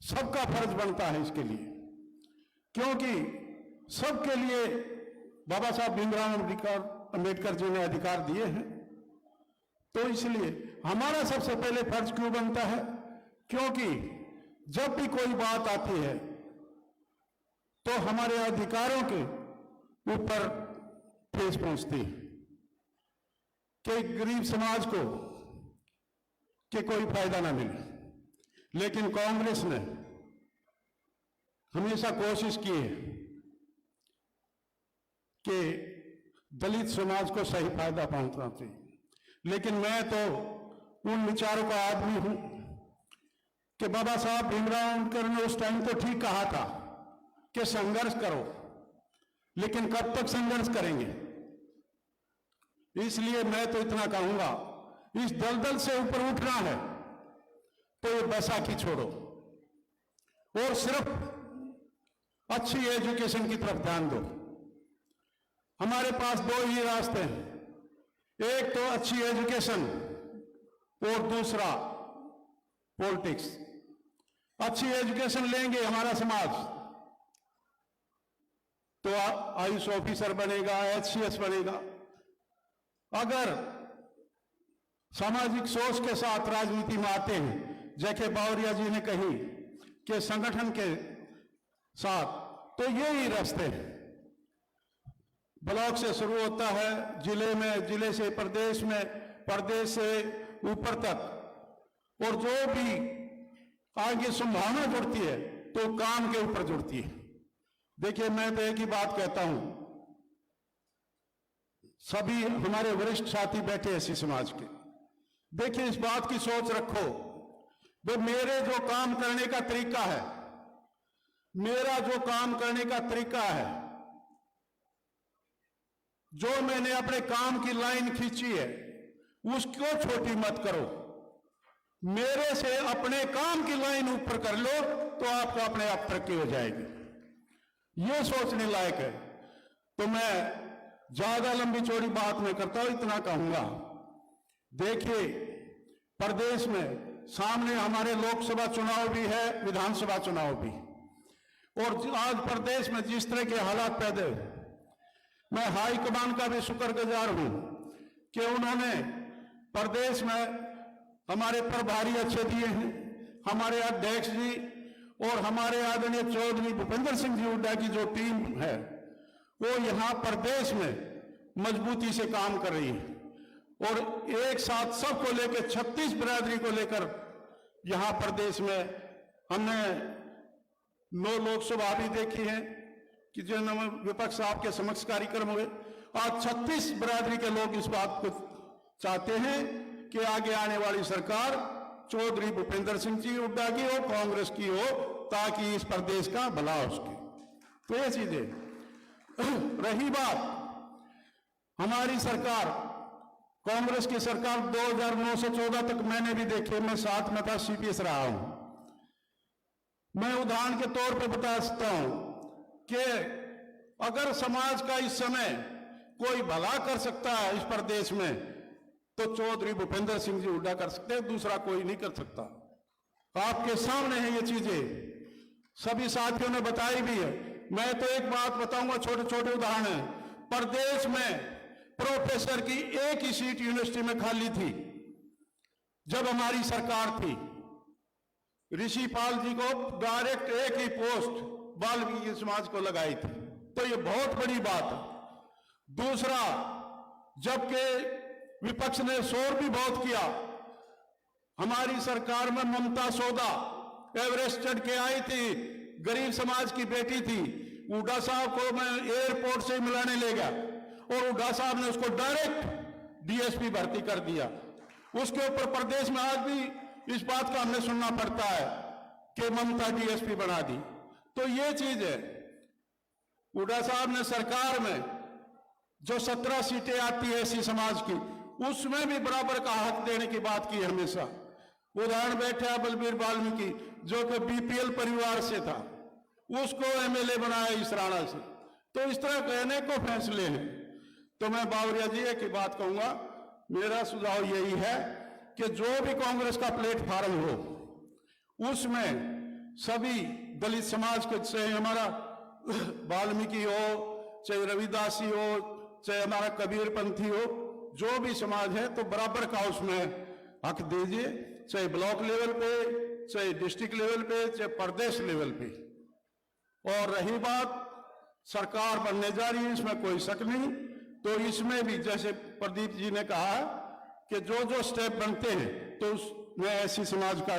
Speaker 9: सबका फर्ज बनता है इसके लिए, क्योंकि सबके लिए बाबा साहब भीमराव अंबेडकर जी ने अधिकार दिए हैं। तो इसलिए हमारा सबसे पहले फर्ज क्यों बनता है? क्योंकि जब भी कोई बात आती है तो हमारे अधिकारों के ऊपर ठेस पहुंचती है कि गरीब समाज को कि कोई फायदा ना मिले। लेकिन कांग्रेस ने हमेशा कोशिश की है कि दलित समाज को सही फायदा पहुंचना चाहिए। लेकिन मैं तो उन विचारों का आदमी हूं कि बाबा साहब भीमराव अम्बेडकर ने उस टाइम तो ठीक कहा था कि संघर्ष करो, लेकिन कब तक संघर्ष करेंगे? इसलिए मैं तो इतना कहूंगा, इस दलदल से ऊपर उठना है तो ये बैसाखी छोड़ो और सिर्फ अच्छी एजुकेशन की तरफ ध्यान दो। हमारे पास दो ही रास्ते हैं, एक तो अच्छी एजुकेशन और दूसरा पॉलिटिक्स। अच्छी एजुकेशन लेंगे हमारा समाज तो आयुष ऑफिसर बनेगा, HCS बनेगा। अगर सामाजिक सोच के साथ राजनीति में आते हैं, जैसे बावरिया जी ने कही कि संगठन के साथ, तो यही रास्ते हैं। ब्लॉक से शुरू होता है, जिले में, जिले से प्रदेश में, प्रदेश से ऊपर तक, और जो भी आगे संभावना जुड़ती है तो काम के ऊपर जुड़ती है। देखिए, मैं तो एक ही बात कहता हूं, सभी हमारे वरिष्ठ साथी बैठे ऐसी समाज के, देखिए इस बात की सोच रखो, वो मेरे जो काम करने का तरीका है, मेरा जो काम करने का तरीका है, जो मैंने अपने काम की लाइन खींची है, उसको छोटी मत करो। मेरे से अपने काम की लाइन ऊपर कर लो तो आपको अपने आप तरक्की हो जाएगी। ये सोचने लायक है। तो मैं ज्यादा लंबी चौड़ी बात नहीं करता हूं, इतना कहूंगा, देखिए प्रदेश में सामने हमारे लोकसभा चुनाव भी है, विधानसभा चुनाव भी, और आज प्रदेश में जिस तरह के हालात पैदा हुए, मैं हाईकमान का भी शुक्रगुजार हूं कि उन्होंने प्रदेश में हमारे प्रभारी अच्छे दिए हैं। हमारे अध्यक्ष जी और हमारे आदरणीय चौधरी भूपेंद्र सिंह जी हुड्डा की जो टीम है, वो यहां प्रदेश में मजबूती से काम कर रही है और एक साथ सबको लेकर 36 बिरादरी को लेकर यहां प्रदेश में हमने 9 लोकसभा भी देखी है कि जो विपक्ष आपके समक्ष कार्यक्रम हुए। आज 36 बिरादरी के लोग इस बात को चाहते हैं कि आगे आने वाली सरकार चौधरी भूपेंद्र सिंह जी हुड्डा की हो, कांग्रेस की हो, ताकि इस प्रदेश का भला हो सके। तो ये चीजें रही बात हमारी सरकार, कांग्रेस की सरकार 2009 से 14 तक मैंने भी देखे, मैं साथ में था, CPS रहा हूं। मैं उदाहरण के तौर पर बता सकता हूं कि अगर समाज का इस समय कोई भला कर सकता है इस प्रदेश में तो चौधरी भूपेंद्र सिंह जी हुड्डा कर सकते हैं, दूसरा कोई नहीं कर सकता। आपके सामने है ये चीजें, सभी साथियों ने बताई भी है। मैं तो एक बात बताऊंगा, छोटे छोटे उदाहरण है। प्रदेश में प्रोफेसर की एक ही सीट यूनिवर्सिटी में खाली थी जब हमारी सरकार थी। ऋषि पाल जी को डायरेक्ट एक ही पोस्ट वाल्मीकि समाज को लगाई थी, तो ये बहुत बड़ी बात है। दूसरा, जबकि विपक्ष ने शोर भी बहुत किया, हमारी सरकार में ममता सौदा एवरेस्ट चढ़ के आई थी, गरीब समाज की बेटी थी। हुड्डा साहब को मैं एयरपोर्ट से मिलाने ले गया और हुड्डा साहब ने उसको डायरेक्ट DSP भर्ती कर दिया। उसके ऊपर प्रदेश में आज भी इस बात का हमें सुनना पड़ता है कि ममता DSP बना दी। तो ये चीज है, हुड्डा साहब ने सरकार में जो 17 सीटें आती है ऐसी समाज की, उसमें भी बराबर का हक देने की बात की हमेशा। उदाहरण बैठा है बलबीर वाल्मीकि, जो कि BPL परिवार से था, उसको MLA बनाया इस राणा से। तो इस तरह कहने को फैसले हैं। तो मैं बावरिया जी एक ही बात कहूंगा, मेरा सुझाव यही है कि जो भी कांग्रेस का प्लेटफार्म हो उसमें सभी दलित समाज के, चाहे हमारा वाल्मीकि हो, चाहे रविदासी हो, चाहे हमारा कबीरपंथी हो, जो भी समाज है, तो बराबर का उसमें हक दीजिए, चाहे ब्लॉक लेवल पे, चाहे डिस्ट्रिक्ट लेवल पे, चाहे प्रदेश लेवल पे। और रही बात सरकार बनने जा रही है, इसमें कोई शक नहीं। तो इसमें भी जैसे प्रदीप जी ने कहा कि जो जो स्टेप बनते हैं तो उसमें ऐसी समाज का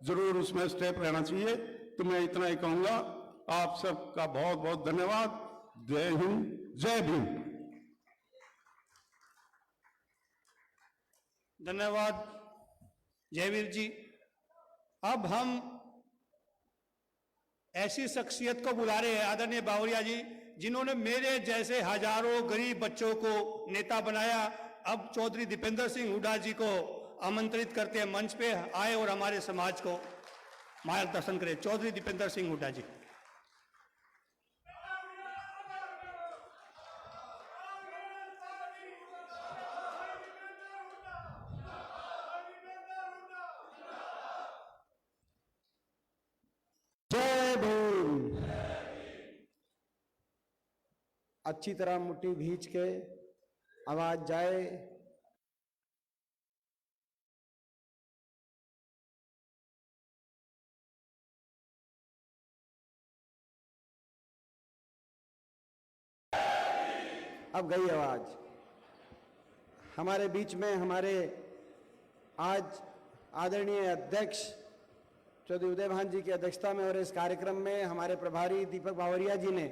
Speaker 9: जरूर उसमें स्टेप रहना चाहिए। तो मैं इतना ही कहूंगा, आप सबका बहुत बहुत धन्यवाद। जय हिंद, जय भीम।
Speaker 1: धन्यवाद जयवीर जी। अब हम ऐसी शख्सियत को बुला रहे हैं, आदरणीय बावरिया जी, जिन्होंने मेरे जैसे हजारों गरीब बच्चों को नेता बनाया। अब चौधरी दीपेंद्र सिंह हुड्डा जी को आमंत्रित करते हैं मंच पे आए और हमारे समाज को मार्गदर्शन करें। चौधरी दीपेंद्र सिंह हुड्डा जी।
Speaker 4: जय भीम। अच्छी तरह मुट्ठी भींच के आवाज जाए। अब गई आवाज। हमारे बीच में हमारे आज आदरणीय अध्यक्ष चौधरी उदय भान जी की अध्यक्षता में और इस कार्यक्रम में हमारे प्रभारी दीपक बावरिया जी ने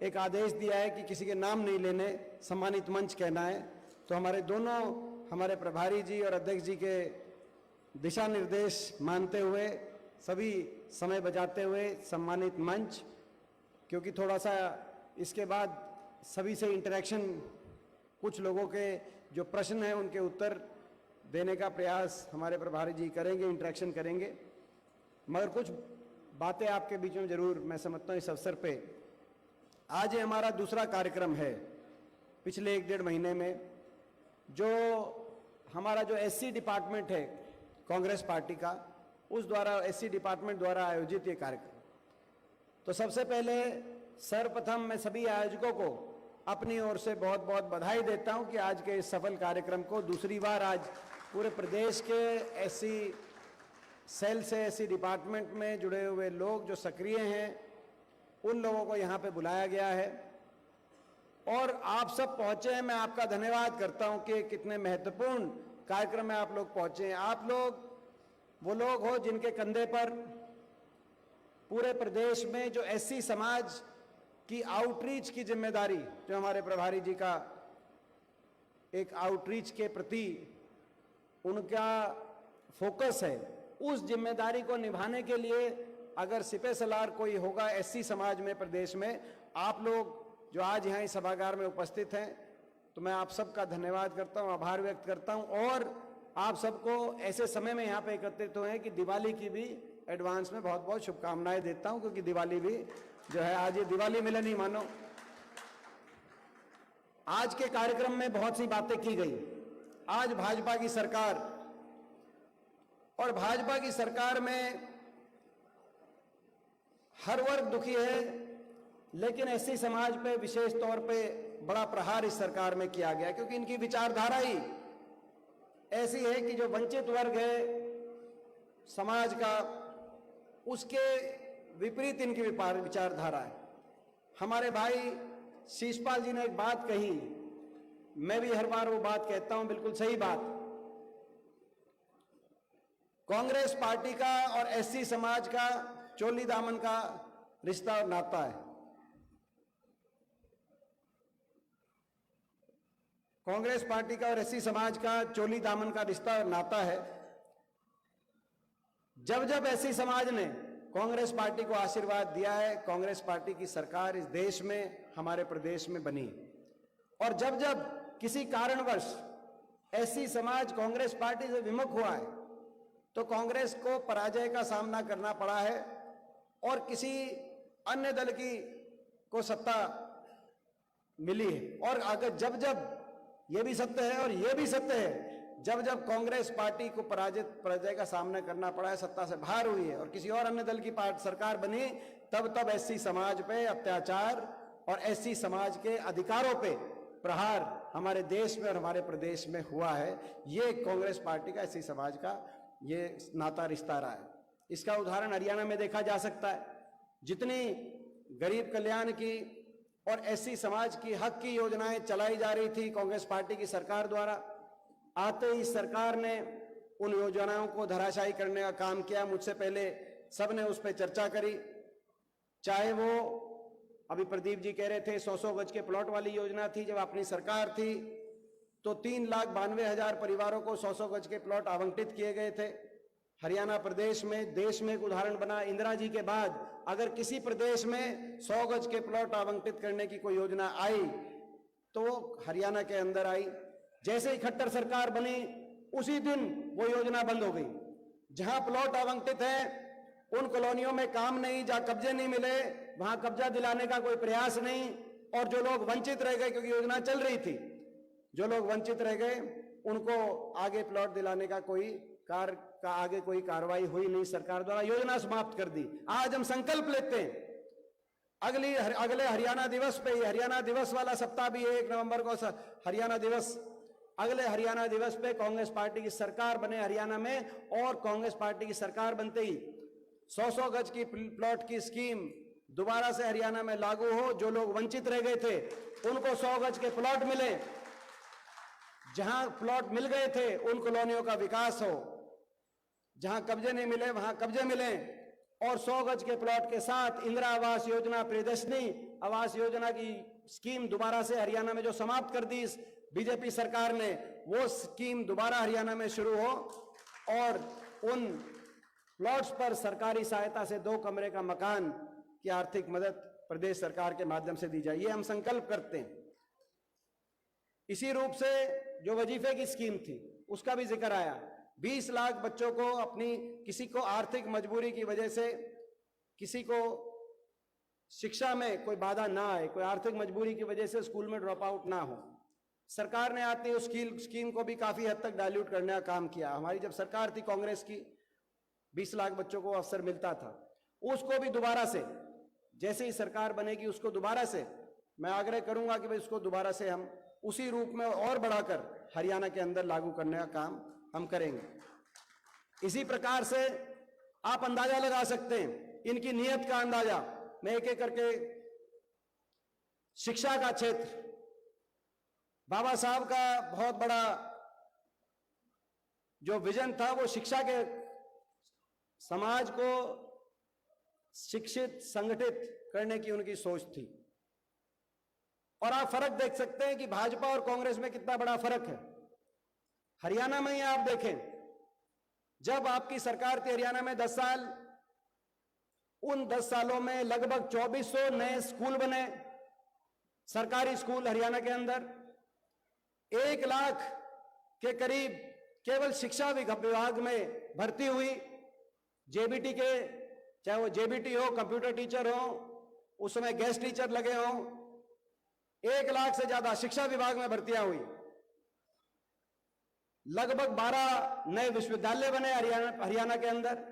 Speaker 4: एक आदेश दिया है कि किसी के नाम नहीं लेने, सम्मानित मंच कहना है। तो हमारे दोनों हमारे प्रभारी जी और अध्यक्ष जी के दिशा निर्देश मानते हुए सभी समय बचाते हुए सम्मानित मंच, क्योंकि थोड़ा सा इसके बाद सभी से इंटरेक्शन, कुछ लोगों के जो प्रश्न हैं उनके उत्तर देने का प्रयास हमारे प्रभारी जी करेंगे, इंटरेक्शन करेंगे। मगर कुछ बातें आपके बीच में जरूर मैं समझता हूँ इस अवसर पे। आज ये हमारा दूसरा कार्यक्रम है पिछले 1-1.5 महीने में, जो हमारा जो एससी डिपार्टमेंट है कांग्रेस पार्टी का, उस द्वारा एससी डिपार्टमेंट द्वारा आयोजित ये कार्यक्रम। तो सबसे पहले सर्वप्रथम मैं सभी आयोजकों को अपनी ओर से बहुत बहुत बधाई देता हूं कि आज के इस सफल कार्यक्रम को दूसरी बार आज पूरे प्रदेश के एससी सेल से, एससी डिपार्टमेंट में जुड़े हुए लोग जो सक्रिय हैं, उन लोगों को यहाँ पे बुलाया गया है और आप सब पहुंचे हैं। मैं आपका धन्यवाद करता हूं कि कितने महत्वपूर्ण कार्यक्रम में आप लोग पहुंचे हैं। आप लोग वो लोग हो जिनके कंधे पर पूरे प्रदेश में जो एससी समाज की आउटरीच की जिम्मेदारी, जो हमारे प्रभारी जी का एक आउटरीच के प्रति उनका फोकस है, उस जिम्मेदारी को निभाने के लिए अगर सिपह सलार कोई होगा एससी समाज में प्रदेश में, आप लोग जो आज यहाँ इस सभागार में उपस्थित हैं, तो मैं आप सबका धन्यवाद करता हूँ, आभार व्यक्त करता हूँ और आप सबको ऐसे समय में यहाँ पे एकत्रित हुए हैं कि दिवाली की भी एडवांस में बहुत बहुत शुभकामनाएं देता हूँ, क्योंकि दिवाली भी जो है आज ये दिवाली मिलन ही मानो। आज के कार्यक्रम में बहुत सी बातें की गई। आज भाजपा की सरकार, और भाजपा की सरकार में हर वर्ग दुखी है, लेकिन एससी समाज पे विशेष तौर पे बड़ा प्रहार इस सरकार में किया गया, क्योंकि इनकी विचारधारा ही ऐसी है कि जो वंचित वर्ग है समाज का, उसके विपरीत इनकी विचारधारा है। हमारे भाई शीशपाल जी ने एक बात कही, मैं भी हर बार वो बात कहता हूं, बिल्कुल सही बात। कांग्रेस पार्टी का और एससी समाज का चोली दामन का रिश्ता और नाता है। कांग्रेस पार्टी का और एससी समाज का चोली दामन का रिश्ता और नाता है। जब जब एससी समाज ने कांग्रेस पार्टी को आशीर्वाद दिया है, कांग्रेस पार्टी की सरकार इस देश में, हमारे प्रदेश में बनी, और जब जब किसी कारणवश एससी समाज कांग्रेस पार्टी से विमुख हुआ है, तो कांग्रेस को पराजय का सामना करना पड़ा है और किसी अन्य दल की को सत्ता मिली है। और अगर जब जब ये भी सत्य है और ये भी सत्य है, जब जब कांग्रेस पार्टी को पराजय का सामना करना पड़ा है, सत्ता से बाहर हुई है और किसी और अन्य दल की सरकार बनी, तब तब एससी समाज पे अत्याचार और एससी समाज के अधिकारों पे प्रहार हमारे देश में और हमारे प्रदेश में हुआ है। ये कांग्रेस पार्टी का एससी समाज का ये नाता रिश्ता रहा है। इसका उदाहरण हरियाणा में देखा जा सकता है। जितनी गरीब कल्याण की और एससी समाज की हक की योजनाएं चलाई जा रही थी कांग्रेस पार्टी की सरकार द्वारा, आते ही सरकार ने उन योजनाओं को धराशायी करने का काम किया। मुझसे पहले सबने उस पर चर्चा करी, चाहे वो अभी प्रदीप जी कह रहे थे 100-100 गज के प्लॉट वाली योजना थी जब अपनी सरकार थी, तो 3,92,000 परिवारों को 100-100 गज के प्लॉट आवंटित किए गए थे। हरियाणा प्रदेश में देश में एक उदाहरण बना। इंदिरा जी के बाद अगर किसी प्रदेश में 100 गज के प्लॉट आवंटित करने की कोई योजना आई तो वो हरियाणा के अंदर आई। जैसे ही खट्टर सरकार बनी उसी दिन वो योजना बंद हो गई। जहां प्लॉट आवंटित है उन कॉलोनियों में काम नहीं, जहां कब्जे नहीं मिले वहां कब्जा दिलाने का कोई प्रयास नहीं, और जो लोग वंचित रह गए क्योंकि योजना चल रही थी, जो लोग वंचित रह गए उनको आगे प्लॉट दिलाने का आगे कोई कार्रवाई हुई नहीं। सरकार द्वारा योजना समाप्त कर दी। आज हम संकल्प लेते हैं अगले हरियाणा दिवस पे, हरियाणा दिवस वाला सप्ताह भी 1 नवंबर को हरियाणा दिवस, अगले हरियाणा दिवस पे कांग्रेस पार्टी की सरकार बने हरियाणा में, और कांग्रेस पार्टी की सरकार बनते ही 100-100 गज की प्लॉट की स्कीम दोबारा से हरियाणा में लागू हो। जो लोग वंचित रह गए थे उनको 100 गज के प्लॉट मिले, जहां प्लॉट मिल गए थे उन कॉलोनियों का विकास हो, जहां कब्जे नहीं मिले वहां कब्जे मिले, और 100 गज के प्लॉट के साथ इंदिरा आवास योजना, प्रियदर्शनी आवास योजना की स्कीम दोबारा से हरियाणा में जो समाप्त कर दी इस बीजेपी सरकार ने, वो स्कीम दोबारा हरियाणा में शुरू हो, और उन प्लॉट्स पर सरकारी सहायता से 2 कमरे का मकान की आर्थिक मदद प्रदेश सरकार के माध्यम से दी जाए। ये हम संकल्प करते हैं। इसी रूप से जो वजीफे की स्कीम थी उसका भी जिक्र आया। 20 लाख बच्चों को किसी को आर्थिक मजबूरी की वजह से, किसी को शिक्षा में कोई बाधा ना आए, कोई आर्थिक मजबूरी की वजह से स्कूल में ड्रॉप आउट ना हो, सरकार ने आते उस स्कीम को भी काफी हद तक डाइल्यूट करने का काम किया। हमारी जब सरकार थी कांग्रेस की, 20 लाख बच्चों को अवसर मिलता था, उसको भी दोबारा से, जैसे ही सरकार बनेगी उसको दोबारा से मैं आग्रह करूंगा कि भाई उसको दोबारा से हम उसी रूप में और बढ़ाकर हरियाणा के अंदर लागू करने का काम हम करेंगे। इसी प्रकार से आप अंदाजा लगा सकते हैं इनकी नीयत का अंदाजा। मैं एक एक करके, शिक्षा का क्षेत्र, बाबा साहब का बहुत बड़ा जो विजन था वो शिक्षा के, समाज को शिक्षित संगठित करने की उनकी सोच थी। और आप फर्क देख सकते हैं कि भाजपा और कांग्रेस में कितना बड़ा फर्क है। हरियाणा में ही आप देखें, जब आपकी सरकार थी हरियाणा में 10 साल, उन 10 सालों में लगभग 2400 नए स्कूल बने, सरकारी स्कूल हरियाणा के अंदर। 1 लाख के करीब केवल शिक्षा विभाग में भर्ती हुई। जेबीटी के, चाहे वो जेबीटी हो, कंप्यूटर टीचर हो, उस समय गेस्ट टीचर लगे हो, 1 लाख से ज्यादा शिक्षा विभाग में भर्तियां हुई। लगभग 12 नए विश्वविद्यालय बने हरियाणा के अंदर,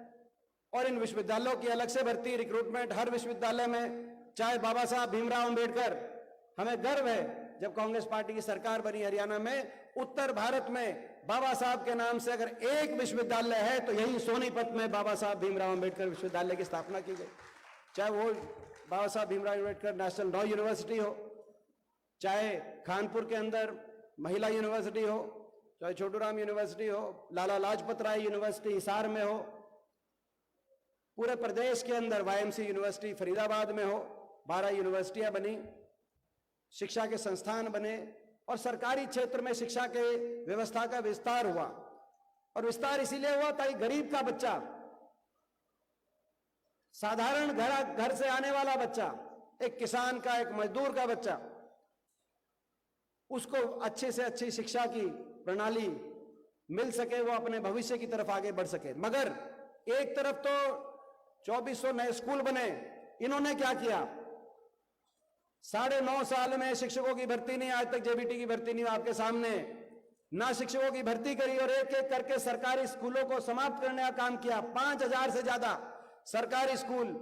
Speaker 4: और इन विश्वविद्यालयों की अलग से भर्ती, रिक्रूटमेंट हर विश्वविद्यालय में। चाहे बाबा साहब भीमराव अंबेडकर, हमें गर्व है जब कांग्रेस पार्टी की सरकार बनी हरियाणा में, उत्तर भारत में बाबा साहब के नाम से अगर एक विश्वविद्यालय है तो यही सोनीपत में बाबा साहब भीमराव अंबेडकर विश्वविद्यालय की स्थापना की गई। चाहे वो बाबा Saheb Bhimrao Ambedkar national law university हो, चाहे कानपुर के अंदर महिला यूनिवर्सिटी हो, चाहे छोटूराम यूनिवर्सिटी हो, लाला लाजपत राय यूनिवर्सिटी हिसार में हो, पूरे प्रदेश के अंदर वाईएमसी यूनिवर्सिटी फरीदाबाद में हो, 12 यूनिवर्सिटियां बनी, शिक्षा के संस्थान बने, और सरकारी क्षेत्र में शिक्षा के व्यवस्था का विस्तार हुआ। और विस्तार इसीलिए हुआ ताकि गरीब का बच्चा, साधारण घर से आने वाला बच्चा, एक किसान का, एक मजदूर का बच्चा, उसको अच्छे से अच्छी शिक्षा की प्रणाली मिल सके, वो अपने भविष्य की तरफ आगे बढ़ सके। मगर एक तरफ तो 2400 नए स्कूल बने, इन्होंने क्या किया, 9.5 साल में शिक्षकों की भर्ती नहीं, आज तक जेबीटी की भर्ती नहीं, आपके सामने ना शिक्षकों की भर्ती करी, और एक एक करके सरकारी स्कूलों को समाप्त करने का काम किया। 5000 से ज्यादा सरकारी स्कूल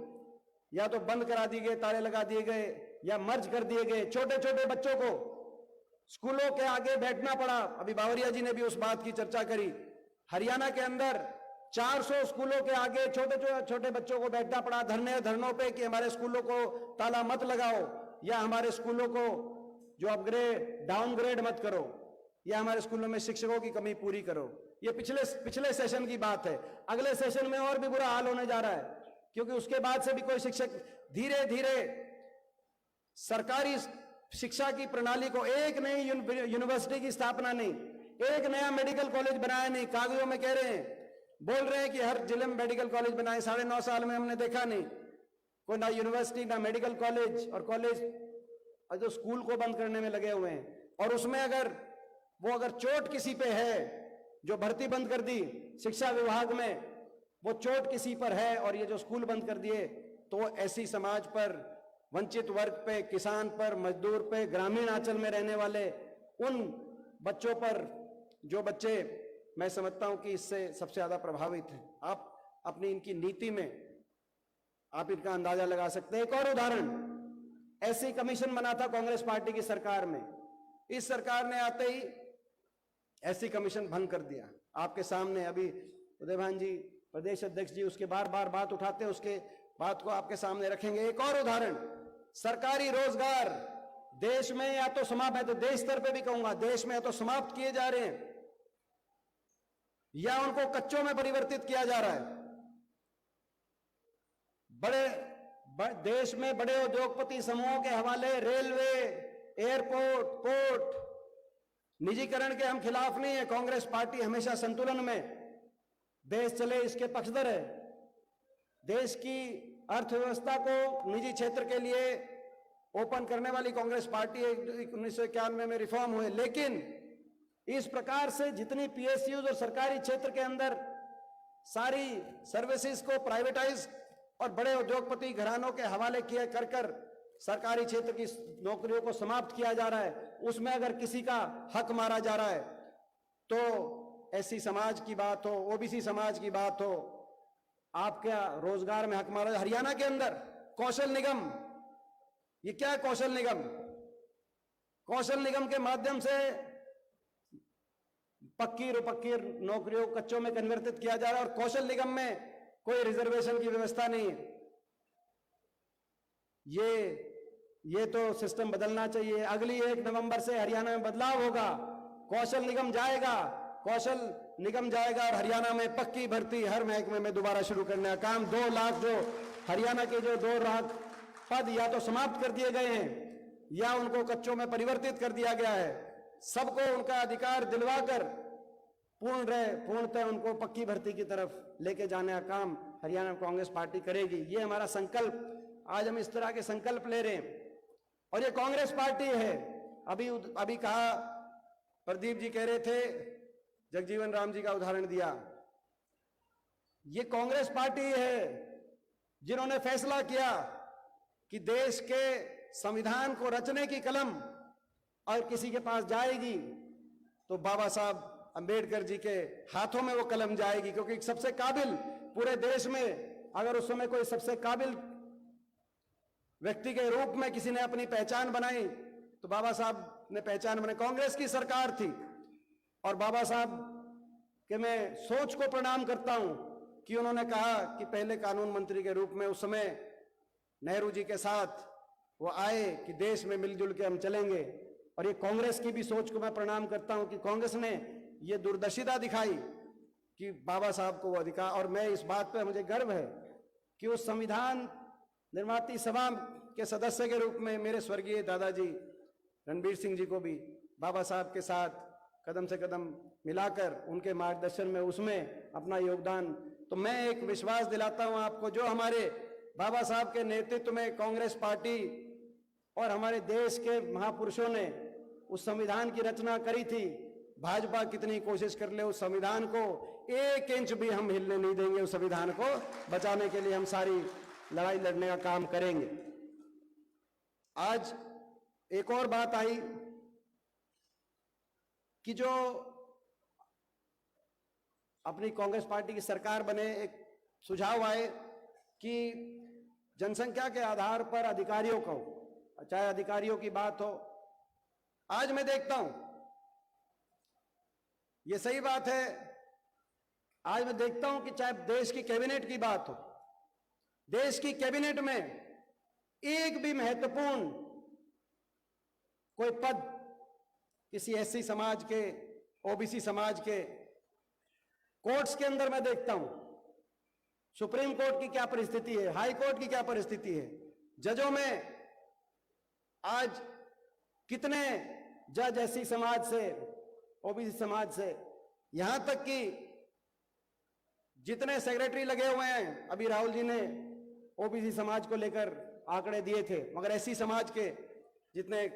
Speaker 4: या तो बंद करा दिए गए, ताले लगा दिए गए, या मर्ज कर दिए गए। छोटे छोटे बच्चों को स्कूलों के आगे बैठना पड़ा। अभी बावरिया जी ने भी उस बात की चर्चा करी। हरियाणा के अंदर 400 स्कूलों के आगे छोटे छोटे बच्चों को बैठना पड़ा धरनों पे कि हमारे स्कूलों को ताला मत लगाओ, या हमारे स्कूलों को जो अपग्रेड डाउनग्रेड मत करो, या हमारे स्कूलों में शिक्षकों की कमी पूरी करो। ये पिछले सेशन की बात है। अगले सेशन में और भी बुरा हाल होने जा रहा है, क्योंकि उसके बाद से भी कोई शिक्षक धीरे धीरे सरकारी शिक्षा की प्रणाली को, एक नई यूनिवर्सिटी की स्थापना नहीं, एक नया मेडिकल कॉलेज बनाया नहीं। कागजों में कह रहे हैं, बोल रहे हैं कि हर जिले में मेडिकल कॉलेज बनाए, 9.5 साल में हमने देखा नहीं कोई, ना यूनिवर्सिटी ना मेडिकल कॉलेज, और कॉलेज और जो स्कूल को बंद करने में लगे हुए हैं। और उसमें अगर चोट किसी पे है, जो भर्ती बंद कर दी शिक्षा विभाग में, वो चोट किसी पर है और ये जो स्कूल बंद कर दिए, तो ऐसी समाज पर, वंचित वर्ग पे, किसान पर, मजदूर पे, ग्रामीण आंचल में रहने वाले उन बच्चों पर, जो बच्चे मैं समझता हूं कि इससे सबसे ज्यादा प्रभावित हैं। आप अपनी इनकी नीति में आप इनका अंदाजा लगा सकते हैं। एक और उदाहरण, ऐसी कमीशन बना था कांग्रेस पार्टी की सरकार में, इस सरकार ने आते ही ऐसी कमीशन भंग कर दिया। आपके सामने अभी उदयभान जी प्रदेश अध्यक्ष जी उसके बार बार बात उठाते हैं, उसके बात को आपके सामने रखेंगे। एक और उदाहरण, सरकारी रोजगार देश में या तो समाप्त है, तो देश स्तर पे भी कहूंगा, देश में या तो समाप्त किए जा रहे हैं या उनको कच्चों में परिवर्तित किया जा रहा है। देश में बड़े उद्योगपति समूहों के हवाले रेलवे, एयरपोर्ट, पोर्ट निजीकरण के हम खिलाफ नहीं है। कांग्रेस पार्टी हमेशा संतुलन में देश चले इसके पक्षधर है। देश की अर्थव्यवस्था को निजी क्षेत्र के लिए ओपन करने वाली कांग्रेस पार्टी 1991 में रिफॉर्म हुए, लेकिन इस प्रकार से जितनी पीएसयूज और सरकारी क्षेत्र के अंदर सारी सर्विसेज को प्राइवेटाइज और बड़े उद्योगपति घरानों के हवाले किए कर सरकारी क्षेत्र की नौकरियों को समाप्त किया जा रहा है, उसमें अगर किसी का हक मारा जा रहा है, तो एससी समाज की बात हो, ओबीसी समाज की बात हो, आपका रोजगार में हक मारा। हरियाणा के अंदर कौशल निगम, ये क्या है कौशल निगम? कौशल निगम के माध्यम से पक्की नौकरियों कच्चों में कन्वर्टित किया जा रहा है, और कौशल निगम में कोई रिजर्वेशन की व्यवस्था नहीं है। ये तो सिस्टम बदलना चाहिए। अगली 1 नवंबर से हरियाणा में बदलाव होगा, कौशल निगम जाएगा और हरियाणा में पक्की भर्ती हर महकमे में दोबारा शुरू करने का काम। 2 लाख जो हरियाणा के जो 2 लाख पद या तो समाप्त कर दिए गए हैं या उनको कच्चों में परिवर्तित कर दिया गया है, सबको उनका अधिकार दिलवाकर पूर्णतः उनको पक्की भर्ती की तरफ लेके जाने का काम हरियाणा कांग्रेस पार्टी करेगी। ये हमारा संकल्प, आज हम इस तरह के संकल्प ले रहे हैं और ये कांग्रेस पार्टी है। अभी कहा, प्रदीप जी कह रहे थे, जगजीवन राम जी का उदाहरण दिया, ये कांग्रेस पार्टी है जिन्होंने फैसला किया कि देश के संविधान को रचने की कलम और किसी के पास जाएगी तो बाबा साहब अंबेडकर जी के हाथों में वो कलम जाएगी, क्योंकि सबसे काबिल पूरे देश में, अगर उस समय कोई सबसे काबिल व्यक्ति के रूप में किसी ने अपनी पहचान बनाई तो बाबा साहब ने पहचान बनाई। कांग्रेस की सरकार थी और बाबा साहब के मैं सोच को प्रणाम करता हूं कि उन्होंने कहा कि पहले कानून मंत्री के रूप में उस समय नेहरू जी के साथ वो आए कि देश में मिलजुल के हम चलेंगे, और ये कांग्रेस की भी सोच को मैं प्रणाम करता हूं कि कांग्रेस ने ये दूरदर्शिता दिखाई कि बाबा साहब को वो अधिकार, और मैं इस बात पे मुझे गर्व है कि उस संविधान निर्माती सभा के सदस्य के रूप में मेरे स्वर्गीय दादाजी रणबीर सिंह जी को भी बाबा साहब के साथ कदम से कदम मिलाकर उनके मार्गदर्शन में उसमें अपना योगदान, तो मैं एक विश्वास दिलाता हूं आपको, जो हमारे बाबा साहब के नेतृत्व में कांग्रेस पार्टी और हमारे देश के महापुरुषों ने उस संविधान की रचना करी थी, भाजपा कितनी कोशिश कर ले उस संविधान को 1 इंच भी हम हिलने नहीं देंगे। उस संविधान को बचाने के लिए हम सारी लड़ाई लड़ने का काम करेंगे। आज एक और बात आई कि जो अपनी कांग्रेस पार्टी की सरकार बने, एक सुझाव आए कि जनसंख्या के आधार पर अधिकारियों को, चाहे अधिकारियों की बात हो, आज मैं देखता हूं, ये सही बात है, आज मैं देखता हूं कि चाहे देश की कैबिनेट की बात हो, देश की कैबिनेट में एक भी महत्वपूर्ण कोई पद किसी एससी समाज के, ओबीसी समाज के, कोर्ट्स के अंदर मैं देखता हूं सुप्रीम कोर्ट की क्या परिस्थिति है, हाई कोर्ट की क्या परिस्थिति है, जजों में आज कितने जज एससी समाज से, ओबीसी समाज से, यहां तक कि जितने सेक्रेटरी लगे हुए हैं, अभी राहुल जी ने ओबीसी समाज को लेकर आंकड़े दिए थे, मगर एससी समाज के जितने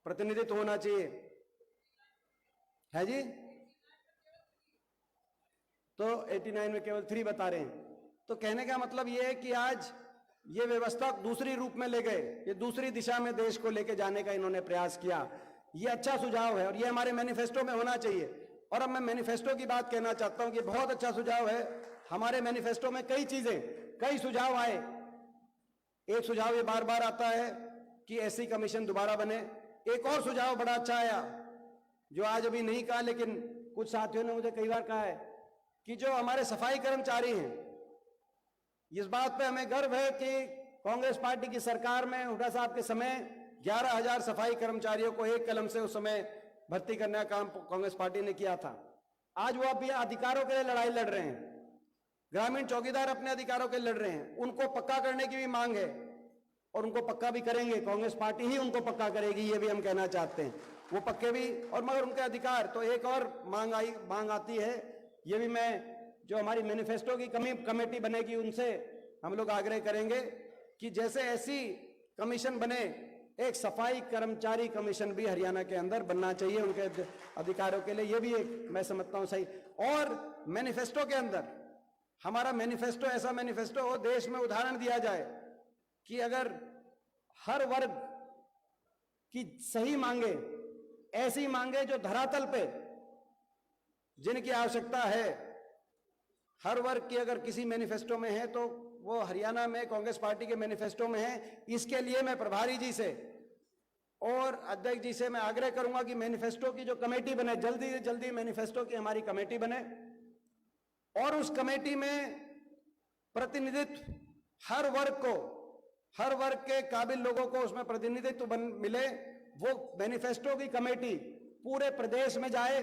Speaker 4: प्रतिनिधित्व होना चाहिए है जी, तो 89 में केवल 3 बता रहे हैं। तो कहने का मतलब यह है कि आज ये व्यवस्था दूसरी रूप में ले गए, ये दूसरी दिशा में देश को लेके जाने का इन्होंने प्रयास किया। ये अच्छा सुझाव है और ये हमारे मैनिफेस्टो में होना चाहिए। और अब मैं मैनिफेस्टो की बात कहना चाहता हूं कि बहुत अच्छा सुझाव है। हमारे मैनिफेस्टो में कई चीजें, कई सुझाव आए। एक सुझाव ये बार बार आता है कि एससी कमीशन दोबारा बने। एक और सुझाव बड़ा अच्छा आया जो आज अभी नहीं कहा, लेकिन कुछ साथियों ने मुझे कई बार कहा है कि जो हमारे सफाई कर्मचारी हैं, इस बात पे हमें गर्व है कि कांग्रेस पार्टी की सरकार में हुड्डा साहब के समय 11,000 सफाई कर्मचारियों को एक कलम से उस समय भर्ती करने का काम कांग्रेस पार्टी ने किया था। आज वो अभी अधिकारों के लिए लड़ाई लड़ रहे हैं। ग्रामीण चौकीदार अपने अधिकारों के लिए लड़ रहे हैं। उनको पक्का करने की भी मांग है और उनको पक्का भी करेंगे। कांग्रेस पार्टी ही उनको पक्का करेगी, ये भी हम कहना चाहते हैं। वो पक्के भी, और मगर उनके अधिकार। तो एक और मांग आती है, ये भी मैं जो हमारी मैनिफेस्टो की कमेटी बनेगी उनसे हम लोग आग्रह करेंगे कि जैसे ऐसी कमीशन बने, एक सफाई कर्मचारी कमीशन भी हरियाणा के अंदर बनना चाहिए उनके अधिकारों के लिए। ये भी एक मैं समझता हूं सही। और मैनिफेस्टो के अंदर हमारा मैनिफेस्टो ऐसा मैनिफेस्टो हो, देश में उदाहरण दिया जाए कि अगर हर वर्ग की सही मांगे, ऐसी मांगे जो धरातल पे जिनकी आवश्यकता है, हर वर्ग की अगर किसी मैनिफेस्टो में है तो वो हरियाणा में कांग्रेस पार्टी के मैनिफेस्टो में है। इसके लिए मैं प्रभारी जी से और अध्यक्ष जी से मैं आग्रह करूंगा कि मैनिफेस्टो की जो कमेटी बने, जल्दी से जल्दी मैनिफेस्टो की हमारी कमेटी बने और उस कमेटी में प्रतिनिधित्व हर वर्ग को, हर वर्ग के काबिल लोगों को उसमें प्रतिनिधित्व मिले। वो मैनिफेस्टो की कमेटी पूरे प्रदेश में जाए,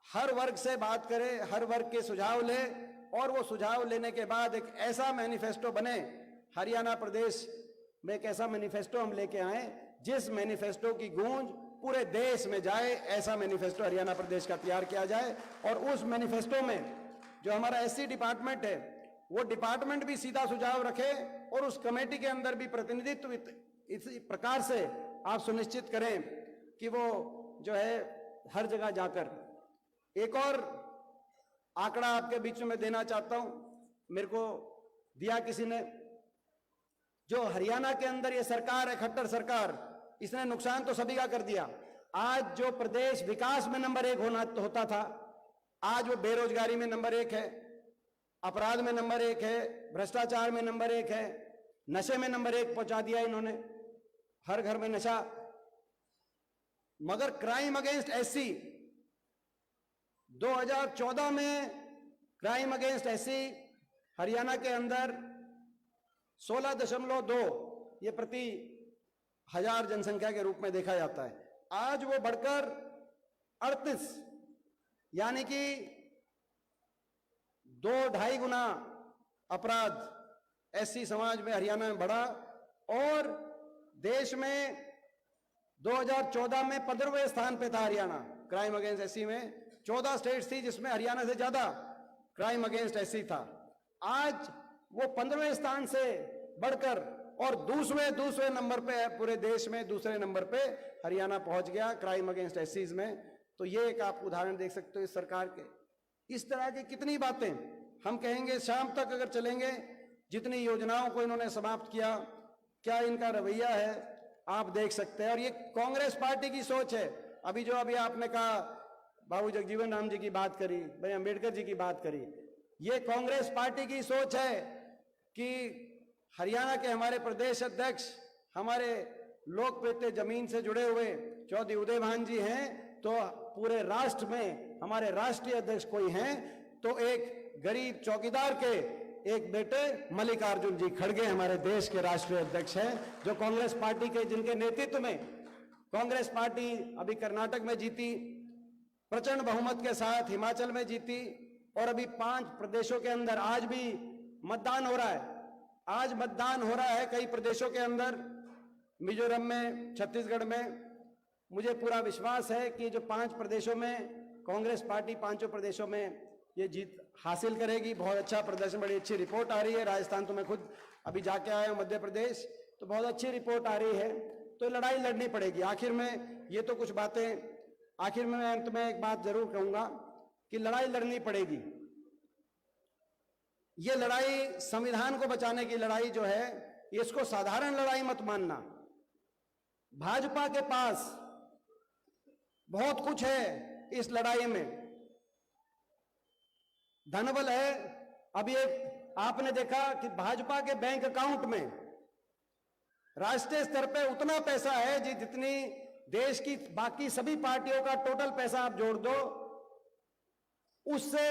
Speaker 4: हर वर्ग से बात करे, हर वर्ग के सुझाव ले और वो सुझाव लेने के बाद एक ऐसा मैनिफेस्टो बने। हरियाणा प्रदेश में एक ऐसा मैनिफेस्टो हम लेके आए जिस मैनिफेस्टो की गूंज पूरे देश में जाए। ऐसा मैनिफेस्टो हरियाणा प्रदेश का तैयार किया जाए और उस मैनिफेस्टो में जो हमारा एससी डिपार्टमेंट है, वो डिपार्टमेंट भी सीधा सुझाव रखे और उस कमेटी के अंदर भी प्रतिनिधित्व इसी प्रकार से आप सुनिश्चित करें कि वो जो है हर जगह जाकर। एक और आंकड़ा आपके बीच में देना चाहता हूं, मेरे को दिया किसी ने। जो हरियाणा के अंदर ये सरकार है, खट्टर सरकार, इसने नुकसान तो सभी का कर दिया। आज जो प्रदेश विकास में नंबर 1 होता था, आज वो बेरोजगारी में नंबर 1 है, अपराध में नंबर 1 है, भ्रष्टाचार में नंबर 1 है, नशे में नंबर 1 पहुंचा दिया इन्होंने, हर घर में नशा। मगर क्राइम अगेंस्ट एससी 2014 में क्राइम अगेंस्ट एससी हरियाणा के अंदर 16.2 ये प्रति 1000 जनसंख्या के रूप में देखा जाता है। आज वो बढ़कर 38 यानी कि 2-2.5 गुना अपराध एससी समाज में हरियाणा में बढ़ा। और देश में 2014 में 15वें स्थान पे था हरियाणा क्राइम अगेंस्ट एससी में। 14 स्टेट्स थी जिसमें हरियाणा से ज्यादा क्राइम अगेंस्ट एससी था। आज वो 15वें स्थान से बढ़कर और दूसरे नंबर पे है पूरे देश में, दूसरे नंबर पे हरियाणा पहुंच गया क्राइम अगेंस्ट एससीज में। तो ये एक आप उदाहरण देख सकते हो इस सरकार के। इस तरह की कितनी बातें हम कहेंगे, शाम तक अगर चलेंगे, जितनी योजनाओं को इन्होंने समाप्त किया, क्या इनका रवैया है आप देख सकते हैं। और ये कांग्रेस पार्टी की सोच है। अभी आपने कहा, बाबू जगजीवन राम जी की बात करी, भाई अंबेडकर जी की बात करी, ये कांग्रेस पार्टी की सोच है कि हरियाणा के हमारे प्रदेश अध्यक्ष, हमारे लोकप्रिय जमीन से जुड़े हुए चौधरी उदय भान जी हैं, तो पूरे राष्ट्र में हमारे राष्ट्रीय अध्यक्ष कोई हैं तो एक गरीब चौकीदार के एक बेटे मल्लिकार्जुन जी खड़गे हमारे देश के राष्ट्रीय अध्यक्ष हैं, जो कांग्रेस पार्टी के, जिनके नेतृत्व में कांग्रेस पार्टी अभी कर्नाटक में जीती, प्रचंड बहुमत के साथ हिमाचल में जीती, और अभी 5 प्रदेशों के अंदर आज भी मतदान हो रहा है। आज मतदान हो रहा है कई प्रदेशों के अंदर। मिजोरम में, छत्तीसगढ़ में मुझे पूरा विश्वास है कि जो 5 प्रदेशों में कांग्रेस पार्टी 5 प्रदेशों में ये जीत हासिल करेगी। बहुत अच्छा प्रदर्शन, बड़ी अच्छी रिपोर्ट आ रही है। राजस्थान तो मैं खुद अभी जाके आया हूँ, मध्य प्रदेश, तो बहुत अच्छी रिपोर्ट आ रही है। तो लड़ाई लड़नी पड़ेगी। आखिर में ये तो कुछ बातें, आखिर में मैं अंत में एक बात जरूर कहूंगा कि लड़ाई लड़नी पड़ेगी। ये लड़ाई संविधान को बचाने की लड़ाई जो है, इसको साधारण लड़ाई मत मानना। भाजपा के पास बहुत कुछ है इस लड़ाई में, धनबल है। अभी एक आपने देखा कि भाजपा के बैंक अकाउंट में राष्ट्रीय स्तर पे उतना पैसा है जितनी देश की बाकी सभी पार्टियों का टोटल पैसा आप जोड़ दो, उससे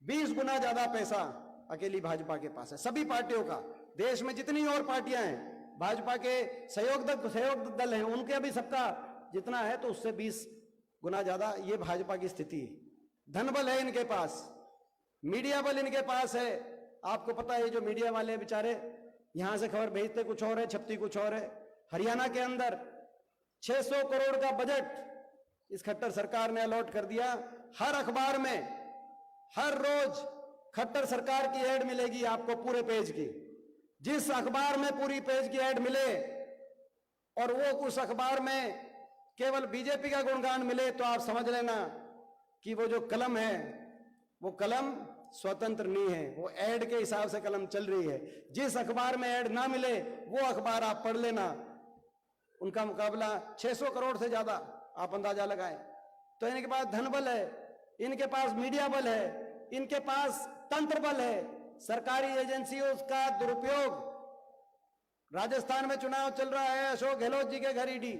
Speaker 4: 20 गुना ज्यादा पैसा अकेली भाजपा के पास है। सभी पार्टियों का, देश में जितनी और पार्टियां हैं, भाजपा के सहयोग दल हैं, उनके भी सबका जितना है, तो उससे 20 गुना ज्यादा ये भाजपा की स्थिति है। धनबल है इनके पास, मीडिया बल इनके पास है। आपको पता है, जो मीडिया वाले बेचारे यहां से खबर भेजते कुछ और है, छपती कुछ और है। हरियाणा के अंदर 600 करोड़ का बजट इस खट्टर सरकार ने अलॉट कर दिया। हर अखबार में हर रोज खट्टर सरकार की ऐड मिलेगी आपको, पूरे पेज की। जिस अखबार में पूरी पेज की ऐड मिले और वो उस अखबार में केवल बीजेपी का गुणगान मिले, तो आप समझ लेना कि वो जो कलम है, वो कलम स्वतंत्र नहीं है, वो ऐड के हिसाब से कलम चल रही है। जिस अखबार में ऐड ना मिले, वो अखबार आप पढ़ लेना, उनका मुकाबला 600 करोड़ से ज्यादा, आप अंदाजा लगाएं। तो इनके पास धनबल है, इनके पास मीडिया बल है, इनके पास तंत्र बल है। सरकारी एजेंसियों का दुरुपयोग। राजस्थान में चुनाव चल रहा है, अशोक गहलोत जी के घर ईडी,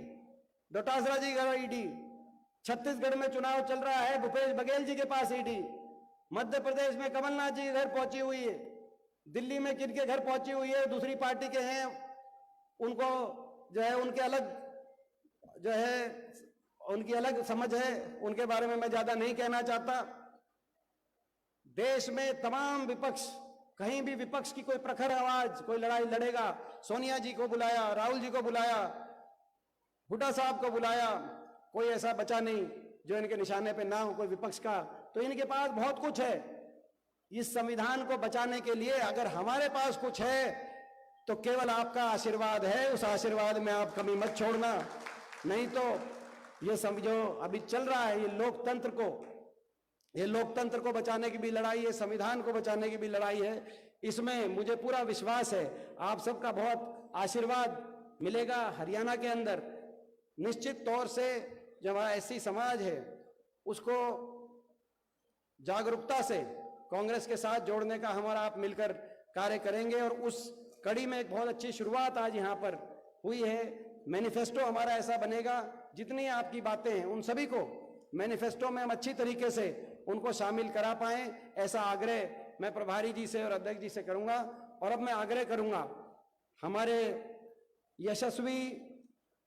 Speaker 4: डोटासरा जी का ईडी। छत्तीसगढ़ में चुनाव चल रहा है, भूपेश बघेल जी के पास ईडी। मध्य प्रदेश में कमलनाथ जी के घर पहुंची हुई है। दिल्ली में किनके घर पहुंची हुई है, दूसरी पार्टी के हैं, उनको जो है उनके अलग जो है उनकी अलग समझ है, उनके बारे में मैं ज्यादा नहीं कहना चाहता। देश में तमाम विपक्ष, कहीं भी विपक्ष की कोई प्रखर आवाज, कोई लड़ाई लड़ेगा, सोनिया जी को बुलाया, राहुल जी को बुलाया, हुड्डा साहब को बुलाया, कोई ऐसा बचा नहीं जो इनके निशाने पे ना हो कोई विपक्ष का। तो इनके पास बहुत कुछ है इस संविधान को बचाने के लिए। अगर हमारे पास कुछ है तो केवल आपका आशीर्वाद है, उस आशीर्वाद में आप कमी मत छोड़ना। नहीं तो ये समझो अभी चल रहा है, ये लोकतंत्र को बचाने की भी लड़ाई है, संविधान को बचाने की भी लड़ाई है। इसमें मुझे पूरा विश्वास है, आप सबका बहुत आशीर्वाद मिलेगा। हरियाणा के अंदर निश्चित तौर से जो हमारा एससी समाज है, उसको जागरूकता से कांग्रेस के साथ जोड़ने का हमारा आप मिलकर कार्य करेंगे। और उस कड़ी में एक बहुत अच्छी शुरुआत आज यहाँ पर हुई है। मैनिफेस्टो हमारा ऐसा बनेगा, जितनी आपकी बातें हैं उन सभी को मैनिफेस्टो में हम अच्छी तरीके से उनको शामिल करा पाएं, ऐसा आग्रह मैं प्रभारी जी से और अध्यक्ष जी से करूंगा। और अब मैं आग्रह करूंगा हमारे यशस्वी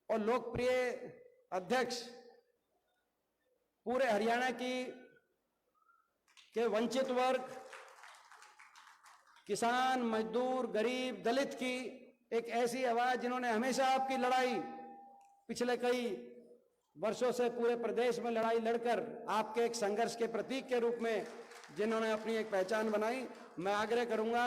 Speaker 4: और लोकप्रिय अध्यक्ष, पूरे हरियाणा के वंचित वर्ग, किसान, मजदूर, गरीब, दलित की एक ऐसी आवाज जिन्होंने हमेशा आपकी लड़ाई पिछले कई वर्षों से पूरे प्रदेश में लड़ाई लड़कर आपके एक संघर्ष के प्रतीक के रूप में जिन्होंने अपनी एक पहचान बनाई, मैं आग्रह करूंगा